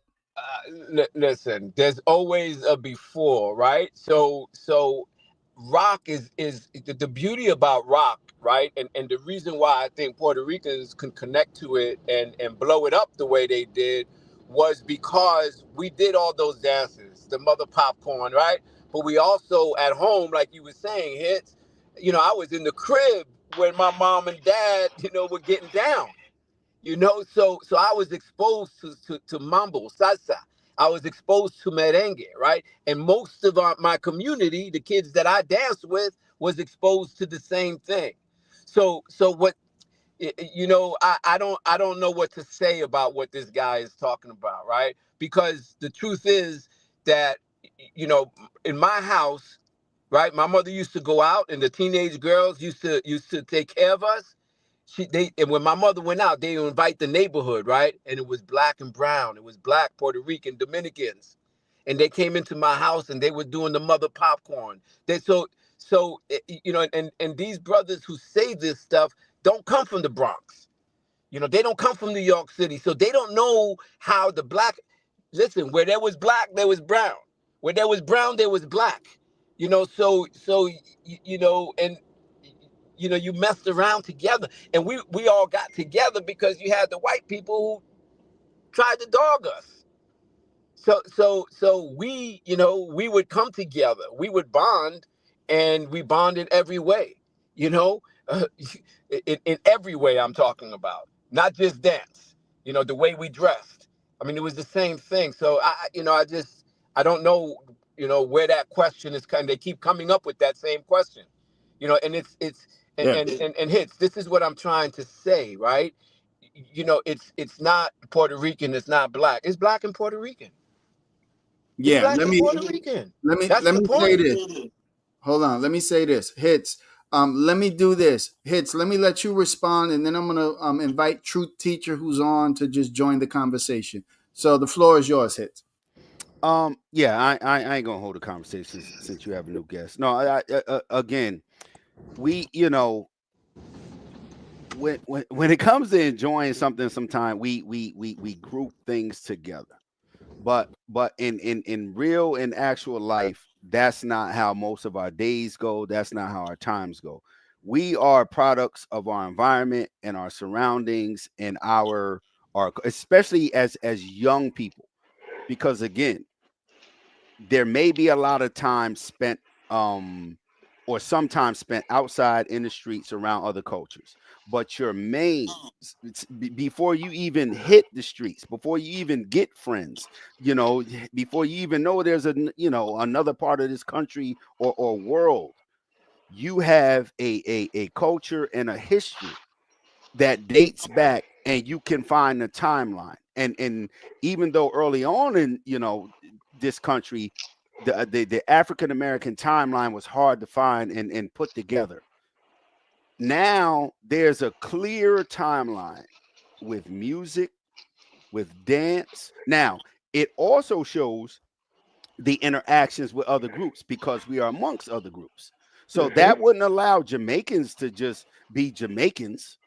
Listen, there's always a before, right? So rock is the beauty about rock, right? And the reason why I think Puerto Ricans can connect to it and blow it up the way they did was because we did all those dances, the mother popcorn, right? But we also at home, like you were saying, hits. I was in the crib when my mom and dad, were getting down. So I was exposed to mambo, salsa. I was exposed to merengue, right? And most of my community, the kids that I danced with, was exposed to the same thing. So what, I don't know what to say about what this guy is talking about, right? Because the truth is that, in my house, right, my mother used to go out, and the teenage girls used to take care of us. And when my mother went out, they would invite the neighborhood, right? And it was black and brown. It was black, Puerto Rican, Dominicans, and they came into my house and they were doing the mother popcorn. And these brothers who say this stuff don't come from the Bronx. They don't come from New York City, so they don't know how the black. Listen, where there was black, there was brown. Where there was brown, there was black. And you messed around together, and we all got together because you had the white people who tried to dog us. So we would come together, we would bond, and we bonded every way, you know, uh, in every way I'm talking about, not just dance, the way we dressed. I mean, it was the same thing. So I don't know, where that question is coming. They keep coming up with that same question, and it's Yeah. and hits. This is what I'm trying to say, right? It's not Puerto Rican. It's not black. It's black and Puerto Rican. It's Yeah. black Let and me Puerto Rican. let me That's let the me say point. this. Hold on. Let me say this. Hits. Let me do this. Hits. Let me let you respond, and then I'm gonna invite Truth Teacher, who's on, to just join the conversation. So the floor is yours, Hits. Yeah, I ain't gonna hold a conversation since you have a new guest. No, again, we, when it comes to enjoying something, sometimes we group things together. But in real, in actual life, that's not how most of our days go. That's not how our times go. We are products of our environment and our surroundings and our especially as young people, because again, there may be a lot of time spent or sometimes spent outside in the streets around other cultures, but your main before you even hit the streets, before you even get friends, before you even know there's another part of this country or world, you have a culture and a history that dates back, and you can find the timeline. And even though early on in this country, the African American timeline was hard to find and put together. Now there's a clear timeline with music, with dance. Now it also shows the interactions with other groups because we are amongst other groups. So that wouldn't allow Jamaicans to just be Jamaicans,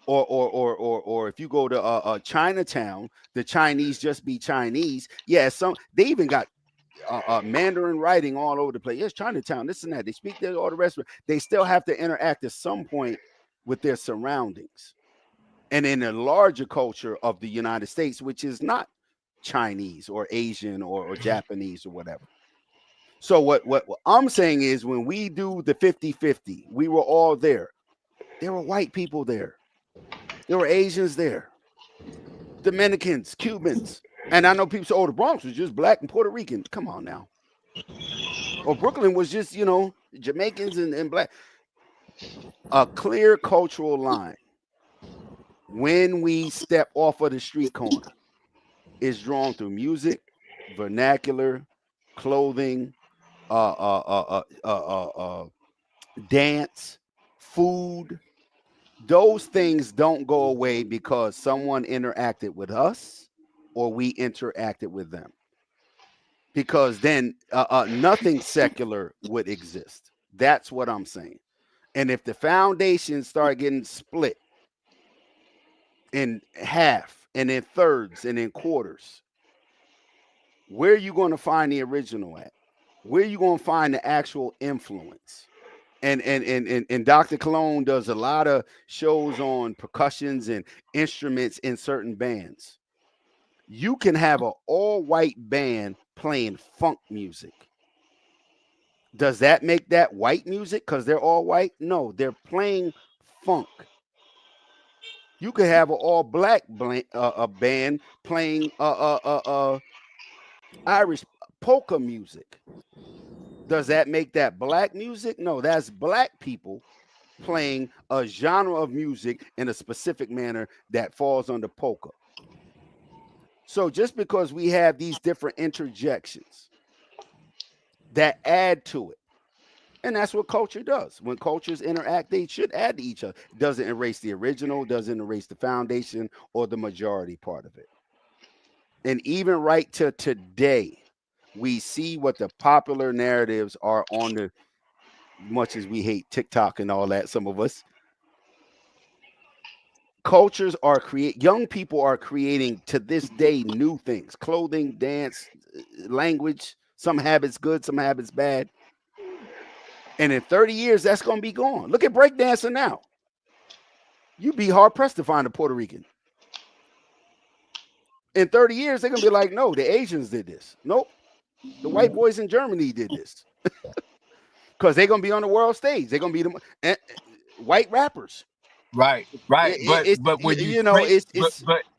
or if you go to Chinatown, the Chinese just be Chinese. Yeah, they even got Mandarin writing all over the place. Yes, Chinatown, this and that. They speak there, all the rest of it. They still have to interact at some point with their surroundings. And in a larger culture of the United States, which is not Chinese or Asian or Japanese or whatever. So what I'm saying is, when we do the 50-50, we were all there. There were white people there. There were Asians there. Dominicans, Cubans. And I know people say, oh, the Bronx was just black and Puerto Rican. Come on now. Or Brooklyn was just, Jamaicans and black. A clear cultural line when we step off of the street corner is drawn through music, vernacular, clothing, dance, food. Those things don't go away because someone interacted with us or we interacted with them. Because then nothing secular would exist. That's what I'm saying. And if the foundations start getting split in half and in thirds and in quarters, where are you going to find the original at? Where are you going to find the actual influence? And Dr. Cologne does a lot of shows on percussions and instruments in certain bands. You can have an all-white band playing funk music. Does that make that white music because they're all white? No, they're playing funk. You could have an all-black band playing Irish polka music. Does that make that black music? No, that's black people playing a genre of music in a specific manner that falls under polka. So just because we have these different interjections that add to it, and that's what culture does. When cultures interact, they should add to each other. It doesn't erase the original, doesn't erase the foundation or the majority part of it. And even right to today, we see what the popular narratives are on the, much as we hate TikTok and all that, some of us, cultures are young people are creating to this day new things: clothing, dance, language, some habits good, some habits bad. And in 30 years, that's going to be gone. Look at breakdancing now. You'd be hard pressed to find a Puerto Rican. In 30 years, they're going to be like, no, the Asians did this. Nope. The white boys in Germany did this. Because they're going to be on the world stage. They're going to be the white rappers. Right. But when you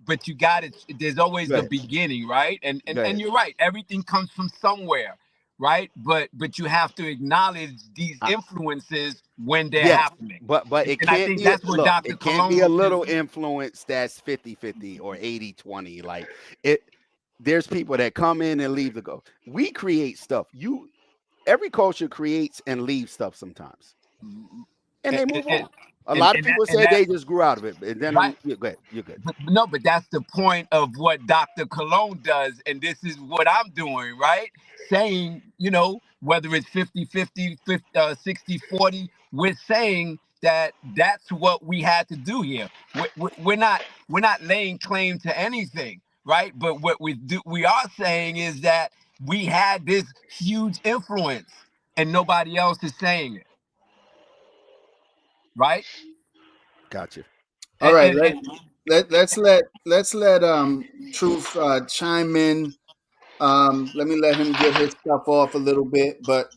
but you got it. There's always the beginning, right? And you're right. Everything comes from somewhere, right? But you have to acknowledge these influences when they're happening. But it can't be. That's what Dr. It can't be a little influence that's 50-50 or 80-20. Like it. There's people that come in and leave to go. We create stuff. Every culture creates and leaves stuff sometimes, and they move on. A lot of people say they just grew out of it, and then right. You're good. But that's the point of what Dr. Cologne does, and this is what I'm doing, right? Saying, whether it's 50-50, 60-40, we're saying that that's what we had to do here. We're not laying claim to anything, right? But what we are saying is that we had this huge influence, and nobody else is saying it. Right. Gotcha. All right. Let's let Truth chime in. Let me let him get his stuff off a little bit, but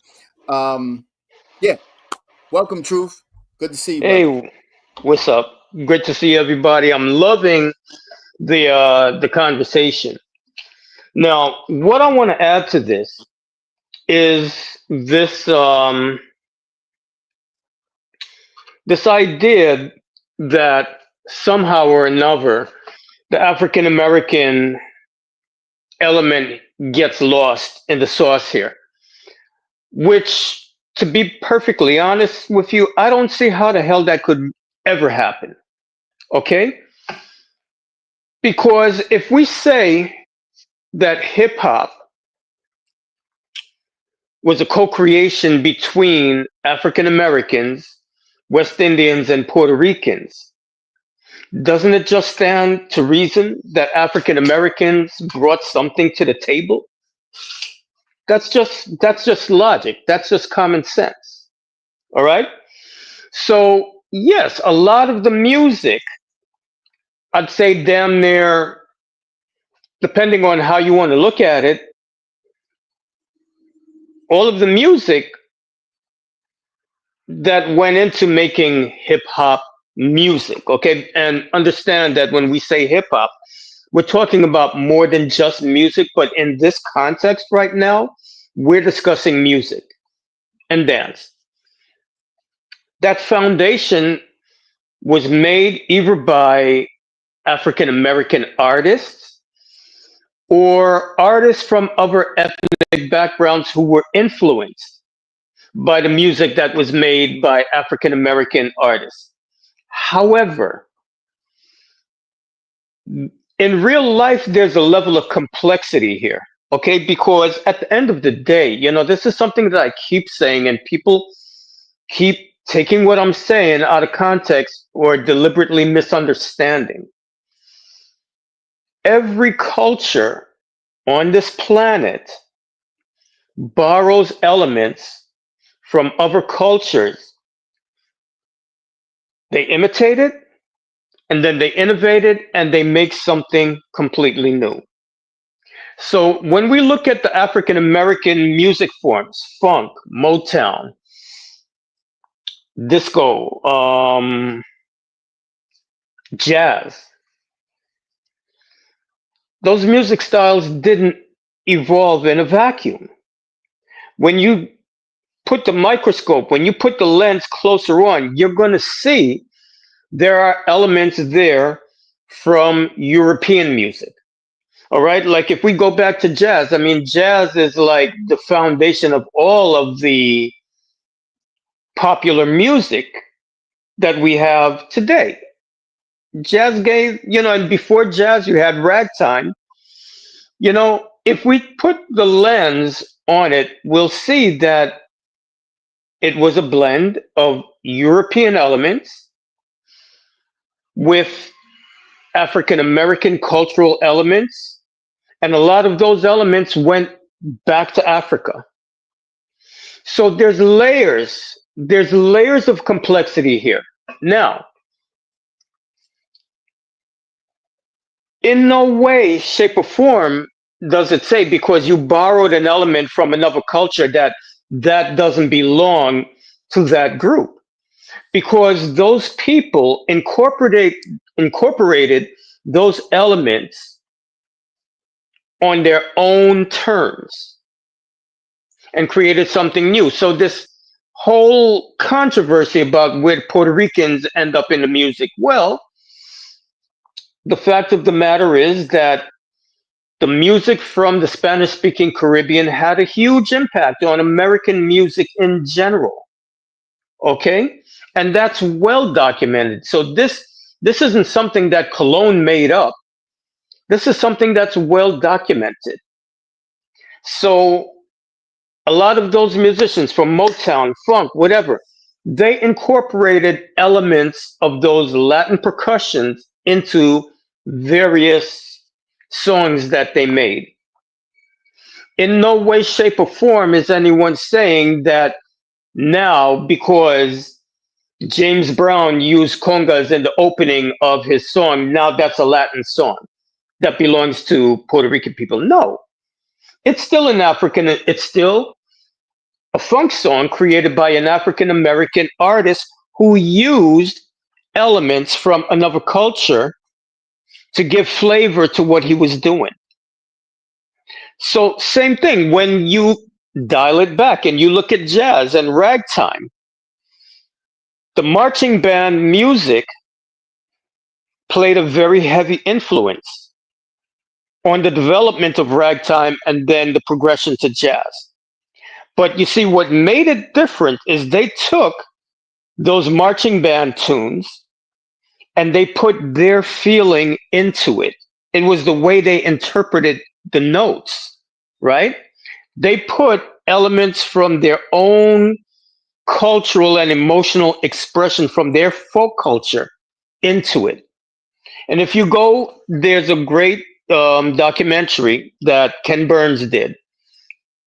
yeah. Welcome, Truth. Good to see you. Hey, brother. What's up? Great to see everybody. I'm loving the conversation. Now, what I want to add to this is this idea that somehow or another, the African American element gets lost in the sauce here. Which, to be perfectly honest with you, I don't see how the hell that could ever happen. Okay? Because if we say that hip hop was a co creation between African Americans, West Indians, and Puerto Ricans, doesn't it just stand to reason that African Americans brought something to the table? That's just logic. That's just common sense. All right? So, yes, a lot of the music, I'd say damn near, depending on how you want to look at it, all of the music that went into making hip hop music, okay? And understand that when we say hip hop, we're talking about more than just music, but in this context right now, we're discussing music and dance. That foundation was made either by African American artists or artists from other ethnic backgrounds who were influenced by the music that was made by African American artists. However, in real life, there's a level of complexity here, okay? Because at the end of the day, this is something that I keep saying, and people keep taking what I'm saying out of context or deliberately misunderstanding. Every culture on this planet borrows elements from other cultures. They imitate it, and then they innovate it, and they make something completely new. So when we look at the African American music forms, funk, Motown, disco, jazz, those music styles didn't evolve in a vacuum. When you put the microscope, when you put the lens closer on, you're going to see there are elements there from European music. All right. Like if we go back to jazz, I mean, jazz is like the foundation of all of the popular music that we have today. Jazz gave, and before jazz, you had ragtime. If we put the lens on it, we'll see that it was a blend of European elements with African American cultural elements, and a lot of those elements went back to Africa. So there's layers of complexity here. Now, in no way, shape, or form does it say because you borrowed an element from another culture that doesn't belong to that group. Because those people incorporated those elements on their own terms and created something new. So this whole controversy about where Puerto Ricans end up in the music, well, the fact of the matter is that the music from the Spanish speaking Caribbean had a huge impact on American music in general. Okay? And that's well documented. So this isn't something that Cologne made up. This is something that's well documented. So a lot of those musicians from Motown, funk, whatever, they incorporated elements of those Latin percussions into various songs that they made. In no way, shape, or form is anyone saying that now, because James Brown used congas in the opening of his song, now that's a Latin song that belongs to Puerto Rican people. No, it's still it's still a funk song created by an African American artist who used elements from another culture to give flavor to what he was doing. So, same thing when you dial it back and you look at jazz and ragtime, the marching band music played a very heavy influence on the development of ragtime and then the progression to jazz. But you see, what made it different is they took those marching band tunes and they put their feeling into it. It was the way they interpreted the notes, right? They put elements from their own cultural and emotional expression from their folk culture into it. And if you go, there's a great documentary that Ken Burns did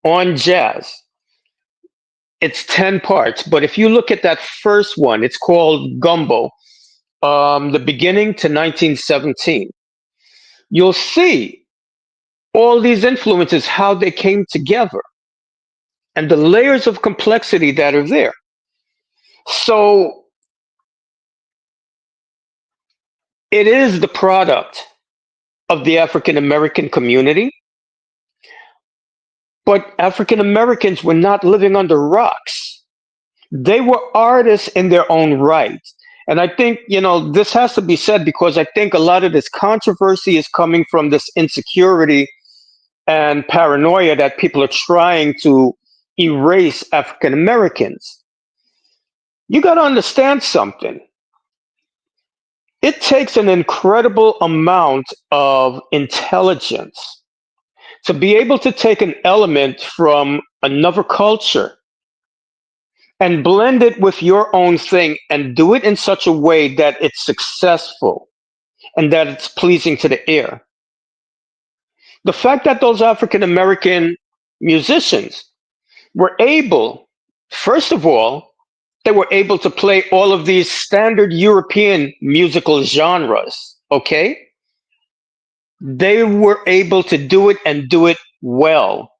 on jazz. It's 10 parts, but if you look at that first one, it's called Gumbo, the beginning to 1917. You'll see all these influences, how they came together, and the layers of complexity that are there. So it is the product of the African American community, but African Americans were not living under rocks. They were artists in their own right. And I think, this has to be said because I think a lot of this controversy is coming from this insecurity and paranoia that people are trying to erase African Americans. You got to understand something. It takes an incredible amount of intelligence to be able to take an element from another culture and blend it with your own thing and do it in such a way that it's successful and that it's pleasing to the ear. The fact that those African American musicians were able, first of all, they were able to play all of these standard European musical genres, okay? They were able to do it and do it well.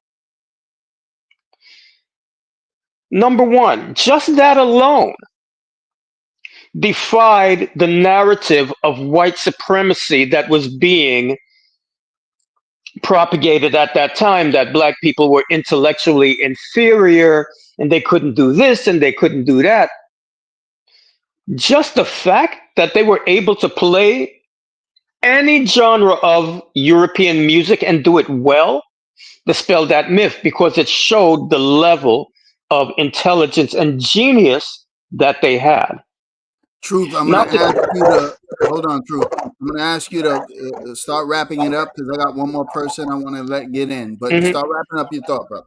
Number one, just that alone defied the narrative of white supremacy that was being propagated at that time, that black people were intellectually inferior and they couldn't do this and they couldn't do that. Just the fact that they were able to play any genre of European music and do it well dispelled that myth because it showed the level of intelligence and genius that they had. Truth, I'm going to ask you to hold on, Truth. I'm going to ask you to start wrapping it up because I got one more person I want to let get in. But start wrapping up your thought, brother.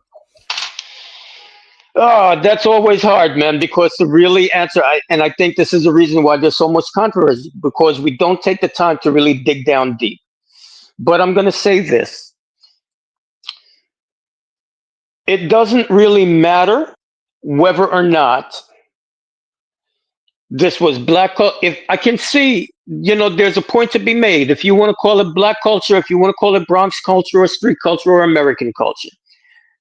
Oh, that's always hard, man, because to really answer, and I think this is the reason why there's so much controversy, because we don't take the time to really dig down deep. But I'm going to say this. It doesn't really matter whether or not this was black. If I can see, there's a point to be made. If you want to call it black culture, if you want to call it Bronx culture or street culture or American culture,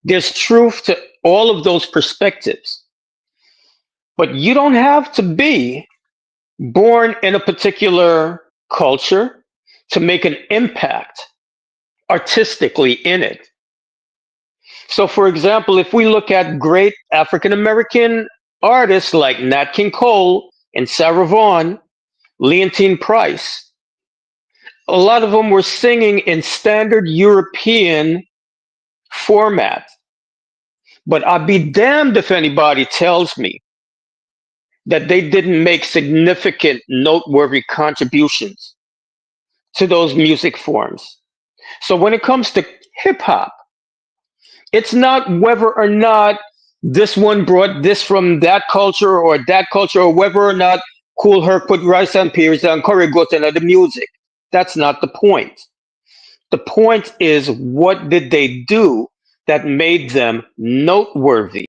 there's truth to all of those perspectives. But you don't have to be born in a particular culture to make an impact artistically in it. So, for example, if we look at great African American artists like Nat King Cole and Sarah Vaughan, Leontine Price, a lot of them were singing in standard European format. But I'd be damned if anybody tells me that they didn't make significant, noteworthy contributions to those music forms. So when it comes to hip hop, it's not whether or not this one brought this from that culture or whether or not Kool Herc put rice and peas and curry goat into the music. That's not the point. The point is, what did they do that made them noteworthy?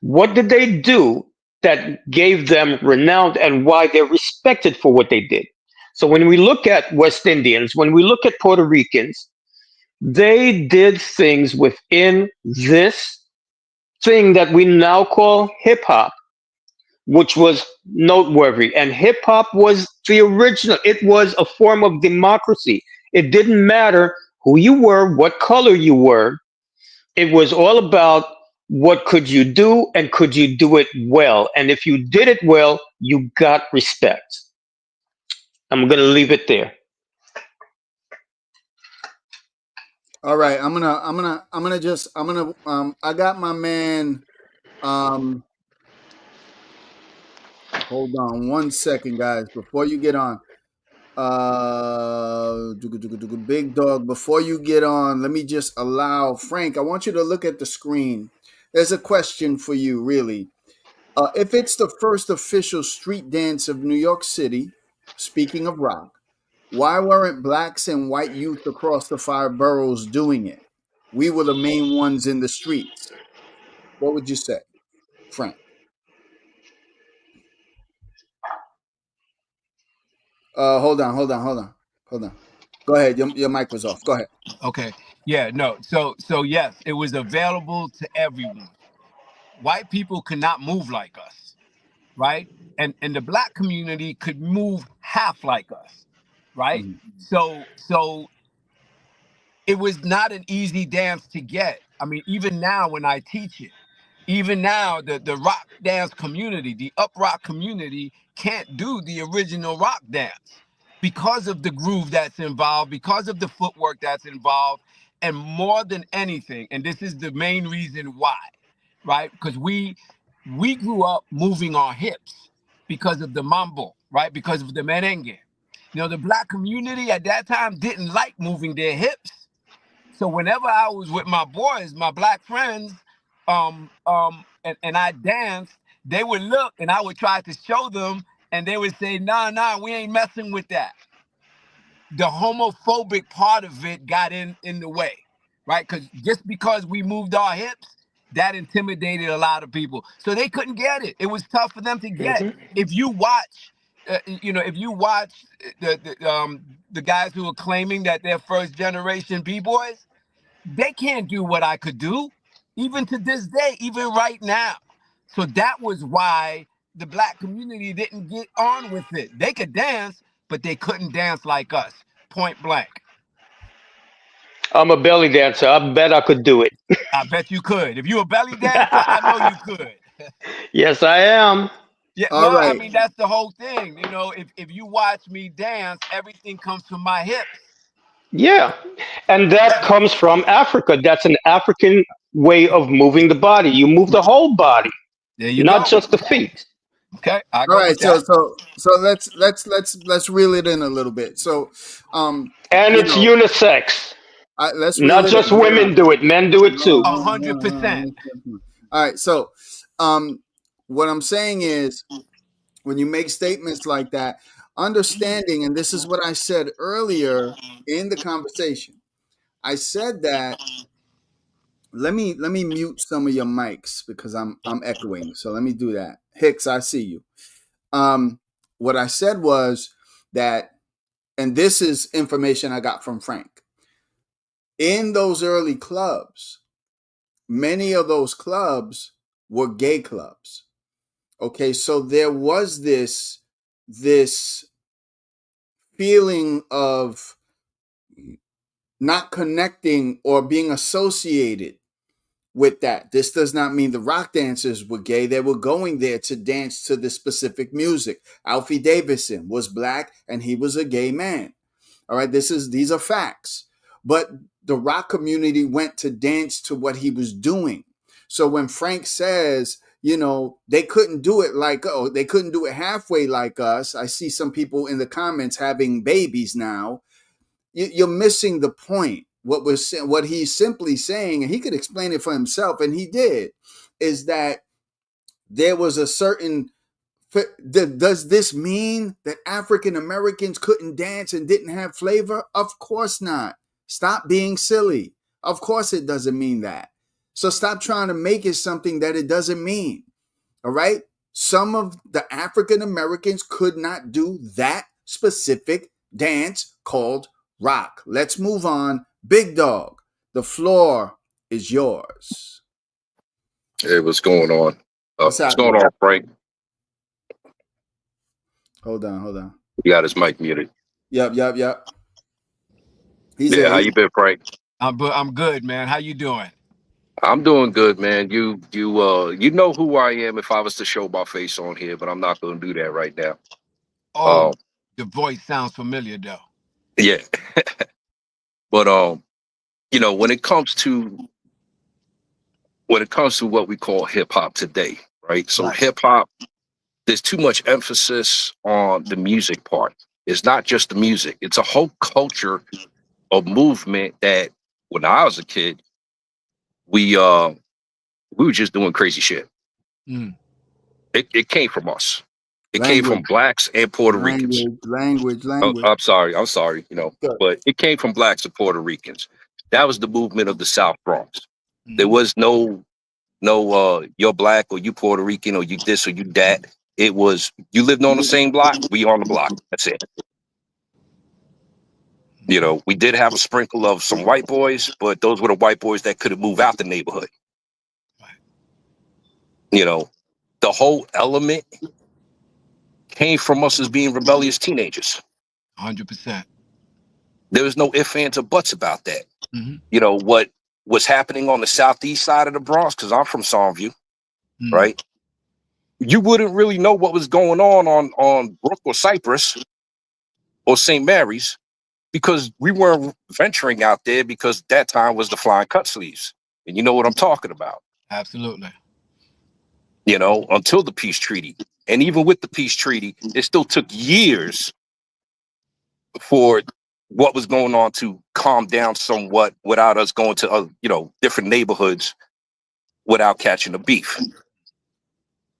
What did they do that gave them renown and why they're respected for what they did? So when we look at West Indians, when we look at Puerto Ricans, they did things within this thing that we now call hip hop, which was noteworthy. And hip hop was the original. It was a form of democracy. It didn't matter who you were, what color you were. It was all about what could you do and could you do it well. And if you did it well, you got respect. I'm gonna leave it there. All right, I'm gonna I got my man. Hold on one second, guys, before you get on. Big dog, before you get on, let me just allow Frank. I want you to look at the screen. There's a question for you, really. If it's the first official street dance of New York City, speaking of rock, why weren't blacks and white youth across the five boroughs doing it? We were the main ones in the streets. What would you say, Frank? Hold on. Go ahead. Your mic was off. Go ahead. Okay. Yeah, no. So yes, it was available to everyone. White people could not move like us, right? And the black community could move half like us, right? Mhm. So it was not an easy dance to get. I mean, even now when I teach it, even now the rock dance community, the up rock community can't do the original rock dance because of the groove that's involved, because of the footwork that's involved, and more than anything, and this is the main reason why, right? Because we grew up moving our hips because of the mambo, right? Because of the merengue. You know, the black community at that time didn't like moving their hips. So whenever I was with my boys, my black friends, and I danced, they would look and I would try to show them, and they would say, nah, we ain't messing with that. The homophobic part of it got in the way, right? Because just because we moved our hips, that intimidated a lot of people. So they couldn't get it. It was tough for them to get. Mhm. If you watch, if you watch the guys who are claiming that they're first generation b-boys, they can't do what I could do, even to this day, even right now. So that was why the black community didn't get on with it. They could dance, but they couldn't dance like us, point blank. I'm a belly dancer. I bet I could do it. I bet you could. If you a belly dancer, I know you could. Yes, I am. Yeah, All well, I right. mean, that's the whole thing. You know, if you watch me dance, everything comes from my hips. Yeah. And that comes from Africa. That's an African way of moving the body. You move the whole body, There you not go. just the feet. Okay, I All go right. with So that. so so let's reel it in a little bit. So, um, And you it's know, unisex. let's reel Not it in. just Hold women on. do it, men do it too. A Hold hundred percent. on. All right. So, um, what I'm saying is, when you make statements like that, understanding, and this is what I said earlier in the conversation. I said that let me mute some of your mics because I'm echoing. So let me do that. Hicks, I see you. What I said was that, and this is information I got from Frank. In those early clubs, many of those clubs were gay clubs. Okay, so there was this feeling of not connecting or being associated with that. This does not mean the rock dancers were gay. They were going there to dance to the specific music. Alfie Davison was black and he was a gay man. All right, these are facts. But the rock community went to dance to what he was doing. So when Frank says, they couldn't do it they couldn't do it halfway like us. I see some people in the comments having babies now. You're missing the point. What he's simply saying, and he could explain it for himself, and he did, is that there was a certain. Does this mean that African Americans couldn't dance and didn't have flavor? Of course not. Stop being silly. Of course it doesn't mean that. So stop trying to make it something that it doesn't mean. All right. Some of the African Americans could not do that specific dance called rock. Let's move on. Big Dog, the floor is yours. Hey, what's going on? What's What's happening? going on, Frank? Hold on. He got his mic muted. Yep. He's Yeah, there. how you been, Frank? I'm good, man. How you doing? I'm doing good, man. You know who I am if I was to show my face on here, but I'm not going to do that right now. Oh, The voice sounds familiar though. Yeah. But you know, when it comes to what we call hip hop today, right? So Right. hip hop, there's too much emphasis on the music part. It's not just the music. It's a whole culture of movement that when I was a kid, we were just doing crazy shit. Mm. It came from us. It came from Language, blacks and Puerto Ricans. Oh, language. I'm sorry, you know, Good. but it came from blacks and Puerto Ricans. That was the movement of the South Bronx. There Mm. was no you're black or you Puerto Rican or you this or you that. It was you lived on the same block, we on the block. That's it. You know, we did have a sprinkle of some white boys, but those were the white boys that couldn't move out the neighborhood. Right. You know, the whole element came from us as being rebellious teenagers. 100%. There was no ifs, ands, or buts about that. Mm-hmm. You know, what was happening on the southeast side of the Bronx, because I'm from Songview, Mm. right? You wouldn't really know what was going on Brook or Cypress or St. Mary's because we weren't venturing out there because that time was the flying cut sleeves. And you know what I'm talking about. Absolutely. You know, until the peace treaty. And even with the peace treaty, it still took years for what was going on to calm down somewhat without us going to, you know, different neighborhoods without catching the beef.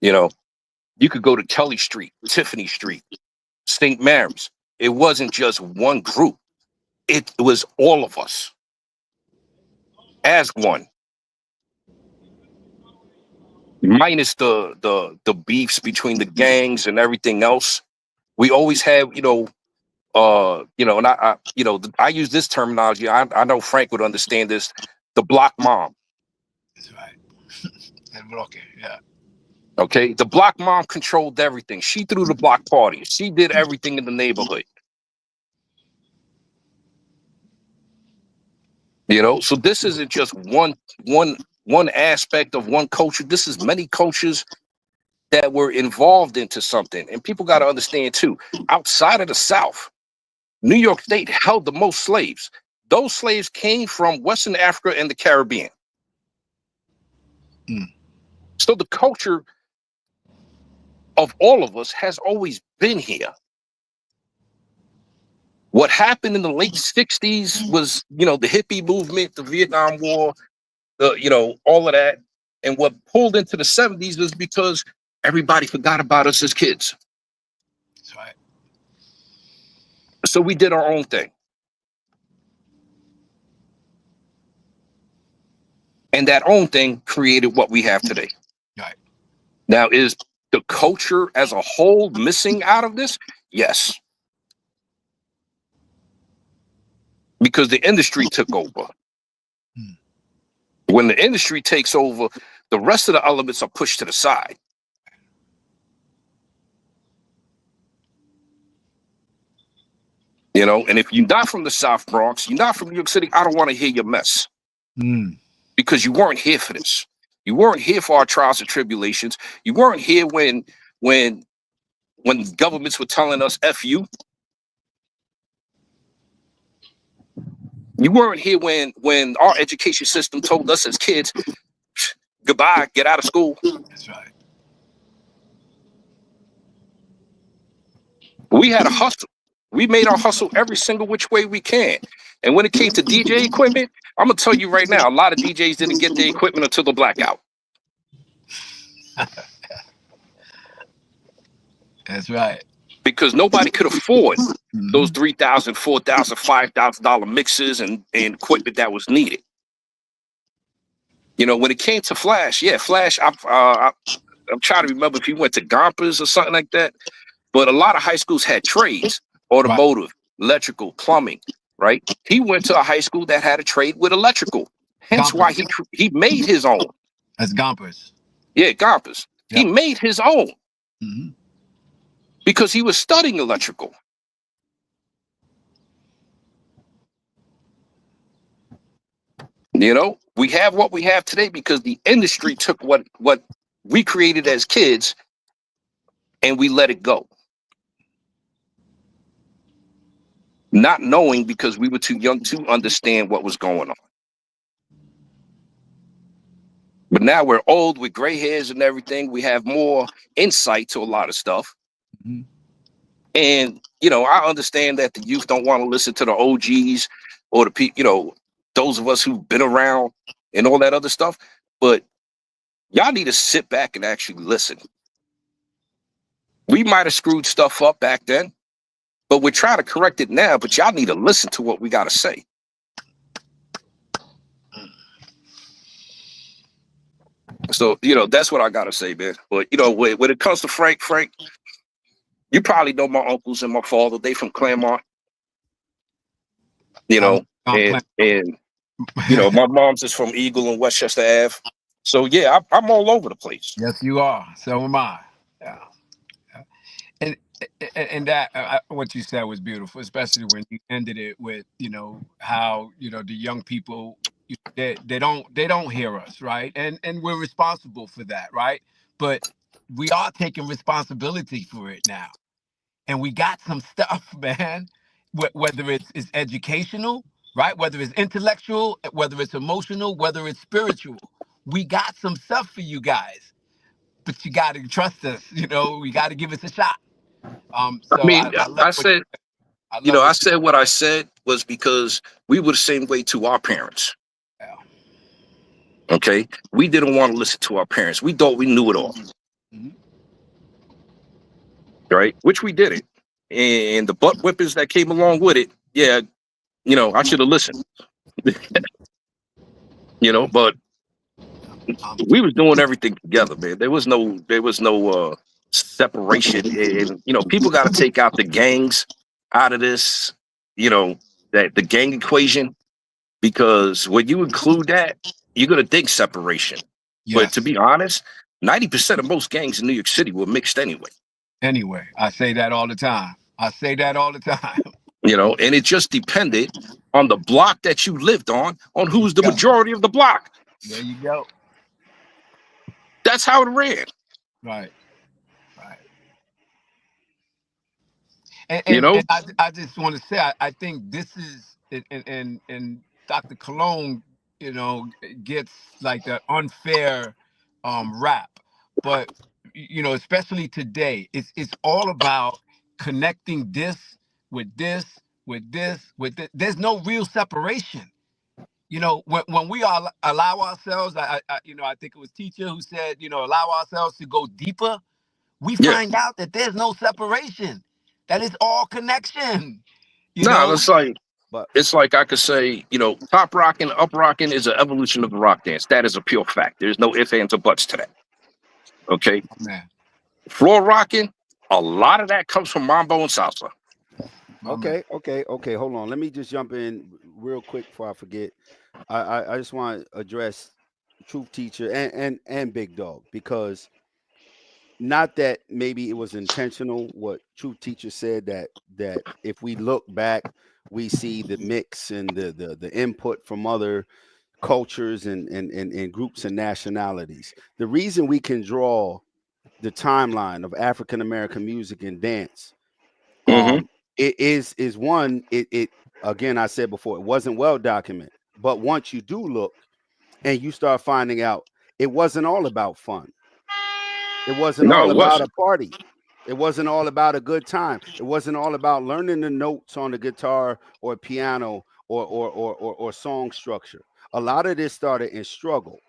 You know, you could go to Kelly Street, Tiffany Street, St. Mary's. It wasn't just one group. It was all of us as one. Minus the beefs between the gangs and everything else. We always had, and I use this terminology. I know Frank would understand this. The block mom. That's right. And Rocky, yeah. Okay, the block mom controlled everything. She threw the block parties. She did everything in the neighborhood. You know, so this isn't just one aspect of one culture. This is many cultures that were involved into something. And people got to understand too, outside of the South, New York State held the most slaves. Those slaves came from Western Africa and the Caribbean. Mm. So the culture of all of us has always been here. What happened in the late 60s was, you know, the hippie movement, the Vietnam War, all of that. And what pulled into the 70s was because everybody forgot about us as kids. That's right. So we did our own thing. And that own thing created what we have today. Right. Now, is the culture as a whole missing out of this? Yes. Because the industry took over. Hmm. When the industry takes over, the rest of the elements are pushed to the side. You know, and if you're not from the South Bronx, you're not from New York City, I don't want to hear your mess. Mm. Because you weren't here for this. You weren't here for our trials and tribulations. You weren't here when governments were telling us F you. You weren't here when our education system told us as kids, goodbye, get out of school. That's right. We had a hustle. We made our hustle every single which way we can. And when it came to DJ equipment, I'm going to tell you right now, a lot of DJs didn't get their equipment until the blackout. That's right. Because nobody could afford those $3,000, $4,000, $5,000 mixes and equipment that was needed. You know, when it came to Flash, Flash, I'm trying to remember if he went to Gompers or something like that. But a lot of high schools had trades, automotive, electrical, plumbing, right? He went to a high school that had a trade with electrical. Hence Gompers. why he made his own. That's Gompers. Yeah, Gompers. Yep. He made his own Mm-hmm. because he was studying electrical. You know, we have what we have today because the industry took what we created as kids and we let it go. not knowing because we were too young to understand what was going on. But now we're old with gray hairs and everything. We have more insight to a lot of stuff. Mm-hmm. And, you know, I understand that the youth don't want to listen to the OGs or the people, you know, those of us who've been around and all that other stuff. But y'all need to sit back and actually listen. We might have screwed stuff up back then, but we're trying to correct it now. But y'all need to listen to what we got to say. So, you know, that's what I got to say, man. But, you know, when it comes to Frank, you probably know my uncles and my father. They from Claremont, you know, and you know, my mom's is from Eagle and Westchester Ave. So, yeah, I'm all over the place. Yes, you are. So am I. Yeah. And that what you said was beautiful, especially when you ended it with, you know, how, you know, the young people, they don't hear us, right? And we're responsible for that, right? But we are taking responsibility for it now, and we got some stuff, man. Whether it's educational, right? Whether it's intellectual, whether it's emotional, whether it's spiritual, we got some stuff for you guys. But you got to trust us, you know. We got to give us a shot. So I mean, I love I what said, I you love know, I what said what I said was because we were the same way to our parents. Yeah. Okay. We didn't want to listen to our parents. We thought we knew it all. Mm-hmm. Right. Which we didn't. And the butt whippers that came along with it. Yeah. You know, I should have listened, you know, but we was doing everything together, man. There was no separation. And, you know, people got to take out the gangs out of this, you know, that the gang equation, because when you include that, you're going to think separation. But Yes. to be honest, 90% of most gangs in New York City were mixed anyway. Anyway, I say that all the time. You know, and it just depended on the block that you lived on who's the Yeah. majority of the block. There you go. That's how it ran. Right. Right. You know? And I just want to say, I think this is, and Dr. Cologne, you know, gets like the unfair rap. But, you know, especially today, it's all about connecting this with this, with this, with this. There's no real separation. You know, when we all allow ourselves, you know, I think it was Teacher who said, you know, allow ourselves to go deeper, we Yeah. find out that there's no separation, that it's all connection. You No, know, it's like I could say, you know, top rocking, up rocking is an evolution of the rock dance. That is a pure fact. There's no ifs, ands, or buts to that. Okay. man. Floor rocking, a lot of that comes from mambo and salsa. Okay. Hold on. Let me just jump in real quick before I forget. I just want to address Truth Teacher and Big Dog, because not that maybe it was intentional what Truth Teacher said, that if we look back, we see the mix and the input from other cultures and groups and nationalities. The reason we can draw the timeline of African American music and dance, it is one, it again, I said before, it wasn't well documented, but once you do look and you start finding out, it wasn't all about fun. It wasn't No, all it about a wasn't. party. It wasn't all about a good time. It wasn't all about learning the notes on the guitar or piano or song structure. A lot of this started in struggle.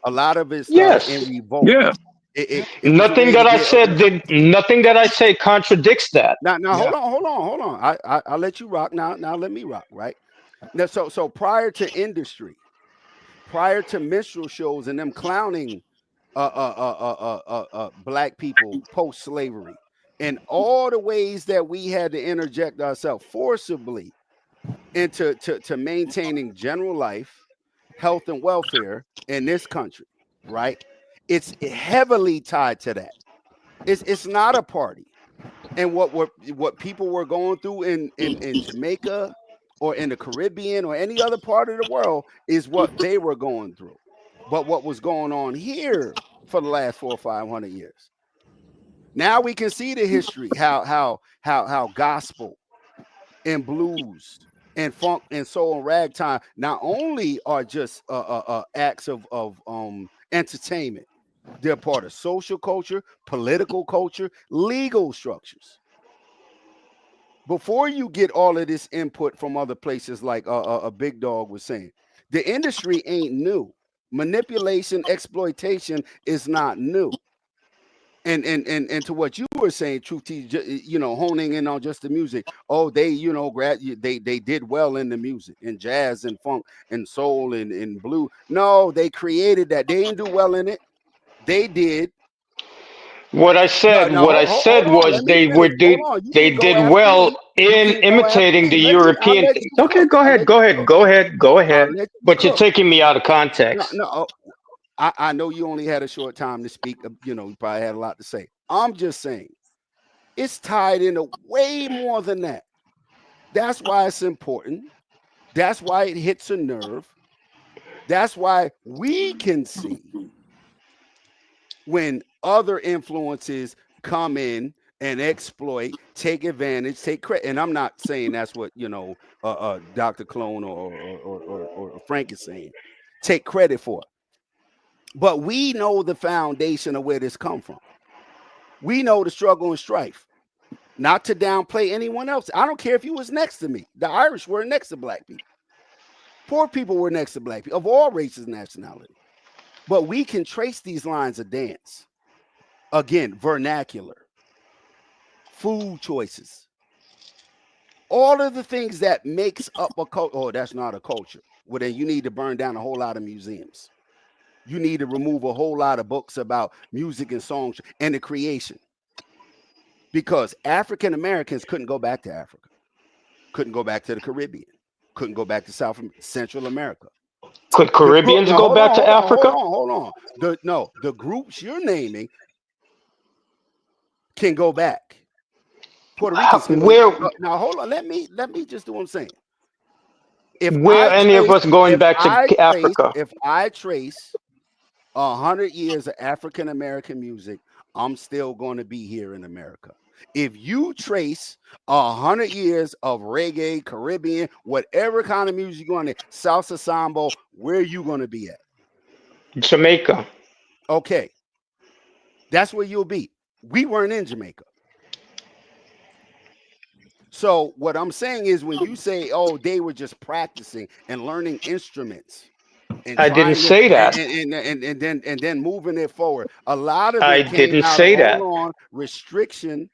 A lot of it started in Yes. revolt. Yeah. It was a way to get Nothing that I say contradicts that. now. Yeah. Hold on. I'll let you rock now. Now let me rock, right? Now, so prior to industry, prior to minstrel shows and them clowning black people post slavery, and all the ways that we had to interject ourselves forcibly into to maintaining general life, health, and welfare in this country, right? It's heavily tied to that. It's not a party. And what people were going through in Jamaica or in the Caribbean or any other part of the world is what they were going through. But what was going on here for the last 400 or 500 years? Now we can see the history, how gospel and blues and funk and soul and ragtime not only are just acts of entertainment, they're part of social culture, political culture, legal structures. Before you get all of this input from other places, like a Big Dog was saying, the industry ain't new. Manipulation, exploitation is not new. And to what you were saying, Truth T, honing in on just the music. Oh, they, they did well in the music, in jazz and funk and soul and blue. No, they created that. They didn't do well in it. They did. What I said, No, hold on. was Let me finish. Hold on. You they can go did after well me. You in can go after imitating me. the I'll European let things. you Okay, cook. go I'll ahead, let you cook. go I'll ahead. let you But you're cook. taking me out of context. No. I know you only had a short time to speak. You probably had a lot to say. I'm just saying, it's tied into way more than that. That's why it's important. That's why it hits a nerve. That's why we can see when other influences come in and exploit, take advantage, take credit. And I'm not saying that's what Dr. Clone or Frank is saying. Take credit for it. But we know the foundation of where this come from. We know the struggle and strife. Not to downplay anyone else. I don't care if you was next to me. The Irish were next to black people. Poor people were next to black people of all races and nationality. But we can trace these lines of dance. Again, vernacular, food choices, all of the things that makes up a culture. Oh, that's not a culture. Well, then you need to burn down a whole lot of museums. You need to remove a whole lot of books about music and songs and the creation. Because African Americans couldn't go back to Africa, couldn't go back to the Caribbean, couldn't go back to Central America. Could Caribbeans go back to Africa? Hold on. The groups you're naming can go back. Puerto Ricans can go. Now hold on. Let me just do what I'm saying. Any of us going back to Africa? If I trace 100 years of African American music, I'm still going to be here in America. If you trace 100 years of reggae, Caribbean, whatever kind of music you're going to, salsa, sambo, where are you going to be at? Jamaica. Okay. That's where you'll be. We weren't in Jamaica. So what I'm saying is when you say, oh, they were just practicing and learning instruments. And I didn't say that. And then moving it forward. A lot of I it came didn't out say of that. restriction,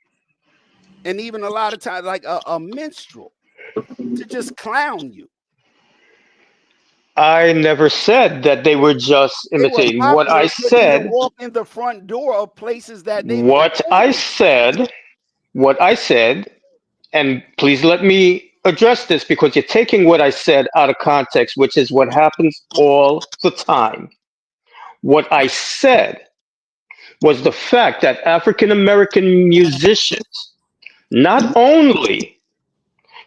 and even a lot of times like a minstrel to just clown you. I never said that they were just imitating. What I said, walk in the front door of places that they what I said, and please let me address this because you're taking what I said out of context, which is what happens all the time. What I said was the fact that African American musicians not only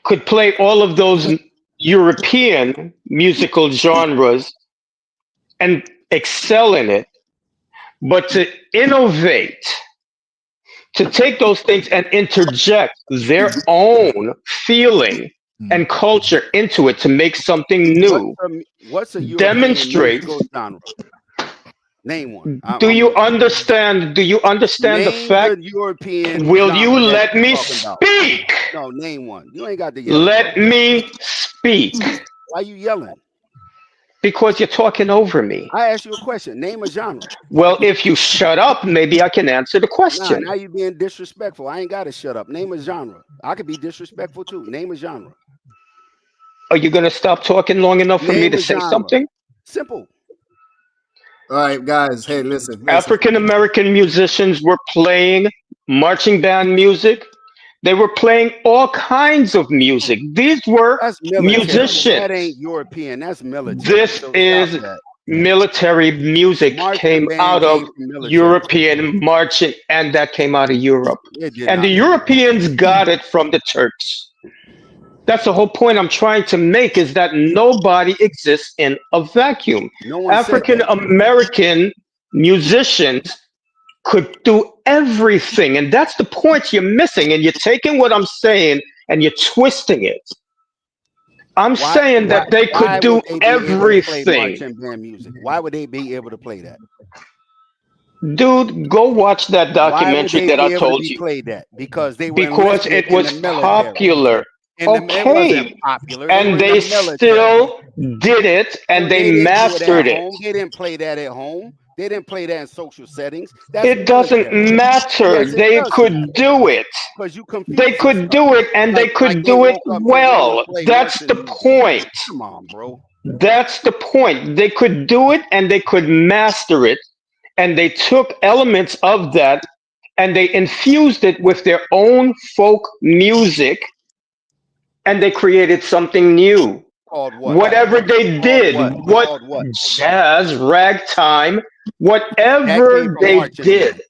could play all of those European musical genres and excel in it, but to innovate, to take those things and interject their own feeling and culture into it to make something new. What's a European demonstrate musical genre? Name one. Do you understand the fact? European Will you let me speak? No, name one. You ain't got to yell. Let me speak. Why you yelling? Because you're talking over me. I asked you a question. Name a genre. Well, if you shut up, maybe I can answer the question. Nah, now you being disrespectful. I ain't got to shut up. Name a genre. I could be disrespectful too. Name a genre. Are you going to stop talking long enough for me to say something? Simple. All right, guys. Hey, listen. African American musicians were playing marching band music. They were playing all kinds of music. These were musicians. That ain't European. That's military. This is military music. Came out of European marching, and that came out of Europe. And the Europeans got it from the Turks. That's the whole point I'm trying to make, is that nobody exists in a vacuum. African American musicians could do everything. And that's the point you're missing. And you're taking what I'm saying and you're twisting it. I'm saying that they could why do would they be able to play everything. marching band music? Why would they be able to play that? Dude, go watch that Why would documentary they that be I able to told be you. played that? Because they were Because enlisted it in the was military. popular. And it wasn't Okay. popular. They were And in the they military. still did it, and So they they didn't do it at mastered it. home. They didn't play that at home. They didn't play that in social settings. That's It doesn't military. matter. Yes, it They doesn't. could do it. Because you They confusing could stuff. do it, and they Like could they do it woke up and want to well. play That's marching the music. point. Come on, bro. That's the point. They could do it, and they could master it. And they took elements of that and they infused it with their own folk music, and they created something new. Called what? Whatever they Called did, what? what Called what? jazz, ragtime, That whatever came from they marching did. band.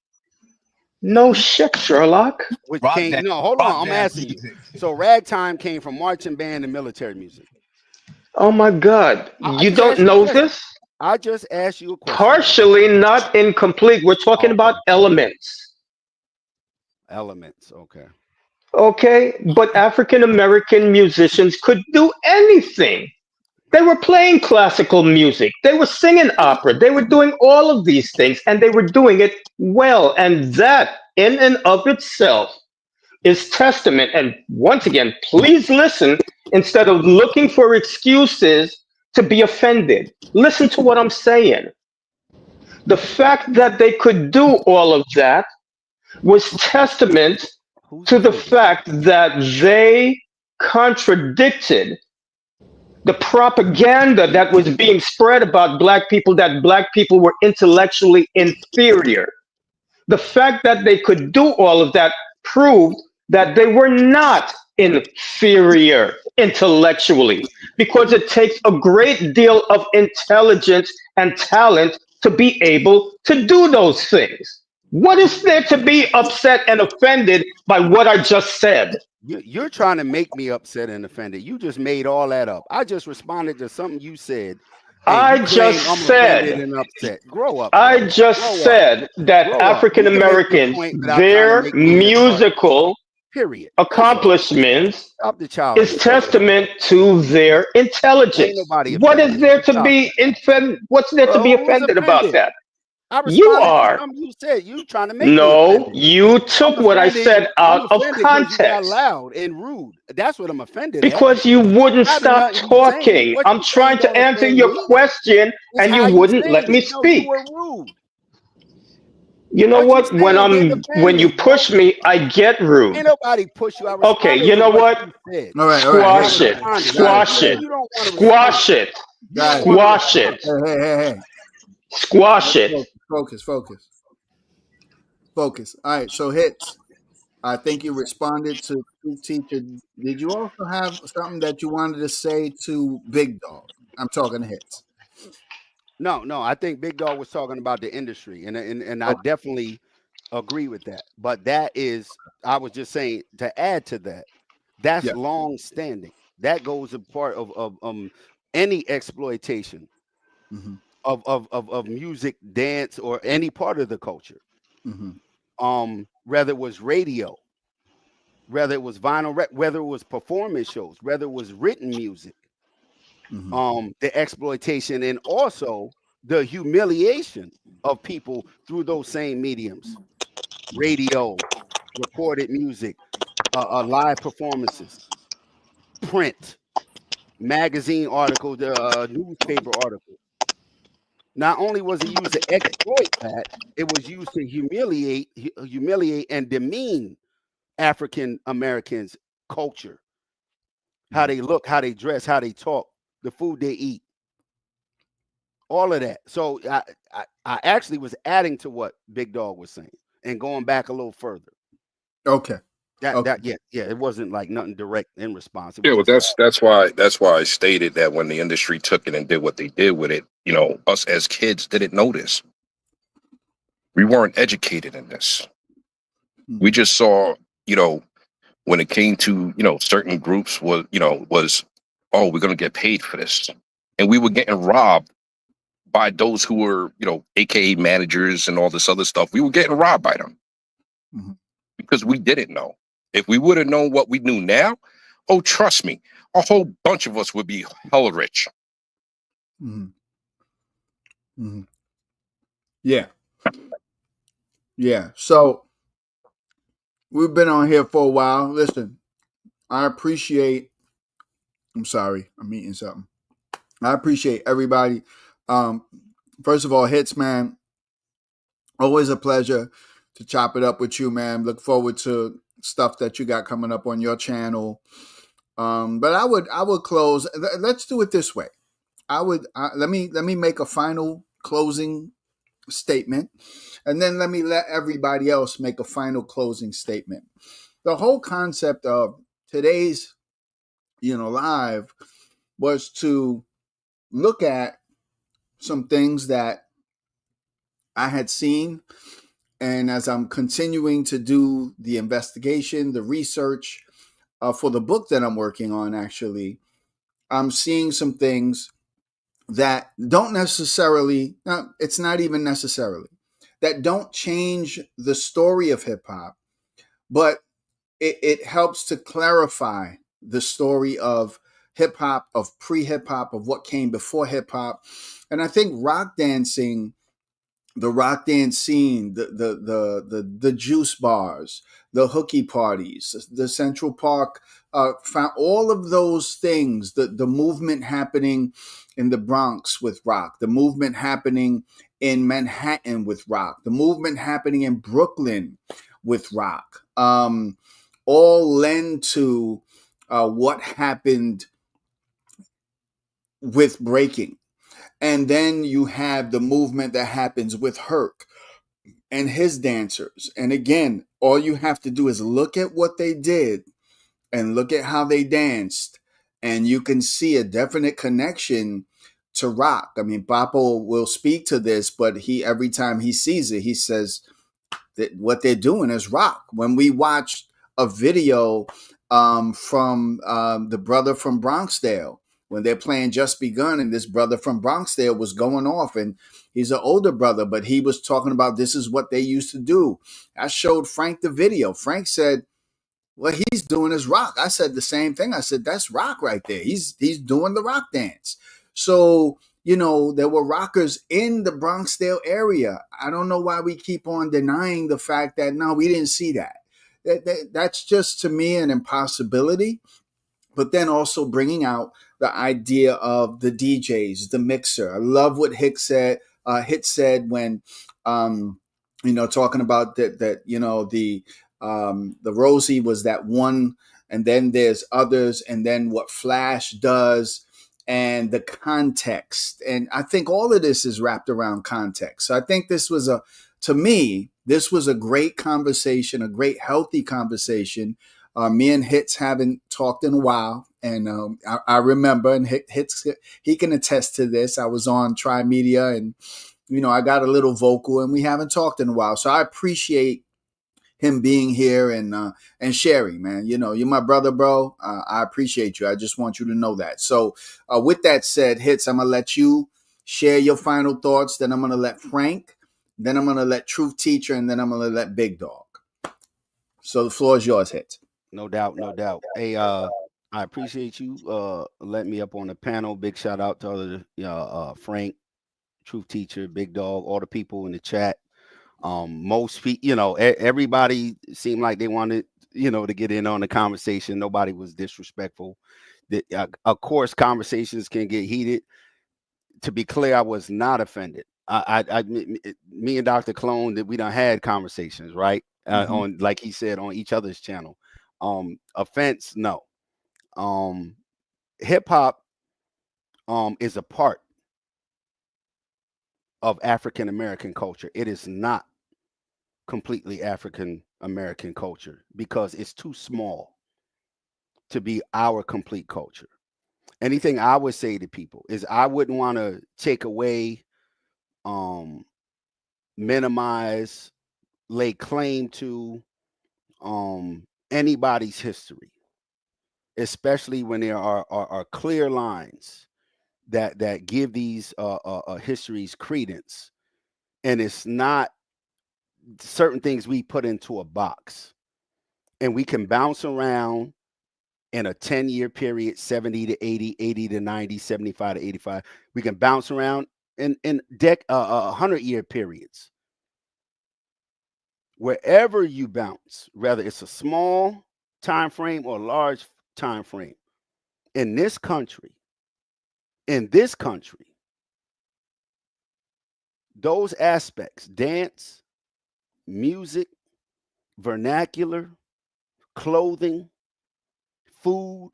No shit, Sherlock. Which Rock came band, no, hold rock on, I'm band asking you. music. So ragtime came from marching band and military music. Oh my God. I You just don't asked you a know question. this? I just asked you a question. Partially, not incomplete. We're talking Okay. about elements. Elements. Okay. Okay? But African American musicians could do anything. They were playing classical music. They were singing opera. They were doing all of these things, and they were doing it well. And that, in and of itself, is testament. And once again, please listen instead of looking for excuses to be offended. Listen to what I'm saying. The fact that they could do all of that was testament Who's to the offended? fact that they contradicted the propaganda that was being spread about black people, that black people were intellectually inferior. The fact that they could do all of that proved that they were not inferior intellectually, because it takes a great deal of intelligence and talent to be able to do those things. What is there to be upset and offended by what I just said? You're trying to make me upset and offended. You just made all that up. I just responded to something you said, and I you claim just I'm offended said, and upset. Grow up, I bro. just Grow up. said that Grow up. African You can make your Americans, point without trying to their make me a target. musical Period. That's all. accomplishments Stop the is childish. testament to their Ain't intelligence. nobody What offended. is there to Stop be that. what's there to be Who's offended about offended? that? I You responded to are. something you said. You trying to make me No, offended. you I'm took what I offended. said I'm out of offended because you got context. loud and rude. That's what I'm offended at. Because you wouldn't Not stop nothing you saying. talking. What I'm you saying trying to don't answer offend your me. question It's and you how you wouldn't let saying me it. No, you speak. were rude. You know What you what? saying When you defend me, bro. push me, I get rude. Ain't nobody push you. I Okay, responded you to know what what? you said. All right, I Squash Hit. it. responded. Got it. Squash Got it. it. You don't want to respond. Squash it. You don't Got it. want to Squash respond. it. Hey. Squash it. Focus. All right. So hits. I think you responded to teacher. Did you also have something that you wanted to say to Big Dog? I'm talking hits. No. I think Big Dog was talking about the industry, and I Okay. definitely agree with that. But that is, I was just saying to add to that. That's Yeah. long standing. That goes a part of any exploitation Mm-hmm. of music, dance, or any part of the culture. Mm-hmm. Whether it was radio, whether it was vinyl, whether it was performance shows, whether it was written music, Mm-hmm. the exploitation and also the humiliation of people through those same mediums, radio, recorded music, live performances, print, magazine articles, newspaper articles. Not only was it used to exploit that, it was used to humiliate and demean African Americans' culture, how they look, how they dress, how they talk, the food they eat, all of that. So I actually was adding to what Big Dog was saying and going back a little further. Okay. Yeah, it wasn't like nothing direct in response. Yeah, well, that's why I stated that when the industry took it and did what they did with it, us as kids didn't notice. We weren't educated in this. We just saw, when it came to certain groups was oh, we're gonna get paid for this, and we were getting robbed by those who were AKA managers and all this other stuff. We were getting robbed by them because we didn't know. If we would have known what we knew now, oh, trust me, a whole bunch of us would be hella rich. Mm-hmm. Mm-hmm. Yeah. Yeah. So we've been on here for a while. Listen, I appreciate. I'm sorry, I'm eating something. I appreciate everybody. Um, First of all, Hits, man, always a pleasure to chop it up with you, man. Look forward to stuff that you got coming up on your channel. But I would close. Let's do it this way. Let me make a final closing statement, and then let me let everybody else make a final closing statement. The whole concept of today's live was to look at some things that I had seen, and as I'm continuing to do the investigation, the research for the book that I'm working on, actually, I'm seeing some things that don't necessarily, it's not even necessarily, that don't change the story of hip hop, but it helps to clarify the story of hip hop, of pre hip hop, of what came before hip hop. And I think rock dancing, the rock dance scene, the juice bars, the hooky parties, the Central Park, found all of those things, the movement happening in the Bronx with rock, the movement happening in Manhattan with rock, the movement happening in Brooklyn with rock, all lend to what happened with breaking. And then you have the movement that happens with Herc and his dancers. And again, all you have to do is look at what they did and look at how they danced, and you can see a definite connection to rock. I mean, Papo will speak to this, but he every time he sees it, he says that what they're doing is rock. When we watched a video from the brother from Bronxdale, when they're playing Just Begun, and this brother from Bronxdale was going off, and he's an older brother, but he was talking about this is what they used to do. I showed Frank the video. Frank said, what he's doing is rock. I said the same thing. I said, that's rock right there. He's doing the rock dance. So, there were rockers in the Bronxdale area. I don't know why we keep on denying the fact that, no, we didn't see that. That's just, to me, an impossibility. But then also bringing out the idea of the DJs, the mixer. I love what Hit said when, talking about that, the Rosie was that one, and then there's others, and then what Flash does, and the context. And I think all of this is wrapped around context. So I think to me, this was a great conversation, a great healthy conversation. Me and Hits haven't talked in a while, and I remember, and Hits, he can attest to this. I was on Tri Media, and I got a little vocal, and we haven't talked in a while. So I appreciate him being here and sharing, man. You're my brother, bro. I appreciate you. I just want you to know that. So with that said, Hits, I'm gonna let you share your final thoughts. Then I'm gonna let Frank. Then I'm gonna let Truth Teacher, and then I'm gonna let Big Dog. So the floor is yours, Hits. No doubt, no doubt. Hey, I appreciate you letting me up on the panel. Big shout out to other Frank, Truth Teacher, Big Dog, all the people in the chat. Most people, everybody seemed like they wanted, to get in on the conversation. Nobody was disrespectful. Of course, conversations can get heated. To be clear, I was not offended. Me and Dr. Clone, that we done had conversations, right? On, like he said, on each other's channel. Offense, no. Hip hop is a part of African American culture. It is not completely African American culture because it's too small to be our complete culture. Anything I would say to people is I wouldn't want to take away, minimize, lay claim to anybody's history, especially when there are clear lines that give these histories credence, and it's not certain things we put into a box. And we can bounce around in a 10-year period, 70 to 80, 80 to 90, 75 to 85. We can bounce around in 100-year periods. Wherever you bounce, whether it's a small time frame or a large time frame, in this country, those aspects, dance, music, vernacular, clothing, food,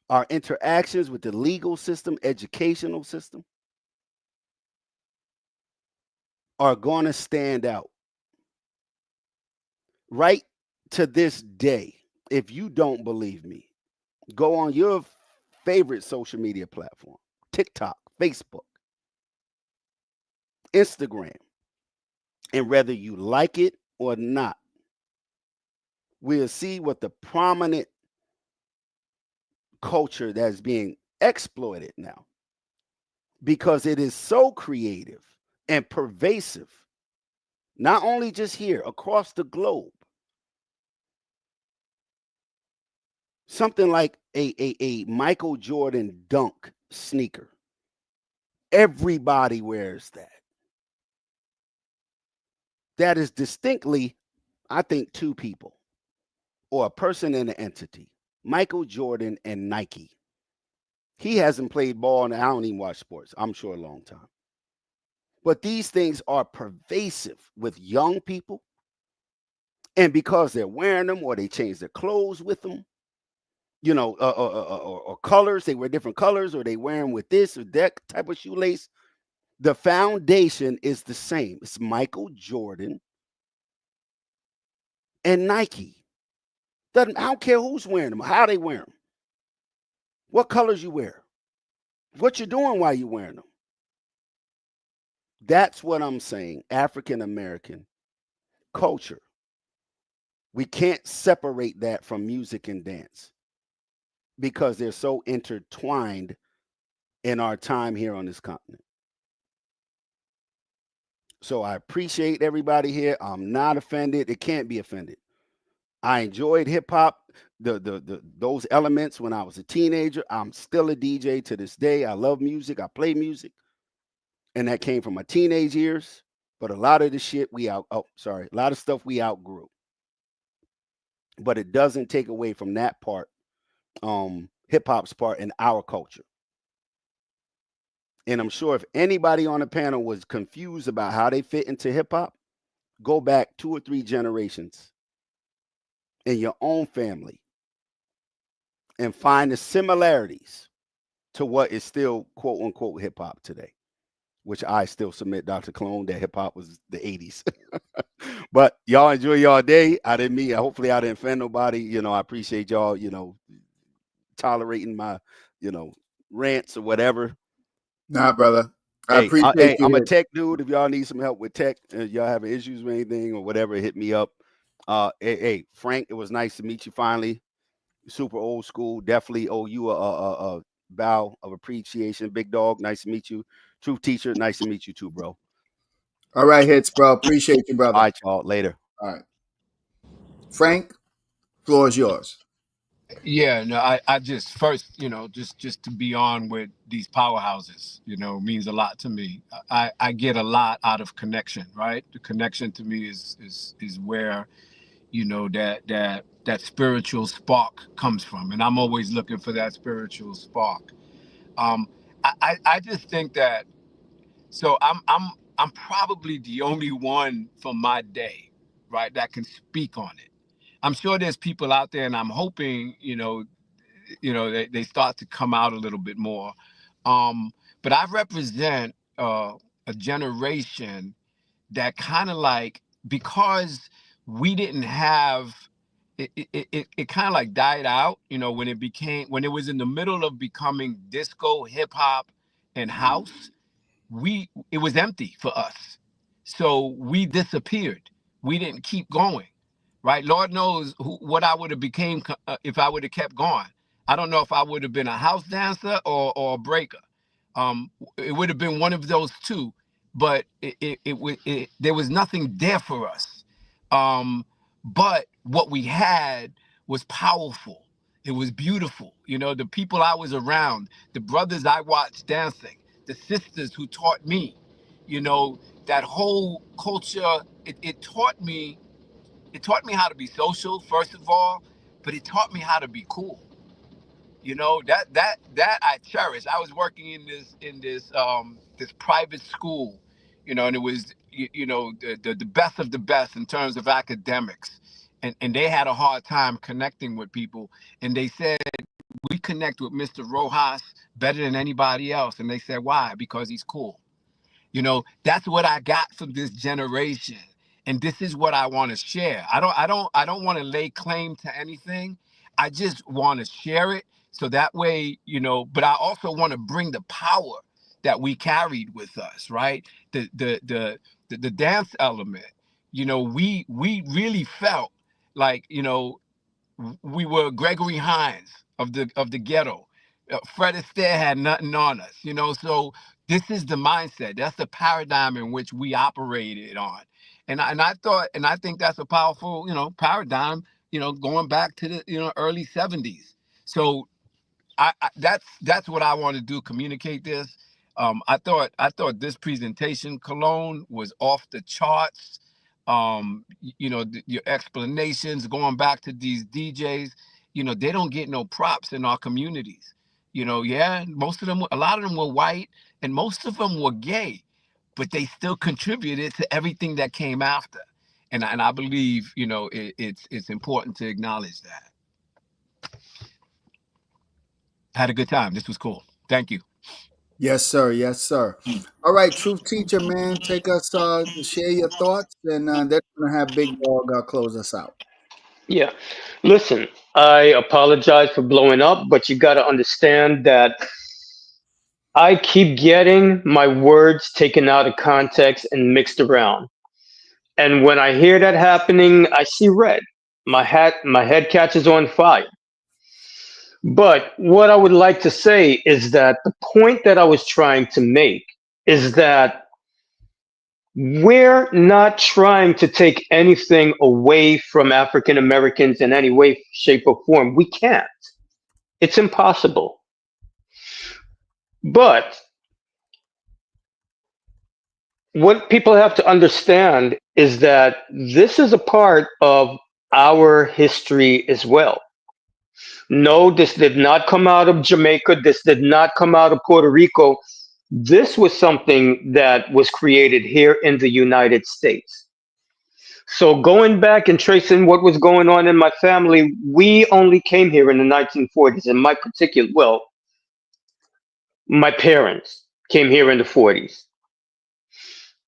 our interactions with the legal system, educational system, are going to stand out. Right to this day, if you don't believe me, go on your favorite social media platform, TikTok, Facebook, Instagram, and whether you like it or not, we'll see what the prominent culture that's being exploited now, because it is so creative and pervasive, not only just here, across the globe. Something like a Michael Jordan dunk sneaker. Everybody wears that. That is distinctly, I think, two people, or a person and an entity. Michael Jordan and Nike. He hasn't played ball, and I don't even watch sports, I'm sure, a long time. But these things are pervasive with young people. And because they're wearing them, or they change their clothes with them, you know, or colors, they wear different colors, or they wear them with this or that type of shoelace. The foundation is the same. It's Michael Jordan and Nike. I don't care who's wearing them, how they wear them, what colors you wear, what you're doing while you're wearing them. That's what I'm saying. African American culture. We can't separate that from music and dance, because they're so intertwined in our time here on this continent. So I appreciate everybody here. I'm not offended. It can't be offended. I enjoyed hip hop, those elements when I was a teenager. I'm still a DJ to this day. I love music. I play music. And that came from my teenage years. But a lot of the shit a lot of stuff we outgrew. But it doesn't take away from that part, hip hop's part in our culture. And I'm sure if anybody on the panel was confused about how they fit into hip hop, go back 2 or 3 generations in your own family and find the similarities to what is still quote unquote hip hop today, which I still submit, Dr. Clone, that hip hop was the 80s. But y'all enjoy y'all day. Hopefully I didn't offend nobody. You know, I appreciate y'all, tolerating my, rants or whatever. Nah, brother. I appreciate you. I'm a tech dude. If y'all need some help with tech, y'all having issues with anything or whatever, hit me up. Hey, Frank, it was nice to meet you finally. Super old school. Definitely owe you a bow of appreciation. Big dog, nice to meet you. Truth teacher, nice to meet you too, bro. All right, Hits, bro. Appreciate you, brother. All right, y'all. Later. All right. Frank, floor is yours. Yeah, no, I just first, just to be on with these powerhouses, means a lot to me. I get a lot out of connection, right? The connection to me is where, that spiritual spark comes from. And I'm always looking for that spiritual spark. I just think that, so I'm probably the only one from my day, right, that can speak on it. I'm sure there's people out there, and I'm hoping, they start to come out a little bit more. But I represent a generation that kind of like, because we didn't have it kind of like died out, when it was in the middle of becoming disco, hip hop, and house. It was empty for us, so we disappeared. We didn't keep going, right? Lord knows what I would have became if I would have kept going. I don't know if I would have been a house dancer or a breaker. It would have been one of those two, but there was nothing there for us. but what we had was powerful. It was beautiful. The people I was around, the brothers I watched dancing, the sisters who taught me, that whole culture, it taught me how to be social, first of all, but it taught me how to be cool. That I cherish. I was working in this private school, and it was the best of the best in terms of academics, and they had a hard time connecting with people, and they said we connect with Mr. Rojas better than anybody else, and they said why? Because he's cool. That's what I got from this generation. And this is what I want to share. I don't want to lay claim to anything. I just want to share it so that way, but I also want to bring the power that we carried with us, right? The dance element. We really felt like, we were Gregory Hines of the ghetto. Fred Astaire had nothing on us, So this is the mindset. That's the paradigm in which we operated on, and I think that's a powerful, paradigm. Going back to the early '70s. So that's what I want to do. Communicate this. I thought this presentation, Cologne, was off the charts. Your explanations going back to these DJs, they don't get no props in our communities. Yeah, most of them, a lot of them were white, and most of them were gay, but they still contributed to everything that came after. And I believe, it's important to acknowledge that. Had a good time. This was cool. Thank you. Yes, sir. Yes, sir. All right, truth teacher, man, take us share your thoughts, and then we're gonna have Big Dog close us out. Yeah. Listen, I apologize for blowing up, but you got to understand that I keep getting my words taken out of context and mixed around. And when I hear that happening, I see red. My head catches on fire. But what I would like to say is that the point that I was trying to make is that we're not trying to take anything away from African Americans in any way, shape, or form. We can't. It's impossible. But what people have to understand is that this is a part of our history as well. No, this did not come out of Jamaica. This did not come out of Puerto Rico. This was something that was created here in the United States. So going back and tracing what was going on in my family, we only came here in the 1940s. In my particular, well, my parents came here in the 40s.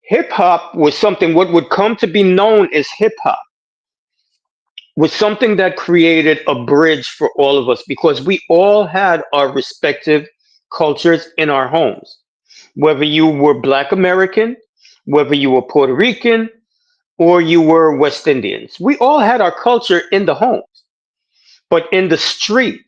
Hip hop was something, what would come to be known as hip hop was something that created a bridge for all of us because we all had our respective cultures in our homes. Whether you were Black American, whether you were Puerto Rican, or you were West Indians, we all had our culture in the homes. But in the street,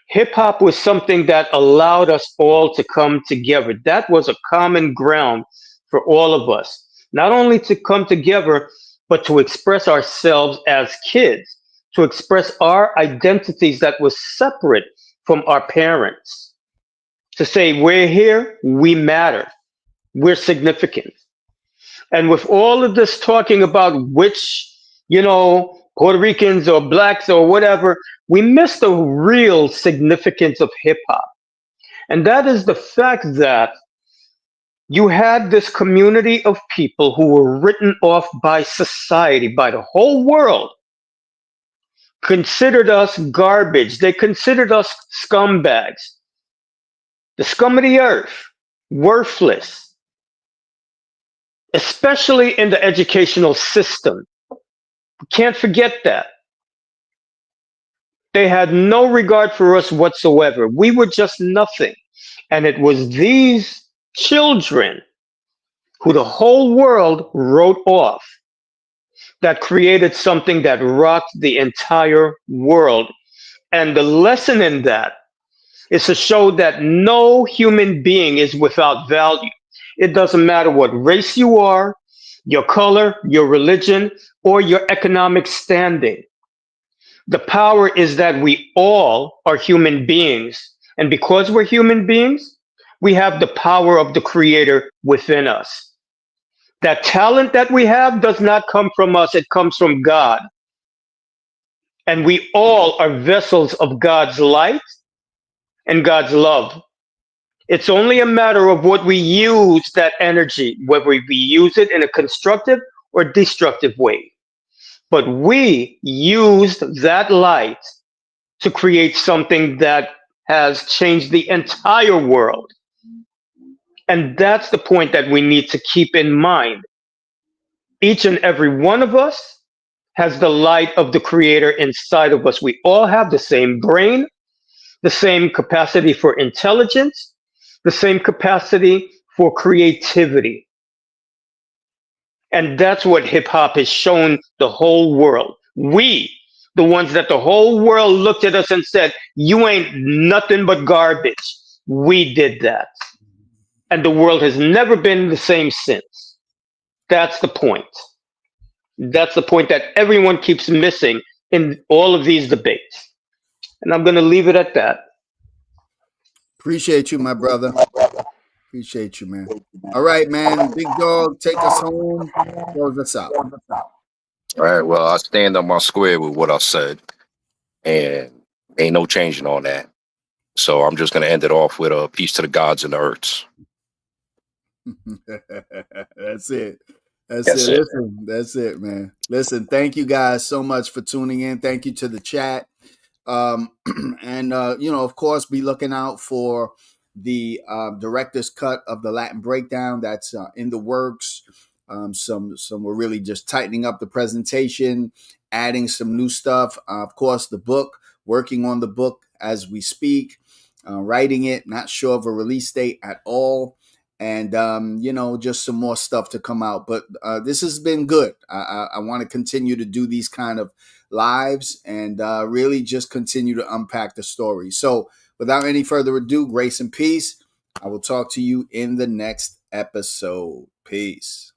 hip hop was something that allowed us all to come together. That was a common ground for all of us, not only to come together, but to express ourselves as kids, to express our identities that was separate from our parents, to say, we're here, we matter, we're significant. And with all of this talking about which, Puerto Ricans or blacks or whatever, we miss the real significance of hip hop. And that is the fact that you had this community of people who were written off by society, by the whole world, considered us garbage. They considered us scumbags, the scum of the earth, worthless, especially in the educational system. We can't forget that. They had no regard for us whatsoever. We were just nothing. And it was these children who the whole world wrote off that created something that rocked the entire world. And the lesson in that is to show that no human being is without value. It doesn't matter what race you are. your color, your religion, or your economic standing. The power is that we all are human beings. And because we're human beings, we have the power of the Creator within us. That talent that we have does not come from us, it comes from God. And we all are vessels of God's light and God's love. It's only a matter of what we use that energy, whether we use it in a constructive or destructive way. But we used that light to create something that has changed the entire world. And that's the point that we need to keep in mind. Each and every one of us has the light of the Creator inside of us. We all have the same brain, the same capacity for intelligence, the same capacity for creativity. And that's what hip hop has shown the whole world. We, the ones that the whole world looked at us and said, you ain't nothing but garbage. We did that. And the world has never been the same since. That's the point. That's the point that everyone keeps missing in all of these debates. And I'm going to leave it at that. Appreciate you, my brother. Appreciate you, man. All right, man. Big dog, take us home. Close us out. All right. Well, I stand on my square with what I said, and ain't no changing on that. So I'm just gonna end it off with a peace to the gods and the earths. That's it. That's That's it. it. Listen, that's it, man. Listen, thank you guys so much for tuning in. Thank you to the chat. And of course, be looking out for the director's cut of the Latin breakdown that's in the works. Some we're really just tightening up the presentation, adding some new stuff. Of course, the book, working on the book as we speak, writing it, not sure of a release date at all. And, just some more stuff to come out. But this has been good. I want to continue to do these kind of lives and really just continue to unpack the story. So without any further ado, grace and peace. I will talk to you in the next episode. Peace.